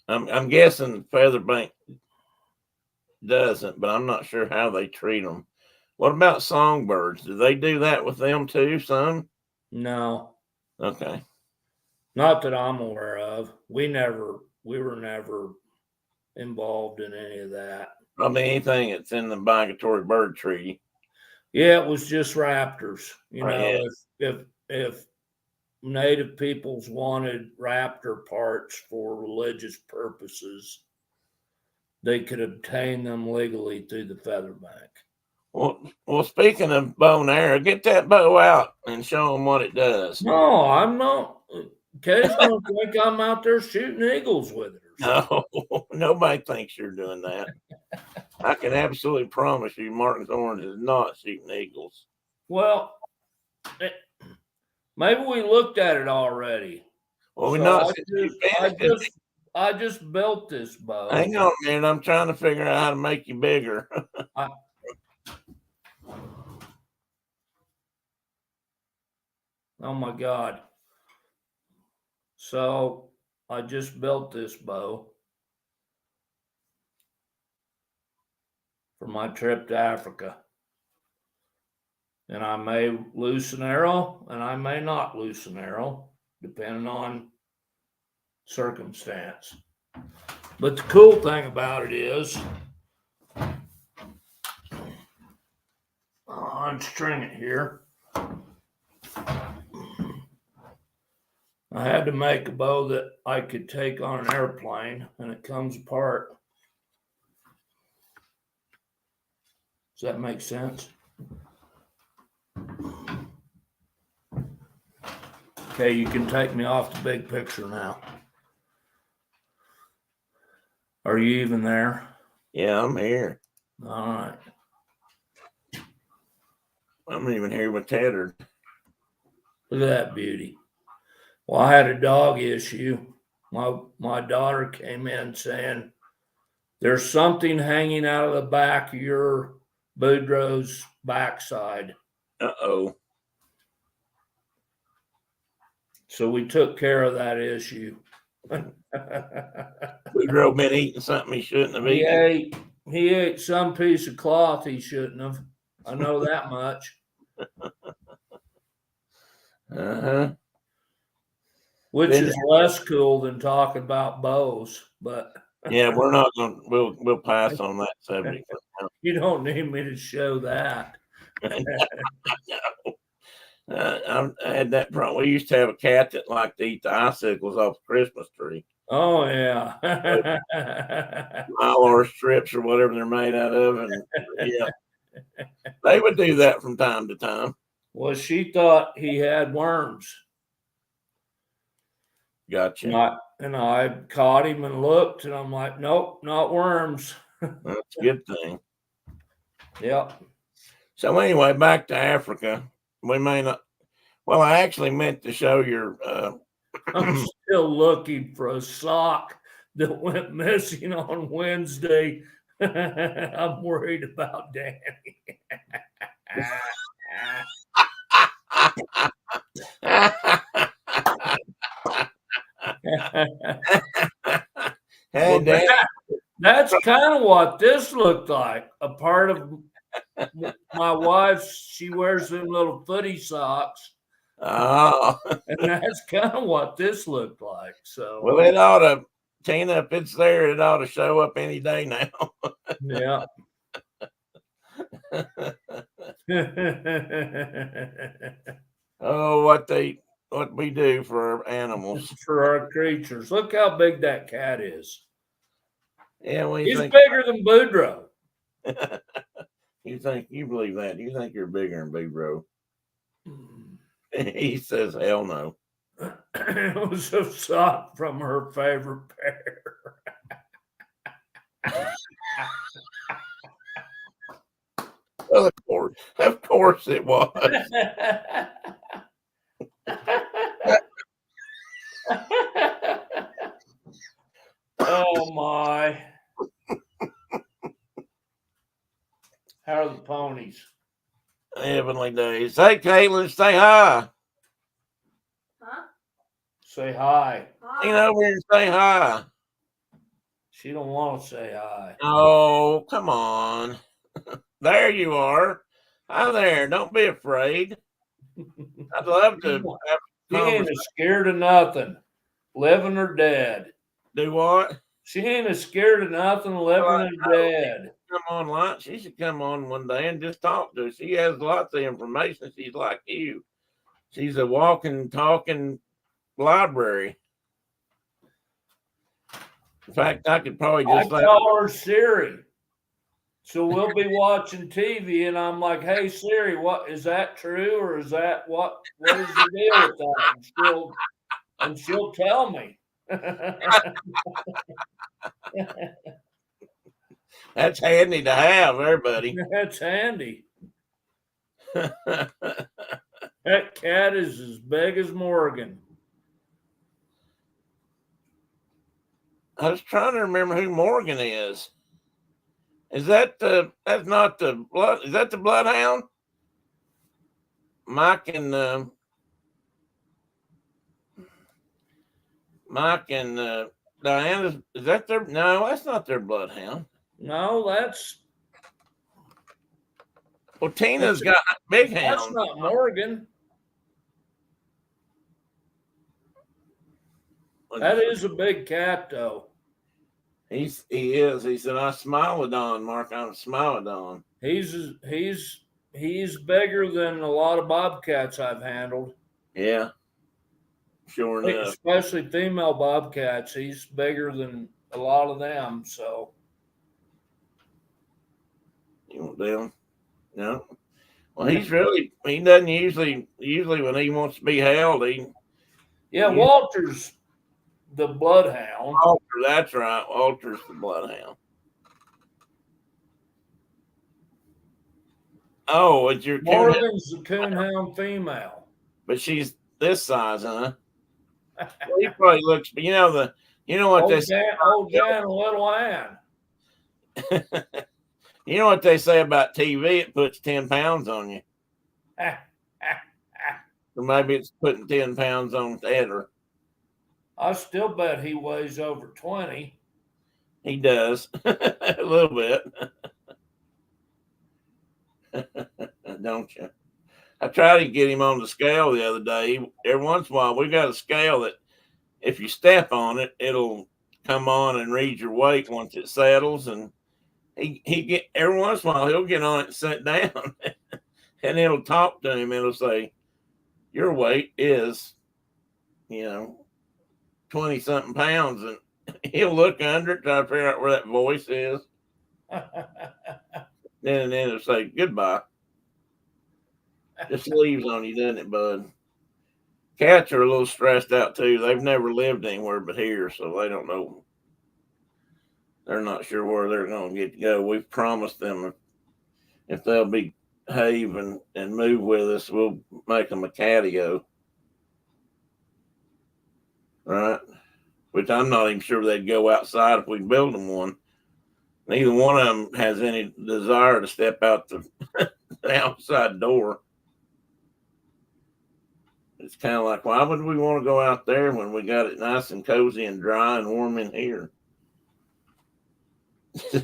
I'm guessing feather bank doesn't, but I'm not sure how they treat them. What about songbirds? Do they do that with them too? Some? No. Okay. Not that I'm aware of. We were never involved in any of that. I mean, anything that's in the migratory bird treaty. Yeah, it was just raptors. If native peoples wanted raptor parts for religious purposes, they could obtain them legally through the feather bank. Well, speaking of bow and arrow, get that bow out and show them what it does. No, I'm not. Kay's going to think I'm out there shooting eagles with it. No, nobody thinks you're doing that. I can absolutely promise you, Martin's Orange is not shooting eagles. Well, maybe we looked at it already. Well, we're So not. I Since you just, finished it. I just built this bow. Hang on a minute. I'm trying to figure out how to make you bigger. Oh my God. So I just built this bow for my trip to Africa. And I may loose an arrow and I may not loose an arrow, depending on circumstance. But the cool thing about it is, I'll unstring it here. I had to make a bow that I could take on an airplane, and it comes apart. Does that make sense? Okay, you can take me off the big picture now. Are you even there? Yeah, I'm here. All right. I'm even here with Tethered. Look at that beauty. Well, I had a dog issue. My daughter came in saying, there's something hanging out of the back of your Boudreaux's backside. Uh-oh. So we took care of that issue. Boudreaux been eating something he shouldn't have eaten. He ate some piece of cloth he shouldn't have. I know that much. Uh-huh. Which is less cool than talking about bows, but yeah, we're not gonna we'll pass on that subject. You don't need me to show that. I had that problem. We used to have a cat that liked to eat the icicles off the Christmas tree. Oh yeah. Mylar strips or whatever they're made out of, and yeah, they would do that from time to time. Well, she thought he had worms. Gotcha. And I caught him and looked, and I'm like, nope, not worms. That's a good thing. Yep. So anyway, back to Africa. We may not. Well, I actually meant to show your. I'm still looking for a sock that went missing on Wednesday. I'm worried about Danny. Hey, well, that's kind of what this looked like. A part of my wife, she wears them little footy socks. Oh, and that's kind of what this looked like. So, well, it ought to, Tina, if it's there, it ought to show up any day now. Yeah. Oh, what we do for animals, for our creatures. Look how big that cat is. Yeah, he's bigger than Boudreaux. You believe that? You think you're bigger than Boudreaux? He says, "Hell no." It was a sock from her favorite pair. Well, of course it was. Oh my. How are the ponies? Heavenly days. Hey, Caitlin, say hi. Huh? Say hi. Hi. You know, we're say hi. She don't want to say hi. Oh, come on. There you are. Hi there. Don't be afraid. I'd love to have She ain't scared of nothing, living or dead. Do what? She ain't scared of nothing, living or dead. Come online. She should come on one day and just talk to us. She has lots of information. She's like you. She's a walking, talking library. In fact, I could probably just call her Siri. So we'll be watching TV, and I'm like, "Hey Siri, what is that true, or is that what is the deal with that?" And she'll tell me. That's handy to have there, buddy. That's handy. I That cat is as big as Morgan. was trying to remember who Morgan is. Is that that's not the blood? Is that the bloodhound? Mike and Diana. Is that their? No, that's not their bloodhound. No, that's Well, Tina's got a big that's hound. not Morgan. That is a big cat, though. He is. He said, "I Smilodon, Mark. I'm a Smilodon." He's bigger than a lot of bobcats I've handled. Yeah, sure enough. Especially female bobcats. He's bigger than a lot of them. So You want them? No. Well, he doesn't usually when he wants to be held, yeah, Yeah. Walter's the bloodhound. Walter, that's right. Walter's the bloodhound. Oh, it's your coon, Morgan's the coonhound female. but she's this size, huh? Well, he probably looks, but you know what they say. Old Dan and Little Ann. You know what they say about TV? It puts 10 pounds on you. Or maybe it's putting 10 pounds on Edder. I still bet he weighs over 20. He does a little bit, don't you? I tried to get him on the scale the other day. Every once in a while, we got a scale that if you step on it, it'll come on and read your weight once it settles. And he get every once in a while he'll get on it and sit down, and it'll talk to him. It'll say, "Your weight is, 20-something pounds," and he'll look under it, try to figure out where that voice is. Then it'll say, "Goodbye." Just leaves on you, doesn't it, bud? Cats are a little stressed out too. They've never lived anywhere but here, so they don't know. They're not sure where they're going to get to go. We've promised them if they'll behave and move with us, we'll make them a catio. Right? Which I'm not even sure they'd go outside if we build them one. Neither one of them has any desire to step out the outside door. It's kind of like, why would we want to go out there when we got it nice and cozy and dry and warm in here?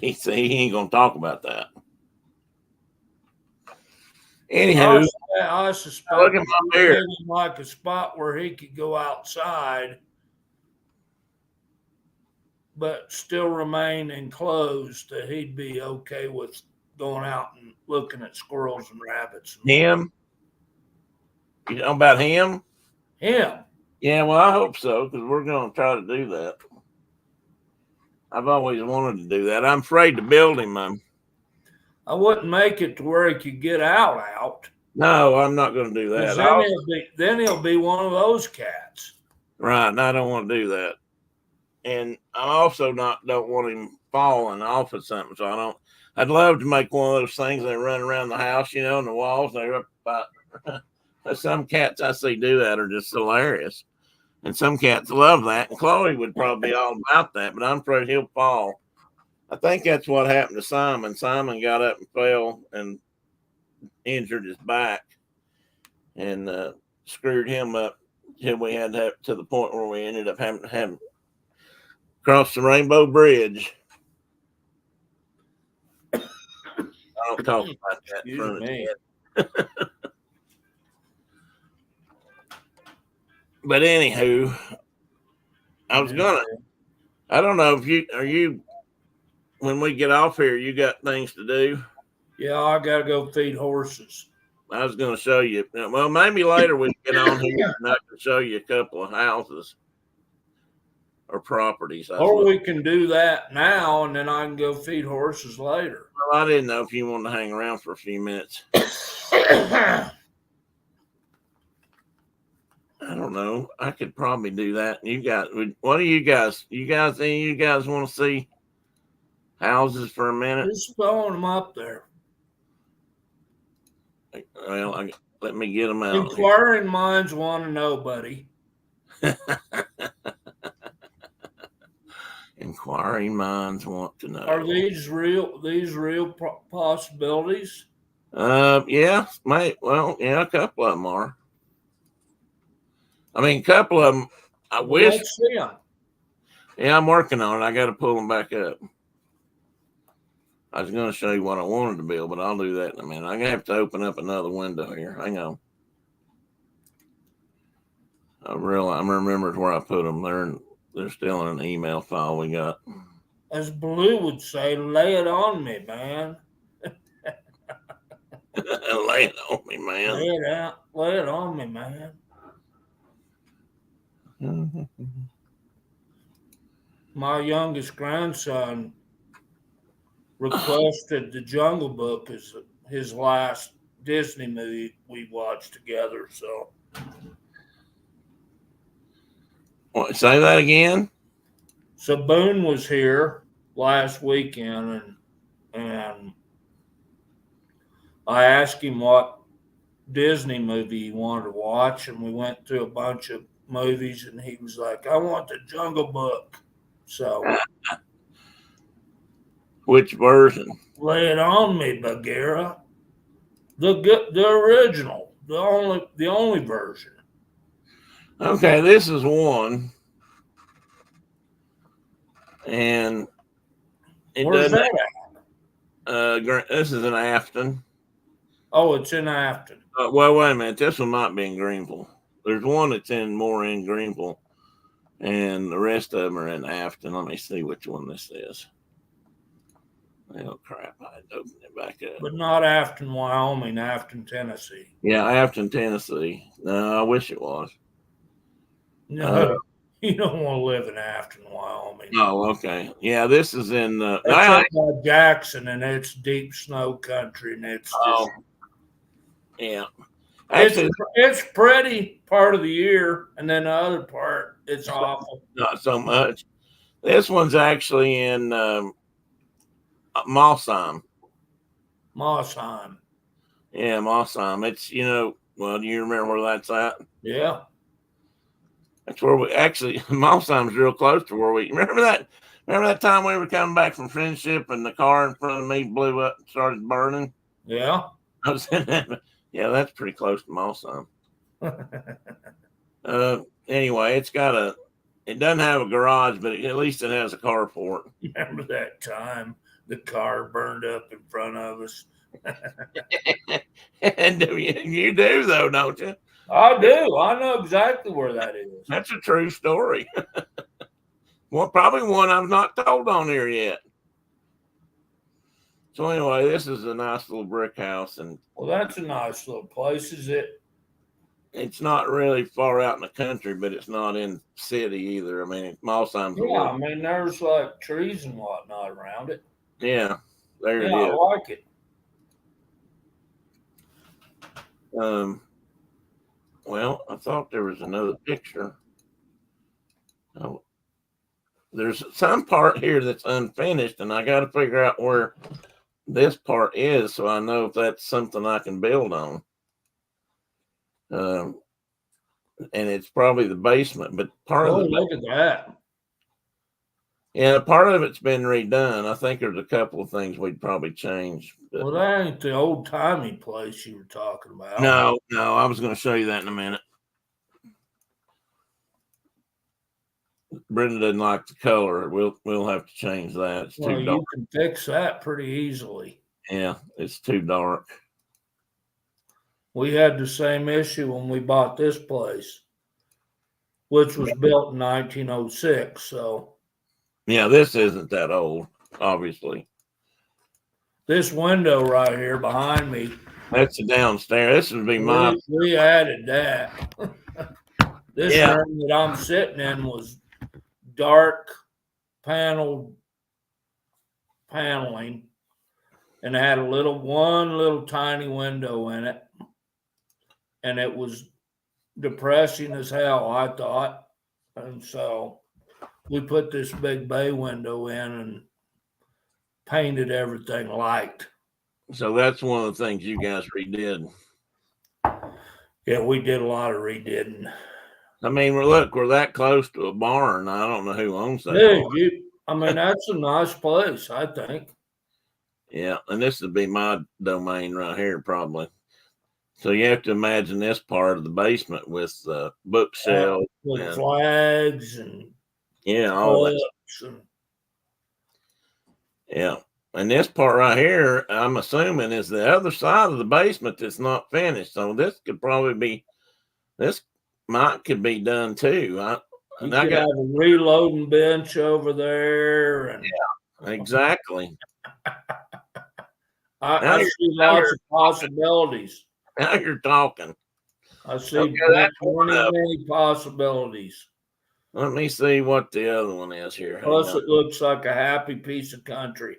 He ain't gonna talk about that. Anywho, I suspect look at my beard. like a spot where he could go outside, but still remain enclosed. That he'd be okay with going out and looking at squirrels and rabbits. Him? You know about him? Him. Yeah, well, I hope so, because we're going to try to do that. I've always wanted to do that. I'm afraid to build him. I wouldn't make it to where he could get out. No, I'm not going to do that. Then he'll be one of those cats. Right, and I don't want to do that. And I also don't want him falling off of something, so I'd love to make one of those things that run around the house, and the walls, they're up about. Some cats I see do that are just hilarious. And some cats love that. And Chloe would probably be all about that, but I'm afraid he'll fall. I think that's what happened to Simon. Simon got up and fell and injured his back and screwed him up till we had to the point where we ended up having to have him cross the Rainbow Bridge. I don't talk about that in front of me. But anywho, I don't know if when we get off here, you got things to do? Yeah, I got to go feed horses. I was going to show you. Well, maybe later we can get on here and I can show you a couple of houses or properties. Or we can do that now and then I can go feed horses later. Well, I didn't know if you wanted to hang around for a few minutes. I don't know. I could probably do that. What do you guys? Any of you guys want to see houses for a minute. Just throwing them up there. Well, let me get them out here. Inquiring minds want to know, buddy. Inquiring minds want to know. Are these real? These real possibilities? Yeah, mate. Well, yeah, a couple of them are. I mean, a couple of them. I wish. Let's see them. Yeah, I'm working on it. I got to pull them back up. I was going to show you what I wanted to build, but I'll do that in a minute. I'm going to have to open up another window here. Hang on. I remembered where I put them. They're still in an email file we got. As Blue would say, lay it on me, man. Lay it on me, man. Lay it out. Lay it on me, man. My youngest grandson requested The Jungle Book as his last Disney movie we watched together. So, What, say that again? so Boone was here last weekend, and I asked him what Disney movie he wanted to watch, and we went through a bunch of movies, and he was like, "I want The Jungle Book." So, Which version? lay it on me, Bagheera. The original, the only version. Okay, this is one. And it Where's doesn't. that at? This is in Afton. Oh, it's in Afton. Well, wait a minute. This one might be in Greenville. There's one that's more in Greenville, and the rest of them are in Afton. Let me see which one this is. Oh, crap. I had to open it back up. But not Afton, Wyoming, Afton, Tennessee. Yeah, Afton, Tennessee. No, I wish it was. No, you don't want to live in Afton, Wyoming. Oh, okay. Yeah, this is in. It's up by Jackson, and it's deep snow country, and it's just, yeah. Actually, it's pretty part of the year, and then the other part, it's awful. Not so much. This one's actually in Mossheim. Mossheim. Yeah, Mossheim. It's, well, do you remember where that's at? Yeah. That's where we actually, Mossheim's real close to where we, remember that time we were coming back from Friendship and the car in front of me blew up and started burning? Yeah. I was in that. Yeah, that's pretty close to Mossheim. Anyway, it doesn't have a garage, but at least it has a carport. Remember that time the car burned up in front of us? And you do, though, don't you? I do. I know exactly where that is. That's a true story. Well, probably one I've not told on here yet. So anyway, this is a nice little brick house, and Well, that's a nice little place, is it? it's not really far out in the country, but it's not in city either. I mean, Mossheim's Yeah, I mean, there's like trees and whatnot around it. Yeah, there Yeah, I it is. like it. Well, I thought there was another picture. Oh, there's some part here that's unfinished, and I got to figure out where this part is so I know if that's something I can build on. And it's probably the basement, but part Oh, of look at that. Yeah, part of it's been redone. I think there's a couple of things we'd probably change. But Well, that ain't the old timey place you were talking about. no, I was going to show you that in a minute. Brenda doesn't like the color. We'll have to change that. It's Well, too dark. you can fix that pretty easily. Yeah, it's too dark. We had the same issue when we bought this place, which was built in 1906. So Yeah, this isn't that old, obviously. this window right here behind me, That's the downstairs. This would be my. we added that. This Yeah. room that I'm sitting in was dark paneling, and it had one little tiny window in it, and it was depressing as hell, I thought. And so we put this big bay window in, and painted everything light. So that's one of the things you guys redid. Yeah, we did a lot of redidding. I mean, we're that close to a barn. I don't know who owns that Dude, barn. that's a nice place, I think. Yeah, and this would be my domain right here, probably. So you have to imagine this part of the basement with bookshelves With and flags and all that. and Yeah. And this part right here, I'm assuming, is the other side of the basement that's not finished. So this could probably be, this could be done too. you could have a reloading bench over there. And exactly. I see lots of possibilities. Now you're talking. I see Okay, many possibilities. Let me see what the other one is here. Plus, it looks like a happy piece of country.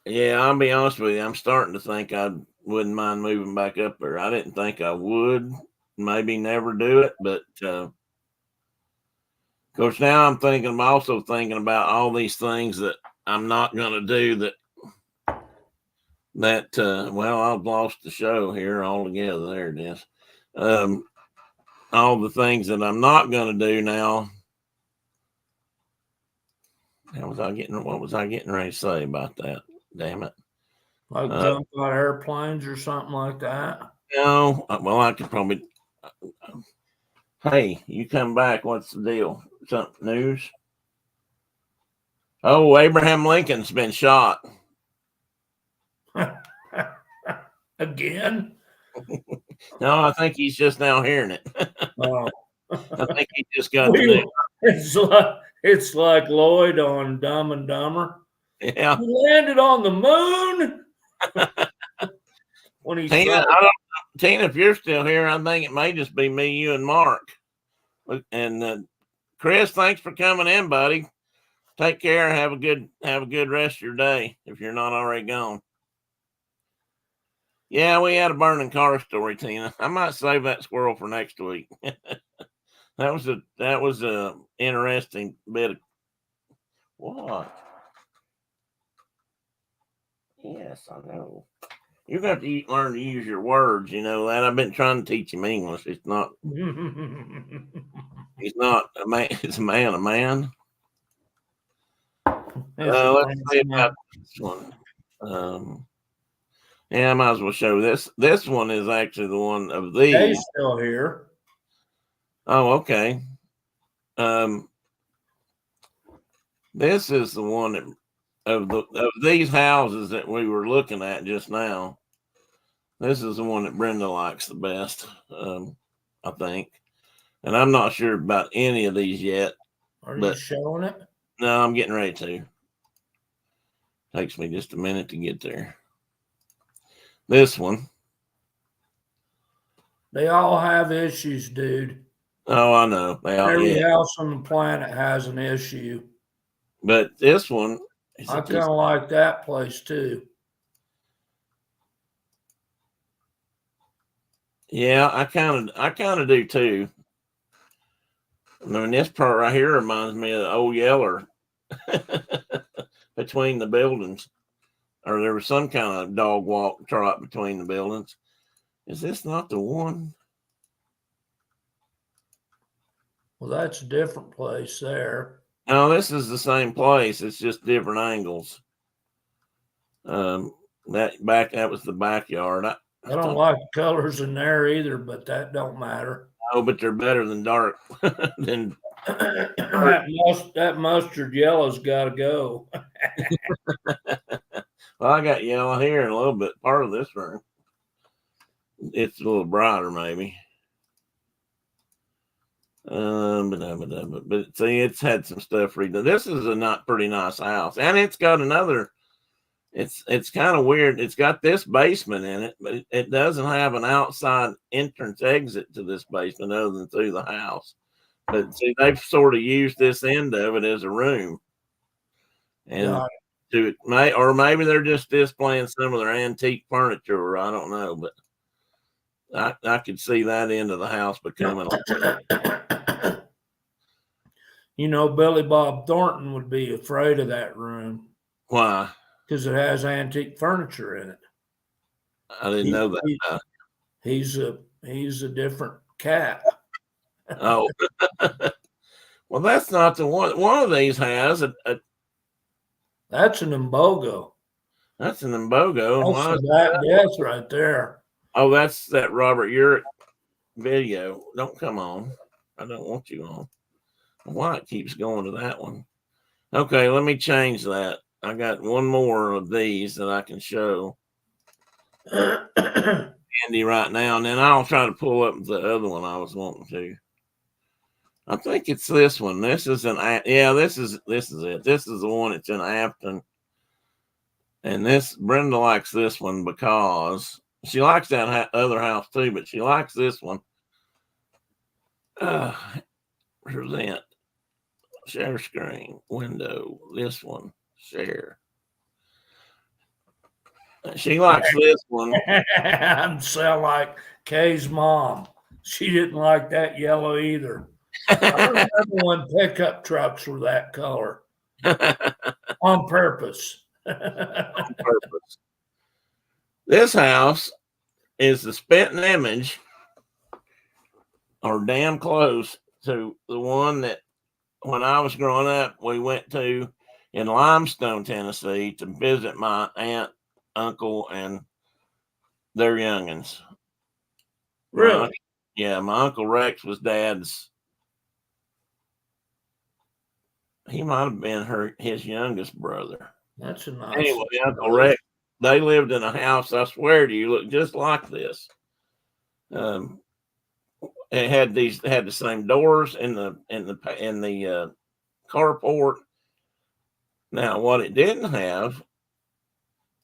Yeah, I'll be honest with you. I'm starting to think I wouldn't mind moving back up there. I didn't think I would. Maybe never do it, but of course now I'm also thinking about all these things that I'm not going to do. Well, I've lost the show here altogether. There it is. All the things that I'm not going to do now. What was I getting ready to say about that? Damn it. Like jump out airplanes or something like that. No, well, I could probably. Hey, you come back. What's the deal? Something news? Oh, Abraham Lincoln's been shot. Again? No, I think he's just now hearing it. Oh. I think he just got the news. It's like Lloyd on Dumb and Dumber. Yeah. He landed on the moon. When he Tina, Tina, if you're still here, I think it may just be me, you, and Mark. And Chris, thanks for coming in, buddy. Take care. Have a good rest of your day if you're not already gone. Yeah, we had a burning car story, Tina. I might save that squirrel for next week. That was a interesting bit of what? Yes, I know. You got to learn to use your words. You know that. I've been trying to teach him English. It's not. He's not a man. It's a man. A man. Let's see about this one. Yeah, I might as well show this. This one is actually the one of these. He's still here. Oh, okay. This is the one of these houses that we were looking at just now. This is the one that Brenda likes the best, I think. And I'm not sure about any of these yet. Are you showing it? No, I'm getting ready to. Takes me just a minute to get there. This one. They all have issues, dude. Oh, I know. Every house on the planet has an issue. But this one, I kind of like that place too. Yeah, I kind of do too. I mean, this part right here reminds me of the old Yeller between the buildings, or there was some kind of dog walk trot between the buildings. Is this not the one? Well, that's a different place there. No, this is the same place. It's just different angles. That was the backyard. I don't like the colors in there either, but that don't matter. Oh, but they're better than dark. Than that mustard yellow's got to go. Well, I got yellow here in a little bit. Part of this room, it's a little brighter, maybe. But see, it's had some stuff redone. This is a pretty nice house, and it's got another. It's kind of weird. It's got this basement in it, but it doesn't have an outside entrance exit to this basement other than through the house. But see, they've sort of used this end of it as a room, and maybe they're just displaying some of their antique furniture, or I don't know. But I could see that end of the house becoming. You know, Billy Bob Thornton would be afraid of that room Why? because it has antique furniture in it. I didn't know that. He's a different cat. Oh, well, that's not the one. One of these has a That's an Mbogo. that's an Mbogo. That's Why a is Black that? Death right there. Oh, that's that Robert Urich video. Don't come on. I don't want you on. Why it keeps going to that one? Okay, let me change that. I got one more of these that I can show Andy right now, and then I'll try to pull up the other one I was wanting to. I think it's this one. This is this is it. This is the one that's in Afton. And this Brenda likes this one because she likes that other house too, but she likes this one. Present, share screen, window, this one, share. She likes this one. I sound like Kay's mom. She didn't like that yellow either. I remember when pickup trucks were that color on purpose. On purpose. This house is the spitting image, or damn close to the one that when I was growing up we went to in Limestone, Tennessee, to visit my aunt, uncle, and their youngins. Really? Yeah, my Uncle Rex was Dad's. He might have been his youngest brother. That's a nice. Anyway, Uncle Rex, they lived in a house, I swear to you, looked just like this. It had the same doors in the carport. Now, what it didn't have,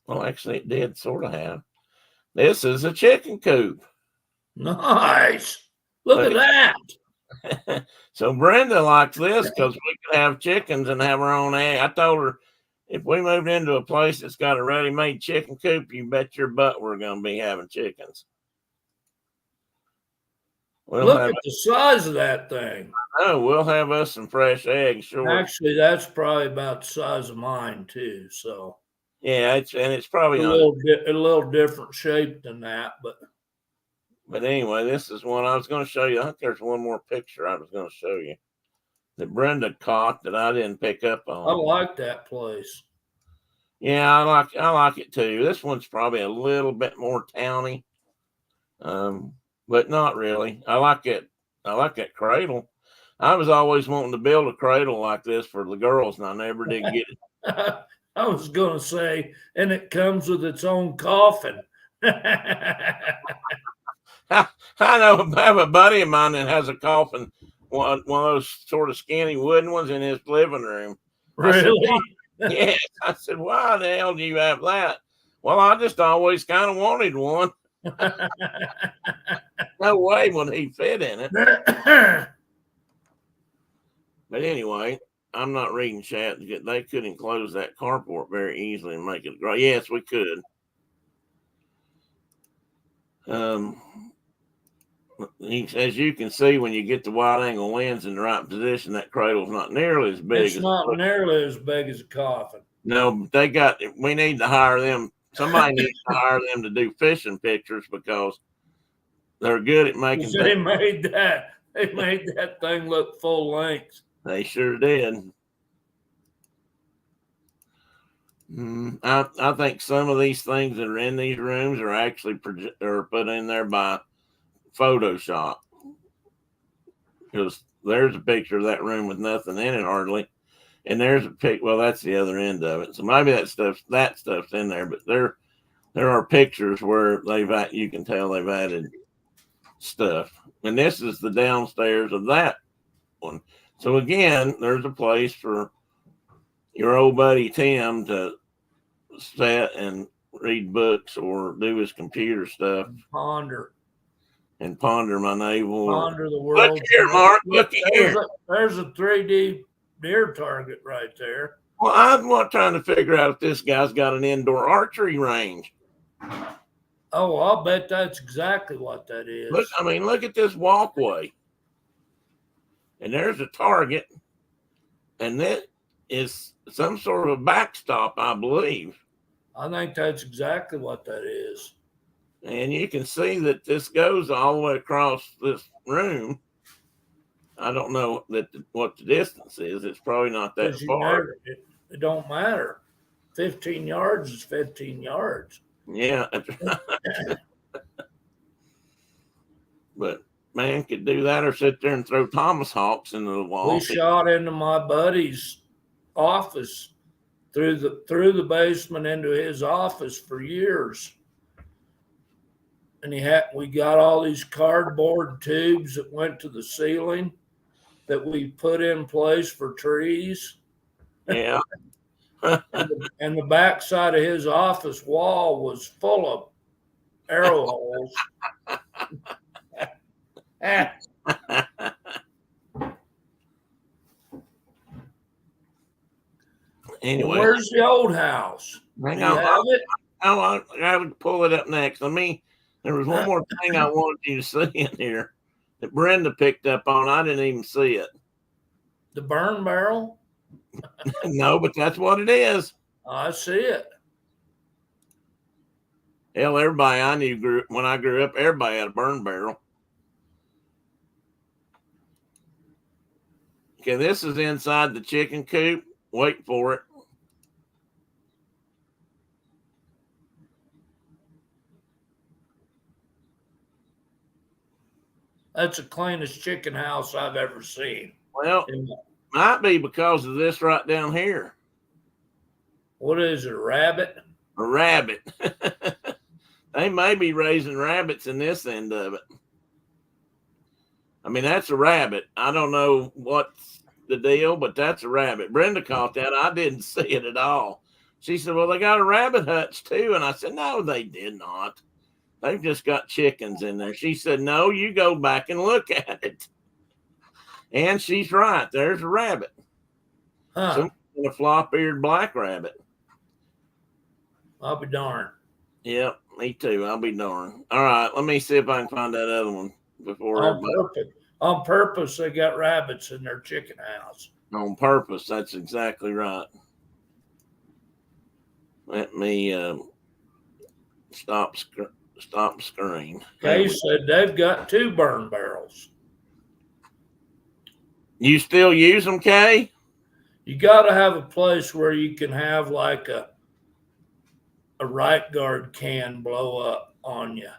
well, actually, it did sort of have. This is a chicken coop. Nice. Look at that. So Brenda likes this because we could have chickens and have our own egg. I told her if we moved into a place that's got a ready-made chicken coop, you bet your butt we're going to be having chickens. Look at the size of that thing. Oh, we'll have us some fresh eggs, sure. Actually, that's probably about the size of mine too. So yeah, it's probably a little different shape than that, but anyway, this is one I was going to show you. I think there's one more picture I was going to show you that Brenda caught that I didn't pick up on. I like that place. Yeah, I like it too. This one's probably a little bit more towny, but not really. I like it. I like that cradle. I was always wanting to build a cradle like this for the girls, and I never did get it. I was going to say, and it comes with its own coffin. I know I have a buddy of mine that has a coffin, one of those sort of skinny wooden ones in his living room. Really? Yes. I said, why the hell do you have that? Well, I just always kind of wanted one. No way would he fit in it. But anyway, I'm not reading chat. They couldn't close that carport very easily and make it grow. Yes, we could. As you can see, when you get the wide angle lens in the right position, that cradle's not nearly as big. It's not nearly as big as a coffin. No, but we need to hire them. Somebody needs to hire them to do fishing pictures because they're good at making. They made that thing look full length. They sure did. I think some of these things that are in these rooms are actually put in there by Photoshop, because there's a picture of that room with nothing in it hardly, and there's a pic. Well, that's the other end of it. So maybe that stuff's in there, but there are pictures where you can tell they've added stuff. And this is the downstairs of that one. So again, there's a place for your old buddy Tim to sit and read books or do his computer stuff. Ponder my navel. Ponder the world. Look here, Mark. Look here. There's a 3D deer target right there. Well, I'm not trying to figure out if this guy's got an indoor archery range. Oh, I'll bet that's exactly what that is. Look at this walkway. And there's a target. and that is some sort of a backstop, I believe. I think that's exactly what that is. And you can see that this goes all the way across this room. I don't know what the distance is. It's probably not that Because far. it don't matter. 15 yards is 15 yards. Yeah. But man could do that or sit there and throw Thomas Hawks into the wall. We shot into my buddy's office through the basement into his office for years. And we got all these cardboard tubes that went to the ceiling that we put in place for trees. Yeah. And the backside of his office wall was full of arrow holes. Anyway, where's the old house? hang Do you on. have it? I gotta pull it up next. There was one more thing I wanted you to see in here that Brenda picked up on. I didn't even see it. The burn barrel? No, but that's what it is. I see it. Hell, everybody I knew when I grew up, everybody had a burn barrel. Okay, this is inside the chicken coop. Wait for it. That's the cleanest chicken house I've ever seen. Well, might be because of this right down here. What is it, a rabbit? A rabbit. They may be raising rabbits in this end of it. I mean, that's a rabbit. I don't know what's the deal, but that's a rabbit. Brenda caught that. I didn't see it at all. She said, well, they got a rabbit hutch too. And I said, no, they did not. They've just got chickens in there. She said, no, you go back and look at it. And she's right. There's a rabbit. Huh. A flop-eared black rabbit. I'll be darned. Yep, me too. I'll be darned. All right, let me see if I can find that other one before On purpose, they got rabbits in their chicken house. On purpose, that's exactly right. Let me stop screen. Kay said they've got 2 burn barrels. You still use them, Kay? You got to have a place where you can have like a right guard can blow up on you.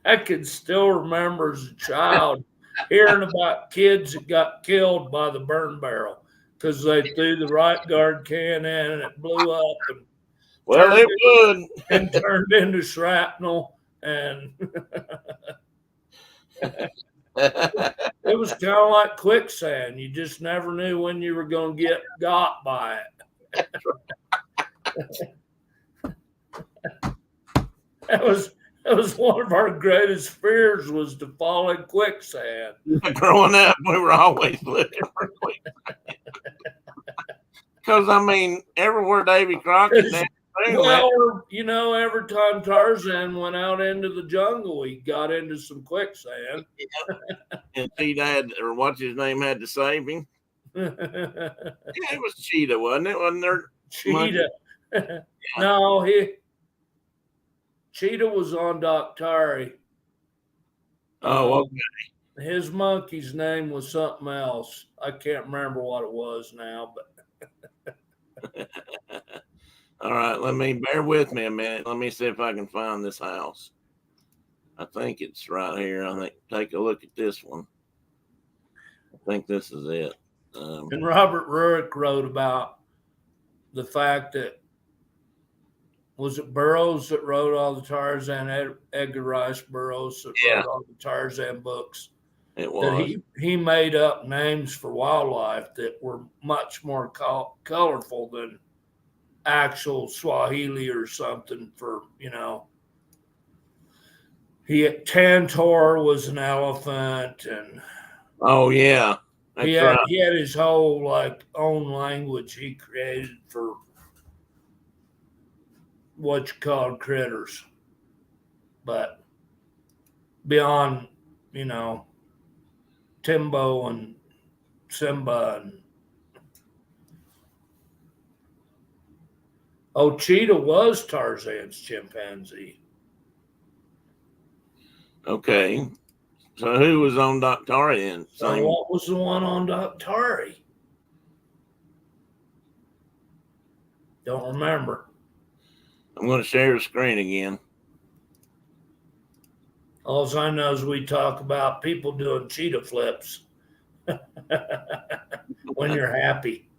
I can still remember as a child hearing about kids that got killed by the burn barrel because they threw the right guard can in and it blew up and turned into shrapnel, and it was kind of like quicksand. You just never knew when you were going to get got by it. That was one of our greatest fears, was to fall in quicksand. Growing up, we were always looking for quicksand. Because, I mean, everywhere Davy Crockett well, you know, every time Tarzan went out into the jungle, he got into some quicksand. And Cheetah or what's his name had to save him. Yeah, it was Cheetah, wasn't it? Wasn't there? Cheetah. No, Cheetah was on Doctari. Oh, okay. His monkey's name was something else. I can't remember what it was now, but all right, bear with me a minute. Let me see if I can find this house. I think it's right here. I think take a look at this one. I think this is it. And Robert Rurik wrote about the fact that, was it Burroughs that wrote all the Tarzan, Edgar Rice Burroughs that wrote all the Tarzan books? It was. That he made up names for wildlife that were much more colorful than actual Swahili or something. For, you know, Tantor was an elephant, and oh yeah, he had his whole like own language he created for what you call critters. But beyond, you know, Timbo and Simba and Cheetah was Tarzan's chimpanzee. Okay. So who was on Daktari then? So what was the one on Daktari? Don't remember. I'm going to share the screen again. All I know is we talk about people doing cheetah flips when you're happy.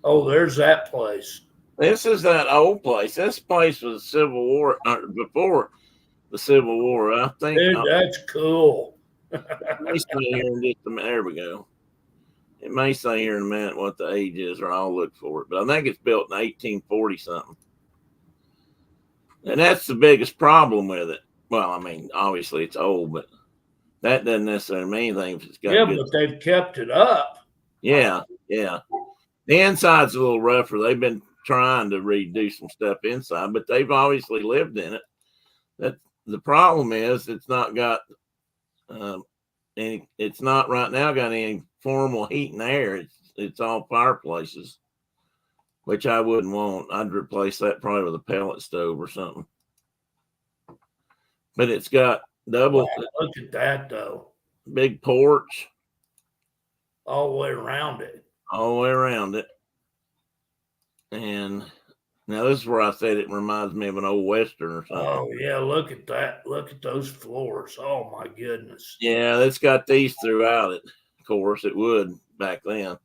Oh, there's that place. This is that old place. This place was Civil War, before the Civil War, I think. Dude, that's cool. It may say here in just a minute. There we go. It may say here in a minute what the age is, or I'll look for it. But I think it's built in 1840 something. And that's the biggest problem with it. Well, I mean, obviously it's old, but that doesn't necessarily mean anything if it's got good. But they've kept it up. Yeah. The inside's a little rougher. They've been trying to redo some stuff inside, but they've obviously lived in it. That the problem is it's not got it's not right now got any formal heat and air. It's all fireplaces, which I wouldn't want. I'd replace that probably with a pellet stove or something. But it's got double. Wow, look at that though. Big porch. All the way around it. All the way around it. And now this is where I said it reminds me of an old Western or something. Oh yeah, look at that. Look at those floors. Oh my goodness. Yeah, it's got these throughout it. Of course, it would back then.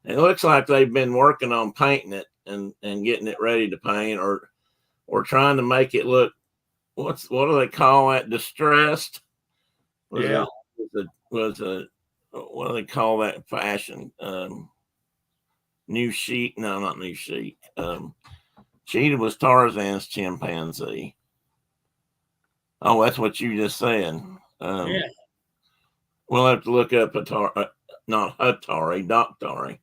And it looks like they've been working on painting it and getting it ready to paint, or trying to make it look, what do they call that? Distressed? What do they call that fashion? New Chic? No, not New Chic. Cheetah was Tarzan's chimpanzee. Oh, that's what you just said. Yeah. We'll have to look up not Atari, Daktari.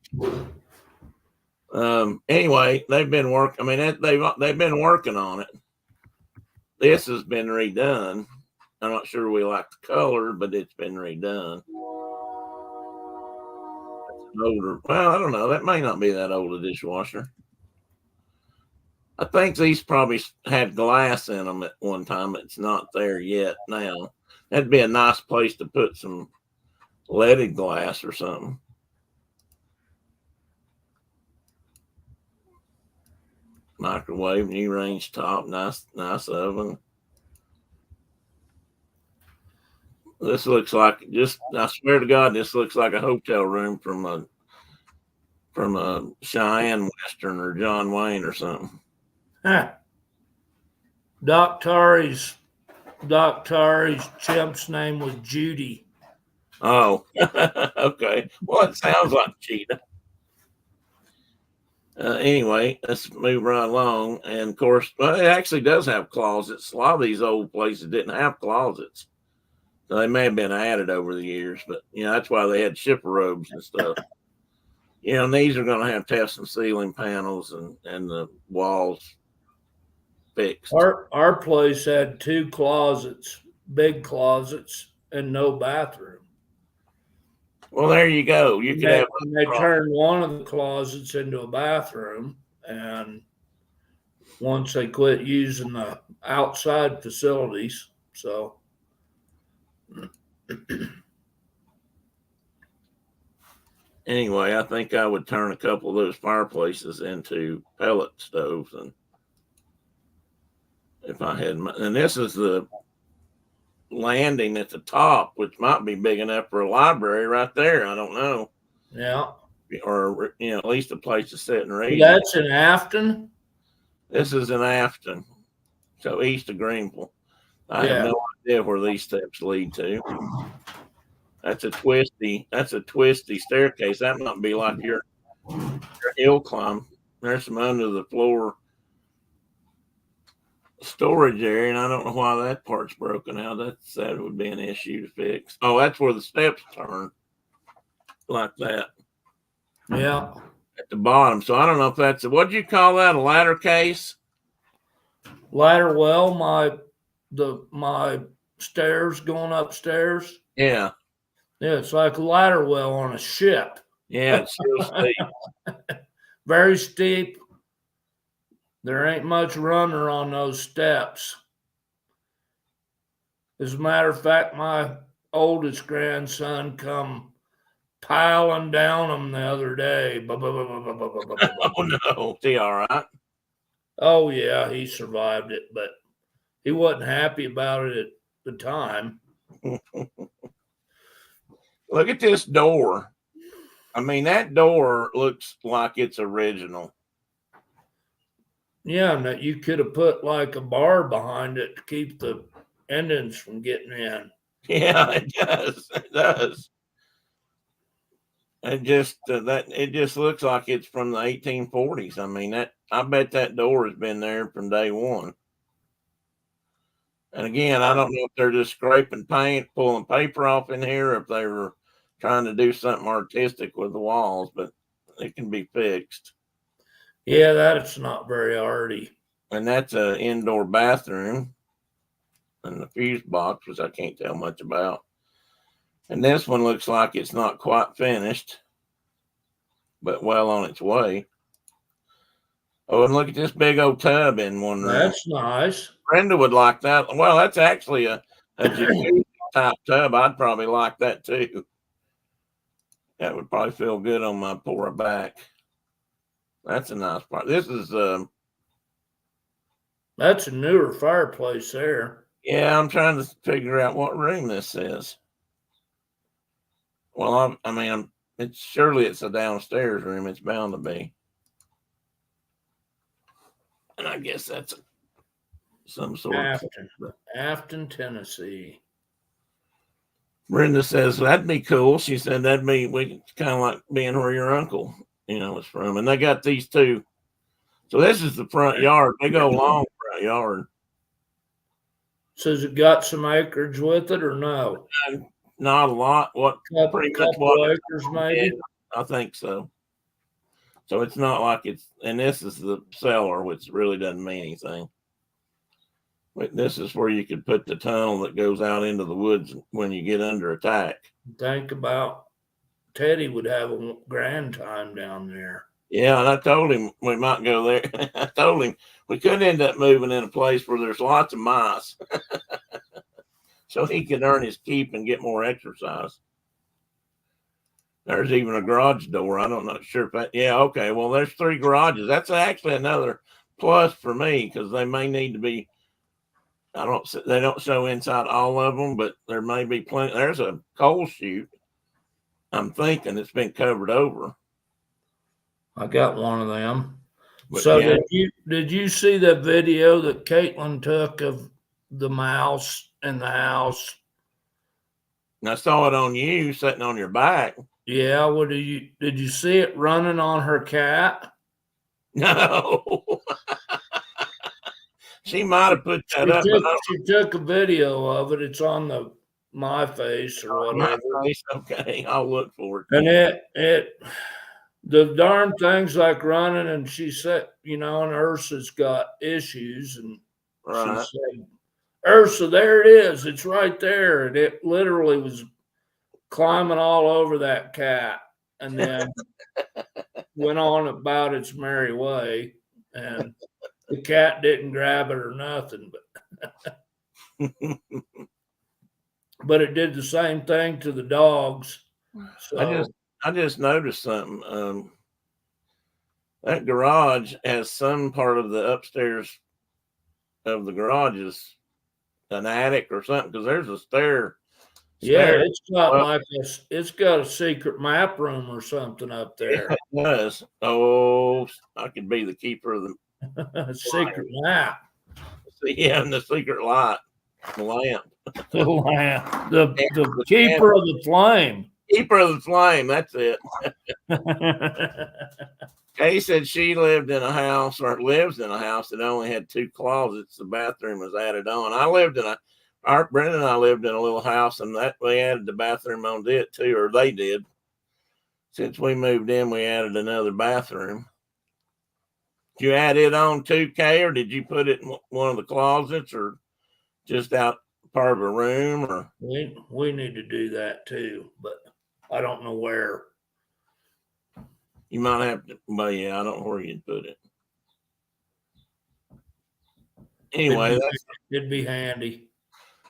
Anyway, they've been working. I mean, they've been working on it. This has been redone. I'm not sure we like the color, but it's been redone. Older. Well, I don't know. That may not be that old a dishwasher. I think these probably had glass in them at one time. It's not there yet now. That'd be a nice place to put some leaded glass or something. Microwave, new range top, nice oven. This looks like I swear to God, this looks like a hotel room from a Cheyenne Western or John Wayne or something. Huh. Daktari's chimp's name was Judy. Oh, okay. Well, it sounds like Cheetah. Anyway, let's move right along. And of course, well, it actually does have closets. A lot of these old places didn't have closets. So they may have been added over the years, but that's why they had shipper robes and stuff. And these are going to have some ceiling panels and the walls fixed. Our place had 2 closets, big closets, and no bathroom. Well, there you go. You could have. They turned one of the closets into a bathroom, and once they quit using the outside facilities, so. Anyway, I think I would turn a couple of those fireplaces into pellet stoves, and if I had, and this is the landing at the top, which might be big enough for a library right there. I don't know. Yeah. Or at least a place to sit and read. That's in Afton. This is in Afton, so east of Greenville. I have no idea where these steps lead to. That's a twisty staircase. That might be like your hill climb. There's some under the floor storage area, and I don't know why that part's broken out. That would be an issue to fix. Oh, that's where the steps turn like that. Yeah. At the bottom. So I don't know if that's what'd you call that? A ladder case? Ladder. Well, my stairs going upstairs. Yeah. Yeah, it's like a ladder well on a ship. Yeah, it's real steep. Very steep. There ain't much runner on those steps. As a matter of fact, my oldest grandson come piling down them the other day. Oh no. Is he all right? Oh yeah, he survived it, but he wasn't happy about it at the time. Look at this door. I mean, that door looks like it's original. Yeah, and that you could have put like a bar behind it to keep the Indians from getting in. Yeah, it does. It does. It just looks like it's from the 1840s. I mean, I bet that door has been there from day one. And again, I don't know if they're just scraping paint, pulling paper off in here, or if they were trying to do something artistic with the walls, but it can be fixed. Yeah, that's not very arty. And that's an indoor bathroom and the fuse box, which I can't tell much about. And this one looks like it's not quite finished, but well on its way. Oh, and look at this big old tub in one room. That's nice. Brenda would like that. Well, that's actually a jacuzzi type tub. I'd probably like that too. That would probably feel good on my poor back. That's a nice part. This is That's a newer fireplace there. yeah, I'm trying to figure out what room this is. Well, I mean, it's surely it's a downstairs room. It's bound to be. And I guess that's some sort of. Afton, Tennessee. Brenda says that'd be cool. She said that'd be kind of like being where your uncle, is from. And they got these two. So this is the front yard. They go long front yard. So has it got some acreage with it or no? Not a lot. Pretty much what acres maybe? I think so. So it's not like and this is the cellar, which really doesn't mean anything. But this is where you could put the tunnel that goes out into the woods when you get under attack. Think about Teddy would have a grand time down there. Yeah, and I told him we might go there. I told him we could end up moving in a place where there's lots of mice. So he could earn his keep and get more exercise. There's even a garage door. I don't know sure if that. Yeah, okay. Well, there's 3 garages. That's actually another plus for me because they may need to be. They don't show inside all of them, but there may be plenty. There's a coal chute. I'm thinking it's been covered over. I got one of them. But so yeah. did you see that video that Caitlin took of the mouse in the house? I saw it on you sitting on your back. Yeah. Well, did you see it running on her cat? No. She might have put that up. She took a video of it. It's on the My Face or whatever. My Face. Okay, I'll look for it. And the darn thing's like running, and she said, and Ursa's got issues, and right. She said, Ursa, there it is. It's right there. And it literally was climbing all over that cat and then went on about its merry way. And the cat didn't grab it or nothing, but it did the same thing to the dogs. So I just noticed something. That garage has some part of the upstairs of the garage is an attic or something because there's a stair. Yeah, it's got a secret map room or something up there. It does. Oh, I could be the keeper of the secret map. Yeah, and the secret light, the lamp. The lamp. The keeper of the flame. Keeper of the flame, that's it. Kay said she lived in a house or lives in a house that only had 2 closets. The bathroom was added on. Brenda and I lived in a little house and that we added the bathroom on it too, or they did. Since we moved in, we added another bathroom. Did you add it on too, Kay, or did you put it in one of the closets or just out part of a room, or We need to do that too, but I don't know where. you might have to. But yeah, I don't know where you'd put it. Anyway, It'd be handy.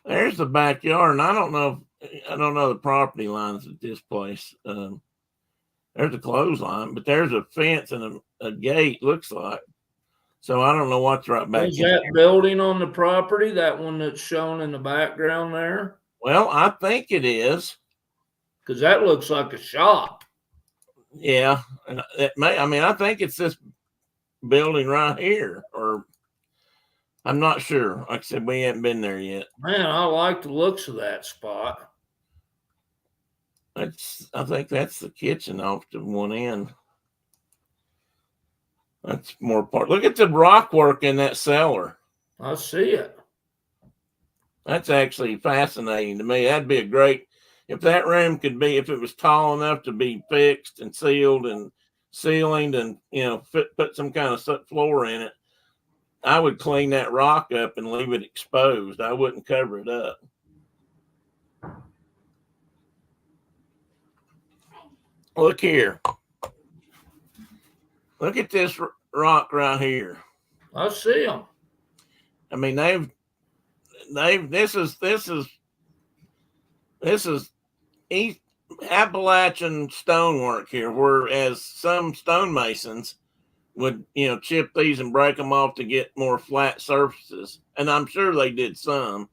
there's the backyard, and I don't know the property lines at this place. There's a clothesline, but there's a fence and a gate. Looks like. So I don't know what's right back Is in that there. building on the property, that one that's shown in the background there? Well, I think it is. Because that looks like a shop. Yeah, and it may. I mean, I think it's this building right here, or I'm not sure. Like I said, we haven't been there yet. Man, I like the looks of that spot. I think that's the kitchen off to one end. That's more part. Look at the rock work in that cellar. I see it. That's actually fascinating to me. That'd be a great, if that room could be, if it was tall enough to be fixed and sealed and ceilinged and, put some kind of floor in it, I would clean that rock up and leave it exposed. I wouldn't cover it up. Look here. Look at this rock right here. I see them. I mean, this is East Appalachian stonework here, whereas some stonemasons would, chip these and break them off to get more flat surfaces. And I'm sure they did some,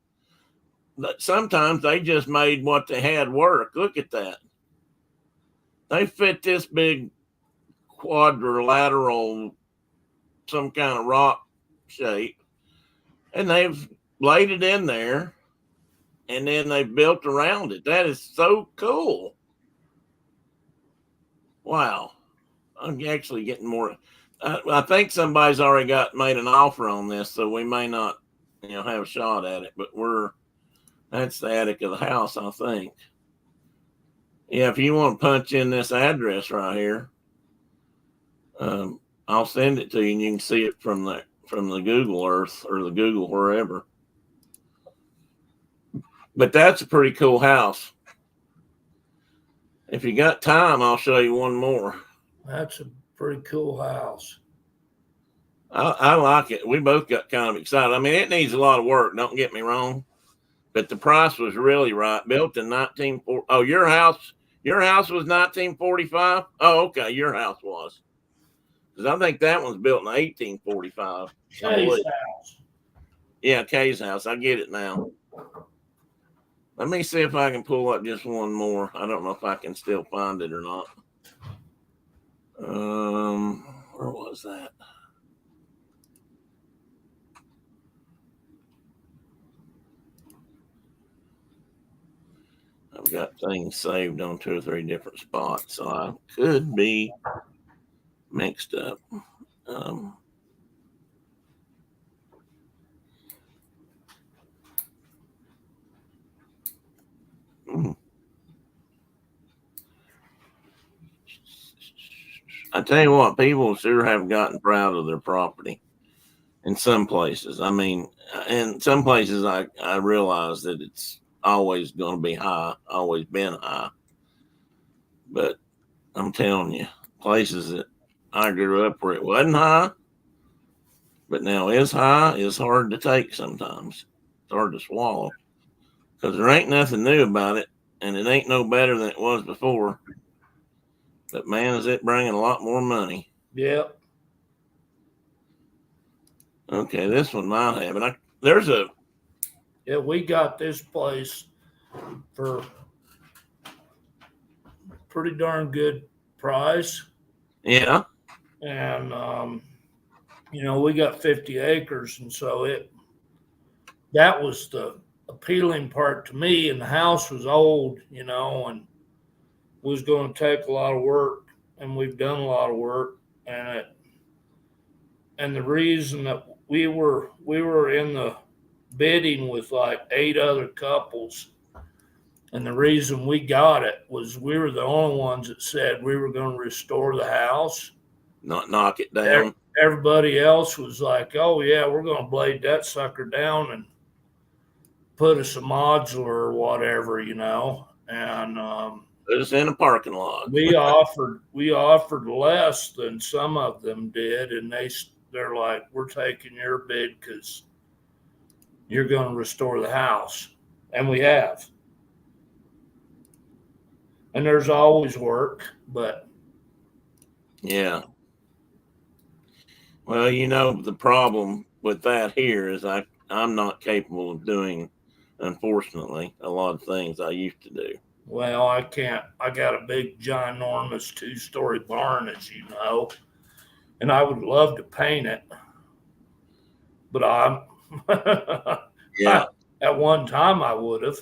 but sometimes they just made what they had work. Look at that. They fit this big quadrilateral, some kind of rock shape, and they've laid it in there, and then they've built around it. That is so cool. Wow. I'm actually getting more. I think somebody's already made an offer on this, so we may not, have a shot at it, but that's the attic of the house, I think. Yeah, if you want to punch in this address right here, I'll send it to you, and you can see it from the Google Earth or the Google wherever. But that's a pretty cool house. If you got time, I'll show you one more. That's a pretty cool house. I like it. We both got kind of excited. I mean, it needs a lot of work, don't get me wrong, but the price was really right. Built in 1940. Oh, your house was 1945? Oh, okay, your house was. Because I think that one's built in 1845. Kay's house. Yeah, Kay's house. I get it now. Let me see if I can pull up just one more. I don't know if I can still find it or not. Where was that? I've got things saved on 2 or 3 different spots, so I could be mixed up. I tell you what, people sure have gotten proud of their property in some places. I mean, in some places I realize that it's always going to be high, always been high. But I'm telling you, places that I grew up where it wasn't high, but now is high, is hard to take sometimes. It's hard to swallow because there ain't nothing new about it, and it ain't no better than it was before. But man, is it bringing a lot more money. Yep. Okay, this one might have it. Yeah, we got this place for pretty darn good price. Yeah. And, we got 50 acres. And so that was the appealing part to me. And the house was old, and was going to take a lot of work. And we've done a lot of work. And the reason that we were in the bidding with like 8 other couples. And the reason we got it was we were the only ones that said we were going to restore the house. Not knock it down. Everybody else was like, oh, yeah, we're going to blade that sucker down. put us a modular or whatever, and Put us in a parking lot. we offered less than some of them did, and they're like, we're taking your bid because you're going to restore the house, and we have. And there's always work, but Yeah. Well, the problem with that here is I'm not capable of doing, unfortunately, a lot of things I used to do. well, I can't. I got a big, ginormous 2-story barn, as you know, and I would love to paint it, but I'm. Yeah. At one time, I would have.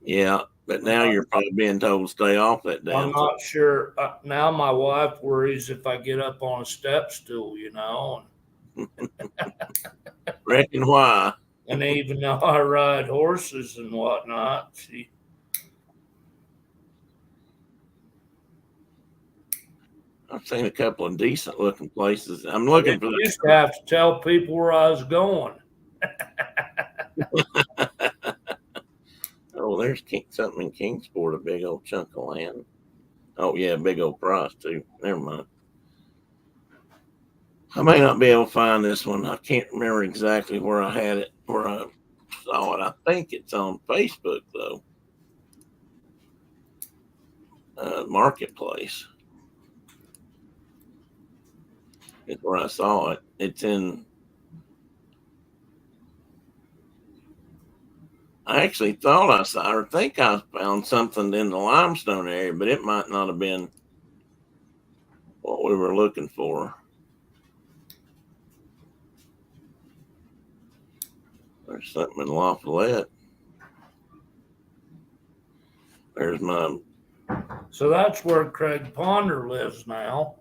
Yeah. But now you're probably being told to stay off that damn I'm thing. not sure. Now my wife worries if I get up on a step stool, Reckon why? and even though I ride horses and whatnot, I've seen a couple of decent looking places. I'm looking for used to have to tell people where I was going. Oh, there's something in Kingsport, a big old chunk of land. Oh, yeah, big old price, too. Never mind. I may not be able to find this one. I can't remember exactly where I had it, where I saw it. I think it's on Facebook, though. Marketplace is where I saw it. It's in. I actually thought I saw, or think I found something in the Limestone area, but it might not have been what we were looking for. There's something in Lafayette. There's my. So that's where Craig Ponder lives now.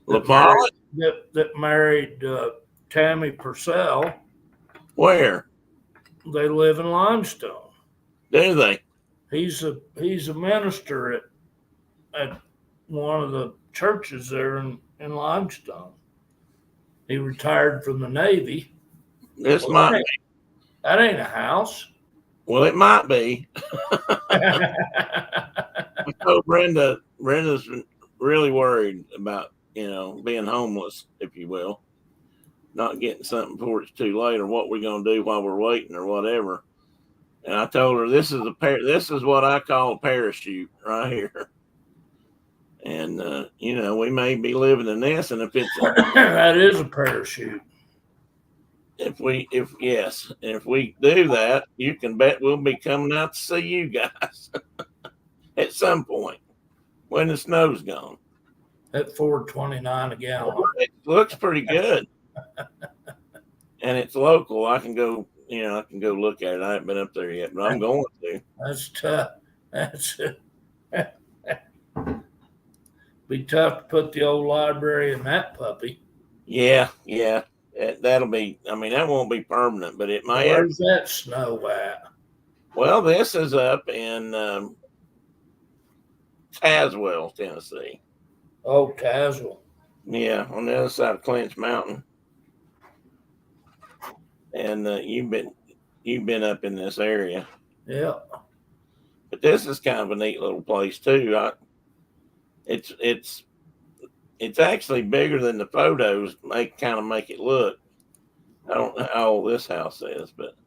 LaPollette? That married Tammy Purcell. Where? They live in Limestone. Do they? He's a minister at one of the churches there in Limestone. He retired from the Navy. This might be. That ain't a house. Well, it might be. I told Brenda. Brenda's really worried about, being homeless, if you will, not getting something before it's too late, or what we're going to do while we're waiting, or whatever. And I told her this is what I call a parachute right here. And we may be living in this, and if it's that is a parachute. If we do that, you can bet we'll be coming out to see you guys at some point when the snow's gone. At $4.29 a gallon. It looks pretty good, and it's local. I can go look at it. I haven't been up there yet, but I'm going to. That's tough. Be tough to put the old library in that puppy. Yeah. That'll be. I mean, that won't be permanent, but it might. Where's that snow at? Well, this is up in Tazewell, Tennessee. Oh, Tazewell. Yeah, on the other side of Clinch Mountain. And you've been up in this area. Yeah. But this is kind of a neat little place too. It's actually bigger than the photos make it look. I don't know how old this house is, but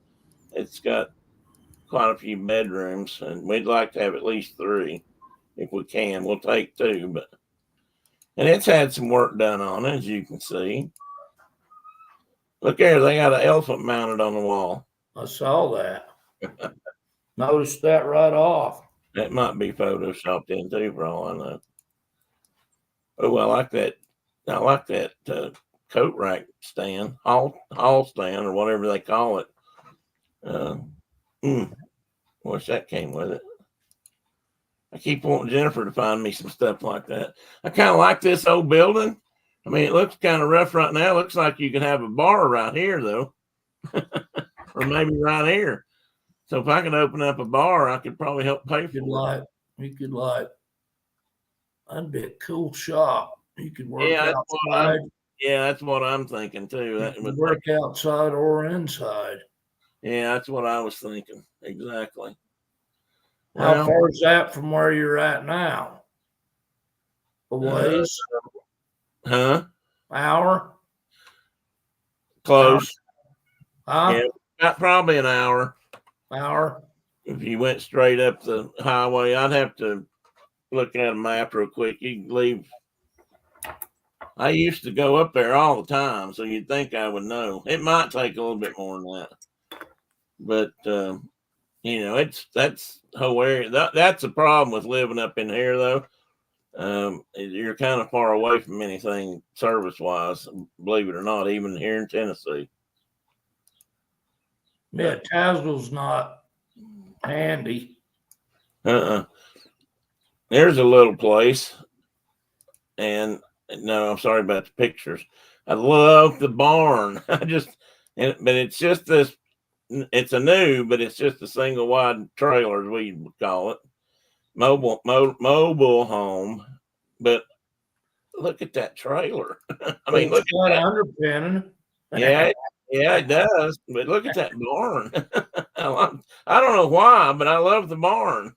it's got quite a few bedrooms, and we'd like to have at least 3 if we can. We'll take 2, and it's had some work done on it, as you can see. Look there, they got an elephant mounted on the wall. I saw that. Noticed that right off. That might be photoshopped in too, for all I know. Oh, I like that. I like that coat rack stand, hall stand, or whatever they call it. Wish that came with it. I keep wanting Jennifer to find me some stuff like that. I kind of like this old building. I mean, it looks kind of rough right now. It looks like you could have a bar right here, though, or maybe right here. So if I could open up a bar, I could probably help pay for it. That'd be a cool shop. You could work outside. That's what I'm thinking too. You could work outside or inside. Yeah, that's what I was thinking. Exactly. How Well, far is that from where you're at now? A ways? huh? Hour? Close. Huh? Yeah, about probably an hour. Hour? If you went straight up the highway, I'd have to look at a map real quick. You can leave. I used to go up there all the time, so you'd think I would know. It might take a little bit more than that, but that's hilarious. That's a problem with living up in here, though. You're kind of far away from anything service wise, believe it or not, even here in Tennessee. Yeah, Tazewell's not handy. Uh-uh. There's a little place, and no, I'm sorry about the pictures. I love the barn. But it's just this. It's but it's just a single wide trailer, as we would call it, mobile home. But look at that trailer. I mean, It's look at got that. underpinning. Yeah, yeah, it does. But look at that barn. I don't know why, but I love the barn.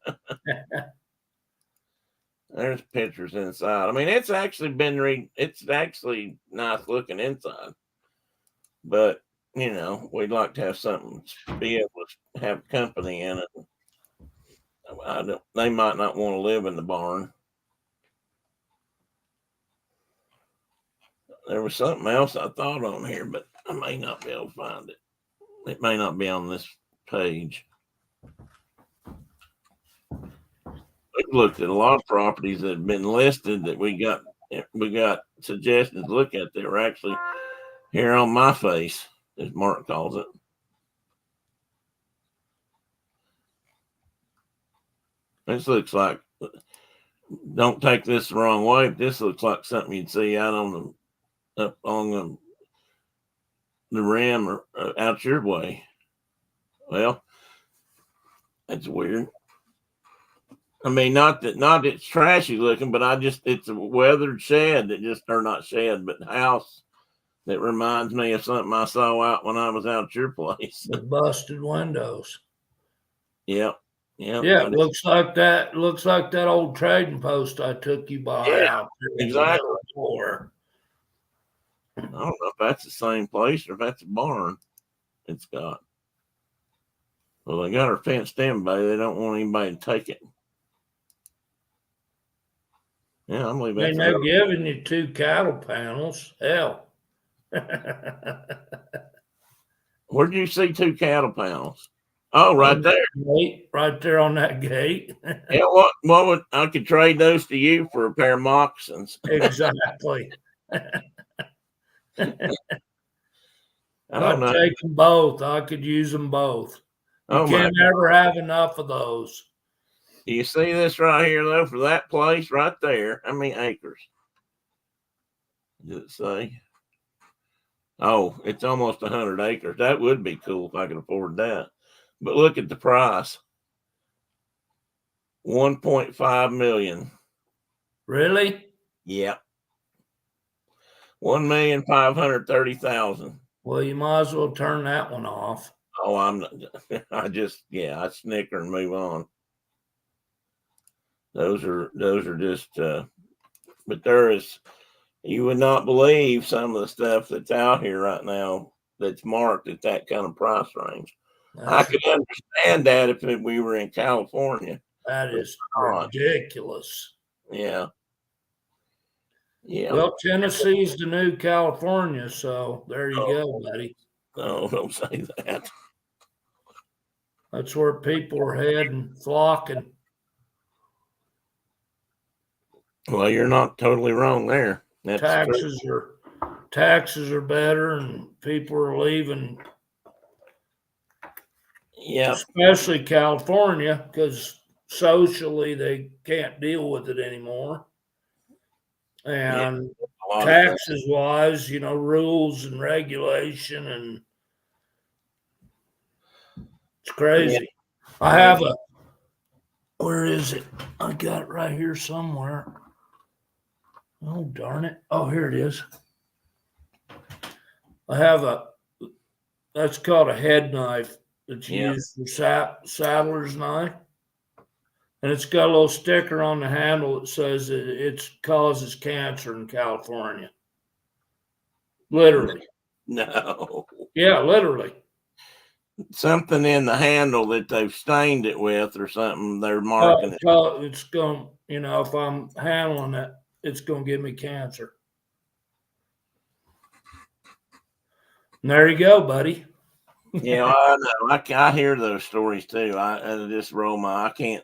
There's pictures inside. I mean, it's actually it's actually nice looking inside. But we'd like to have something to be able to have company in it. They might not want to live in the barn. There was something else I thought on here, but I may not be able to find it. It may not be on this page. We looked at a lot of properties that have been listed that we got suggestions to look at that were actually here on my face, as Mark calls it. This looks like, don't take this the wrong way, but this looks like something you'd see out on the rim or out your way. Well, that's weird. I mean, not that it's trashy looking, but it's a weathered shed or not shed, but house that reminds me of something I saw out when I was out at your place. The busted windows. Yep. Yeah, it looks like that. Looks like that old trading post I took you by out there. Exactly. Floor. I don't know if that's the same place or if that's a barn it's got. Well, they got her fenced in, but they don't want anybody to take it. Yeah, I'm leaving. And they're giving you 2 cattle panels. Hell. Where'd you see 2 cattle panels? Oh, right there. Right there on that gate. Yeah, what would I could trade those to you for a pair of moccasins? Exactly. I don't know. I'd take them both. I could use them both. You can't ever have enough of those. Do you see this right here, though, for that place right there? How many acres? Does it say? Oh, it's almost 100 acres. That would be cool if I could afford that. But look at the price. 1.5 million. Really? Yep. 1,530,000. Well, you might as well turn that one off. Oh, I snicker and move on. Those are just but you would not believe some of the stuff that's out here right now that's marked at that kind of price range. I could understand that if we were in California. That is ridiculous. Yeah. Yeah. Well, Tennessee's the new California, so there you go, buddy. No, don't say that. That's where people are heading, flocking. Well, you're not totally wrong there. Taxes are better, and people are leaving. Yeah, especially California, because socially they can't deal with it anymore. And taxes wise, rules and regulation, and it's crazy. Yeah. I have where is it? I got it right here somewhere. Oh, darn it. Oh, here it is. I have that's called a head knife that's Yeah. used for saddler's knife. And it's got a little sticker on the handle that says it causes cancer in California. Literally. No. Yeah, literally. Something in the handle that they've stained it with or something. They're marking it. It's going, if I'm handling it, it's going to give me cancer. And there you go, buddy. Yeah, I know. I hear those stories too. I just roll my. I can't.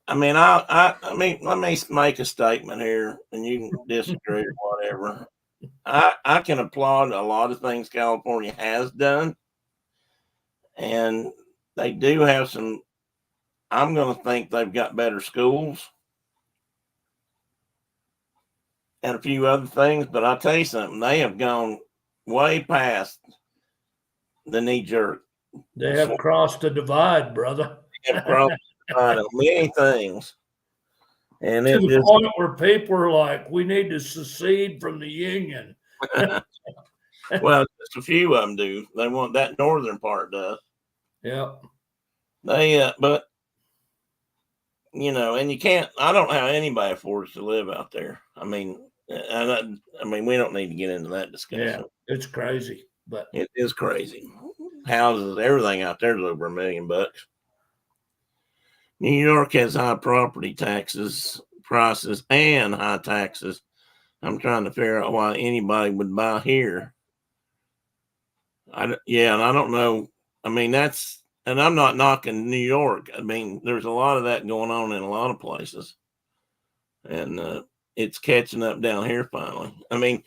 I mean, I mean, let me make a statement here, and you can disagree or whatever. I can applaud a lot of things California has done, and they do have some. I'm going to think they've got better schools and a few other things, but I'll tell you something. They have gone way past the knee jerk. They have crossed the divide, brother. They have crossed many things. And To it the just, point where people are like, we need to secede from the Union. well, just a few of them do. They want that northern part does. Yeah. They, but and you can't. I don't know how anybody affords to live out there. I mean, we don't need to get into that discussion. Yeah, it's crazy, but It is crazy. Houses, everything out there is over $1 million. New York has high property taxes, prices, and high taxes. I'm trying to figure out why anybody would buy here. And I don't know. I mean, and I'm not knocking New York. I mean, there's a lot of that going on in a lot of places, and it's catching up down here finally. I mean,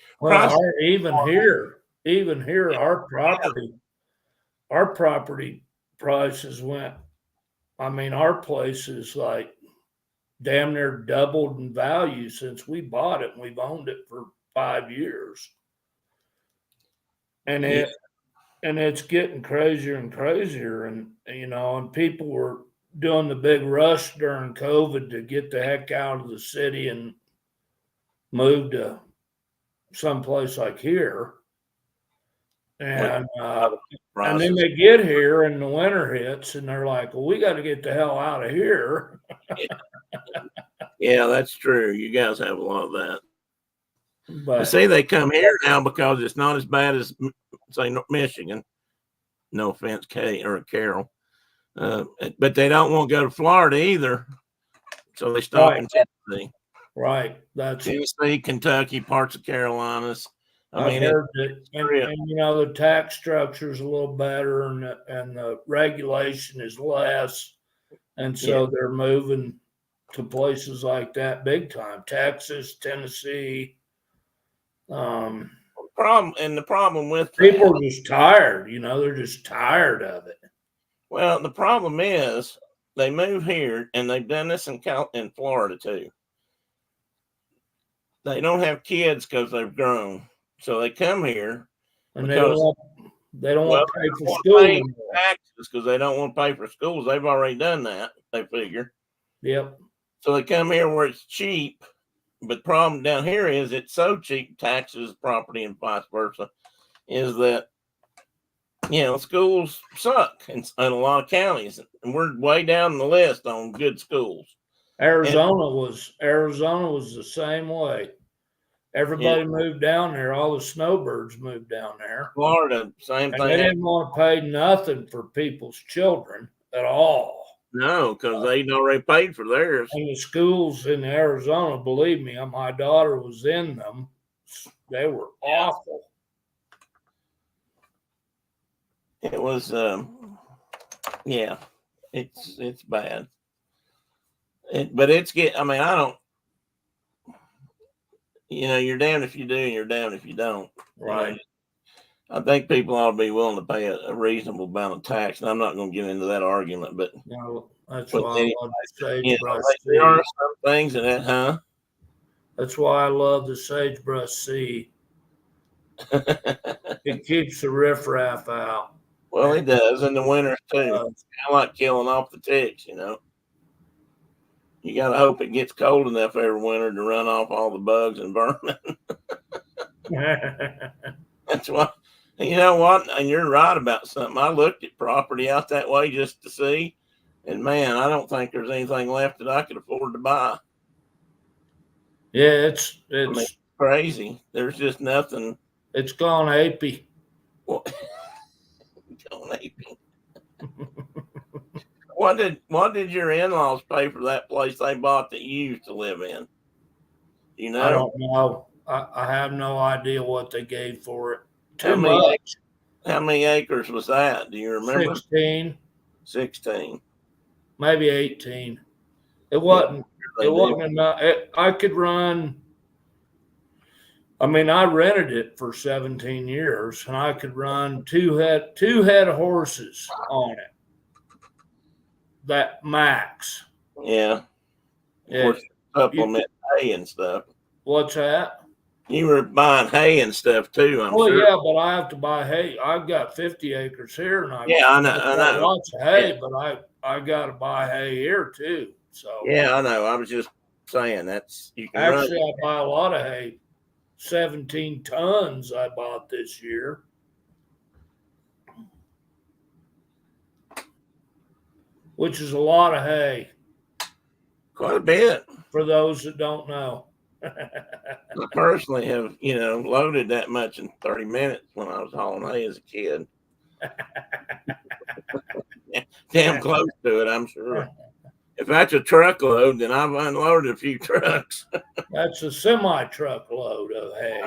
even here, our property prices went. I mean, our place is like damn near doubled in value since we bought it, and we've owned it for 5 years. And it's getting crazier and crazier, and people were doing the big rush during COVID to get the heck out of the city and move to someplace like here. And then they get here and the winter hits and they're like, well, we got to get the hell out of here. Yeah, that's true. You guys have a lot of that. But see, they come here now because it's not as bad as, say, Michigan. No offense, Kay or Carol. But they don't want to go to Florida either. So they stop in Tennessee. Right. That's Tennessee, Kentucky, parts of Carolinas. I've heard that, and the tax structure is a little better, and the regulation is less, and so they're moving to places like that big time. Texas, Tennessee. The problem with people are just tired. They're just tired of it. Well, the problem is they move here, and they've done this in Florida too. They don't have kids because they've grown. So they come here, and they don't want to pay for school taxes because they don't want to pay for schools. They've already done that. They figure. Yep. So they come here where it's cheap, but the problem down here is it's so cheap. Taxes, property, and vice versa, is that schools suck in a lot of counties, and we're way down the list on good schools. Arizona was the same way. Everybody moved down there. All the snowbirds moved down there. Florida, same thing. They didn't want to pay nothing for people's children at all. No, because they'd already paid for theirs. And the schools in Arizona, believe me, my daughter was in them. They were awful. It was, it's bad. But it's I don't. You're damned if you do, and you're damned if you don't. Right. I think people ought to be willing to pay a reasonable amount of tax, and I'm not going to get into that argument. But that's why I love the sagebrush seed. There are some things in it, huh? That's why I love the sagebrush seed. It keeps the riffraff out. Well, it does in the winter too. It's kind of like killing off the ticks, You got to hope it gets cold enough every winter to run off all the bugs and vermin. That's You know what? And you're right about something. I looked at property out that way just to see, and man, I don't think there's anything left that I could afford to buy. Yeah, I mean, crazy. There's just nothing. it's gone apey. Well, don't even. What did your in-laws pay for that place they bought that you used to live in? You know, I don't know. I have no idea what they gave for it. How Too many much. how many acres was that? Do you remember? 16, 16. maybe 18. It wasn't. They It do. wasn't enough. I could run. I mean, I rented it for 17 years, and I could run two head of horses on it. That max. Yeah. Of Yeah. course, supplement hay and stuff. What's that? You were buying hay and stuff too, I'm Well, sure. yeah, but I have to buy hay. I've got 50 acres here, and Yeah, I know. got lots of hay, but I got to buy hay here too. So Yeah, I know. I was just saying that's you can actually, run. I buy a lot of hay. 17 tons I bought this year. Which is a lot of hay Quite a bit. for those that don't know. I personally have, loaded that much in 30 minutes when I was hauling hay as a kid. Damn close to it, I'm sure. If that's a truckload, then I've unloaded a few trucks. That's a semi-truckload of hay.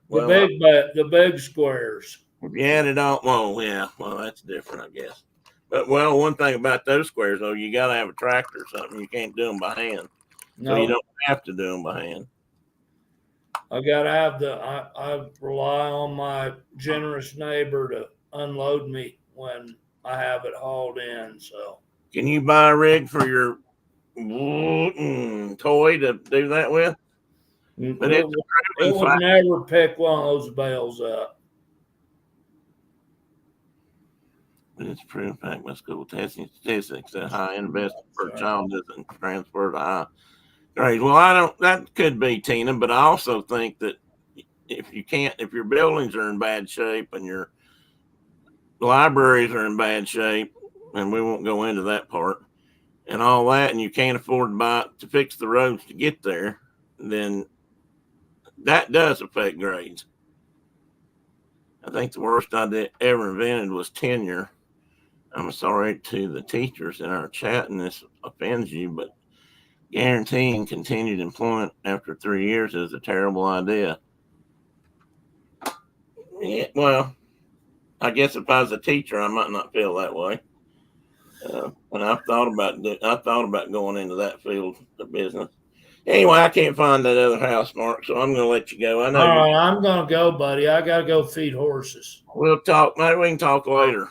The big squares. If you add it all, that's different, I guess. But one thing about those squares though, you got to have a tractor or something. You can't do them by hand, so you don't have to do them by hand. I got to have I rely on my generous neighbor to unload me when I have it hauled in. So, can you buy a rig for your toy to do that with? But it would never pick one of those bales up. It's proven fact by school testing statistics that high investment per child doesn't transfer to high grades. Well, that could be, Tina, but I also think that if your buildings are in bad shape and your libraries are in bad shape, and we won't go into that part and all that, and you can't afford to fix the roads to get there, then that does affect grades. I think the worst idea ever invented was tenure. I'm sorry to the teachers in our chat, and this offends you, but guaranteeing continued employment after 3 years is a terrible idea. Yeah, well, I guess if I was a teacher, I might not feel that way. And I've thought about going into that field of business. Anyway, I can't find that other house, Mark, so I'm going to let you go. I know. All right, I'm going to go, buddy. I got to go feed horses. We'll talk. Maybe we can talk later.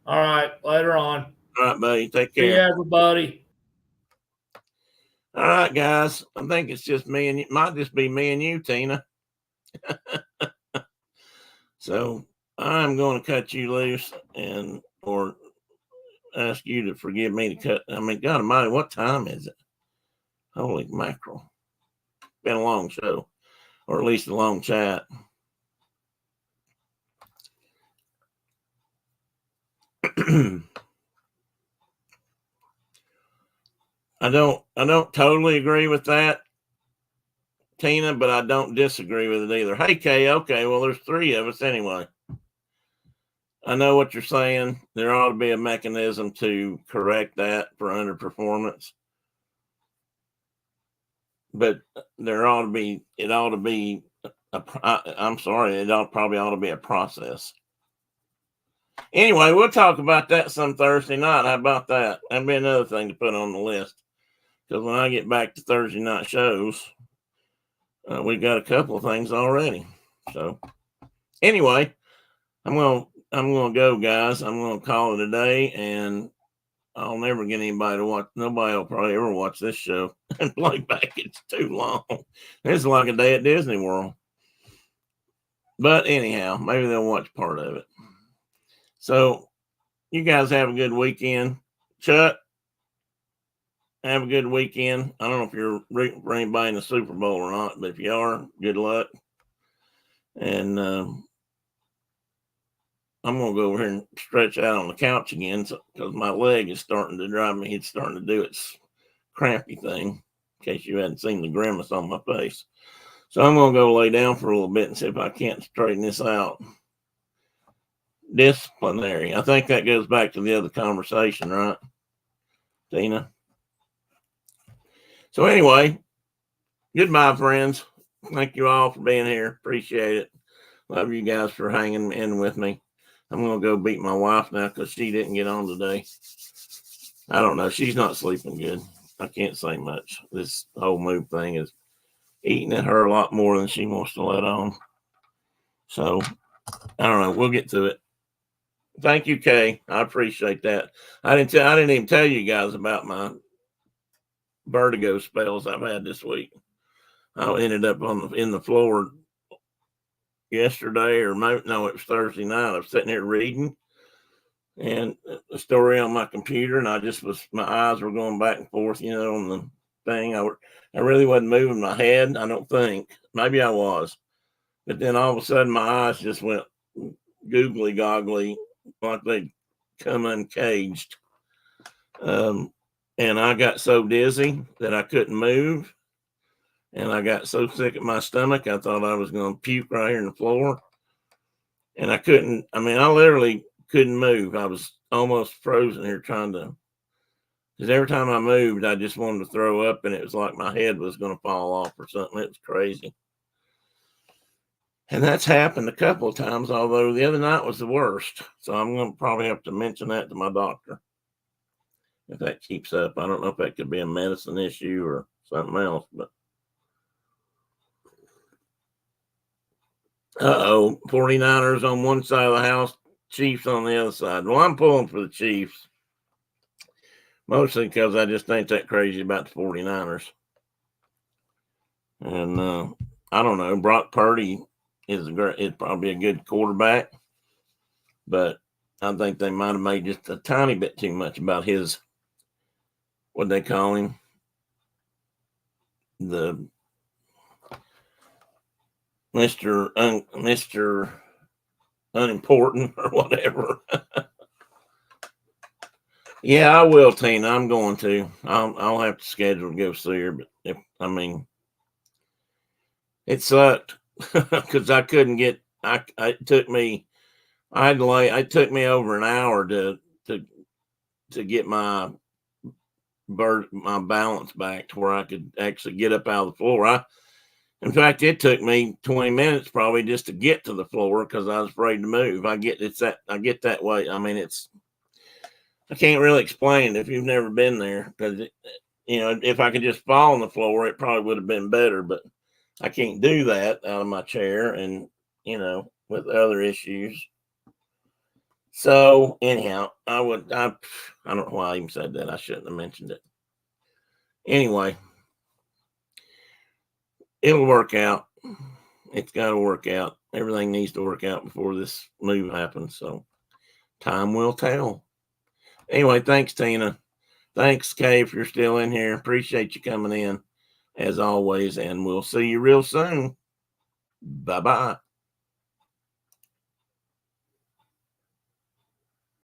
All right, later on. All right, buddy. Take care. See everybody. All right, guys. I think it's just me and you. Might just be me and you, Tina. So I'm going to cut you loose or ask you to forgive me to cut. I mean, God Almighty, what time is it? Holy mackerel. Been a long show, or at least a long chat. I don't totally agree with that, Tina, but I don't disagree with it either. Hey, Kay, okay, well, there's three of us anyway. I know what you're saying. There ought to be a mechanism to correct that for underperformance. But it ought to be probably ought to be a process. Anyway, we'll talk about that some Thursday night. How about that? That'd be another thing to put on the list. Because when I get back to Thursday night shows, we got a couple of things already. So anyway, I'm gonna go, guys. I'm gonna call it a day, and I'll never get anybody to watch. Nobody will probably ever watch this show and play back. It's too long. It's like a day at Disney World. But anyhow, maybe they'll watch part of it. So you guys have a good weekend. Chuck, have a good weekend. I don't know if you're rooting for anybody in the Super Bowl or not, but if you are, good luck. And I'm gonna go over here and stretch out on the couch again because my leg is starting to drive me. It's starting to do its crampy thing. In case you hadn't seen the grimace on my face, so I'm gonna go lay down for a little bit and see if I can't straighten this out. Disciplinary. I think that goes back to the other conversation, right, Tina? So anyway, goodbye, friends. Thank you all for being here. Appreciate it. Love you guys for hanging in with me. I'm going to go beat my wife now because she didn't get on today. I don't know. She's not sleeping good. I can't say much. This whole move thing is eating at her a lot more than she wants to let on. So, I don't know. We'll get to it. Thank you, Kay. I appreciate that. I didn't even tell you guys about my vertigo spells I've had this week. I ended up in the floor yesterday, or no, it was Thursday night. I was sitting here reading and a story on my computer, and my eyes were going back and forth, on the thing. I really wasn't moving my head. I don't think. Maybe I was, but then all of a sudden my eyes just went googly goggly, like they'd come uncaged. And I got so dizzy that I couldn't move. And I got so sick at my stomach, I thought I was going to puke right here on the floor. And I literally couldn't move. I was almost frozen here because every time I moved, I just wanted to throw up, and it was like my head was going to fall off or something. It was crazy. And that's happened a couple of times, although the other night was the worst. So I'm going to probably have to mention that to my doctor if that keeps up. I don't know if that could be a medicine issue or something else, but 49ers on one side of the house, Chiefs on the other side. Well, I'm pulling for the Chiefs, mostly because I just ain't that crazy about the 49ers. And I don't know, Brock Purdy is probably a good quarterback, but I think they might have made just a tiny bit too much about his, what they call him, the Mr. Unimportant or whatever. Yeah, I will, Tina. I'm going to. I'll have to schedule to go see her, but it sucked because I couldn't get. It took me over an hour to get my balance back to where I could actually get up out of the floor. In fact, it took me 20 minutes probably just to get to the floor because I was afraid to move. I get that way. I can't really explain it if you've never been there, because if I could just fall on the floor, it probably would have been better, but I can't do that out of my chair and, with other issues. So anyhow, I don't know why I even said that. I shouldn't have mentioned it. Anyway, it'll work out. It's got to work out. Everything needs to work out before this move happens. So time will tell. Anyway, thanks, Tina. Thanks, Kay, if you're still in here. Appreciate you coming in, as always, and we'll see you real soon. Bye-bye.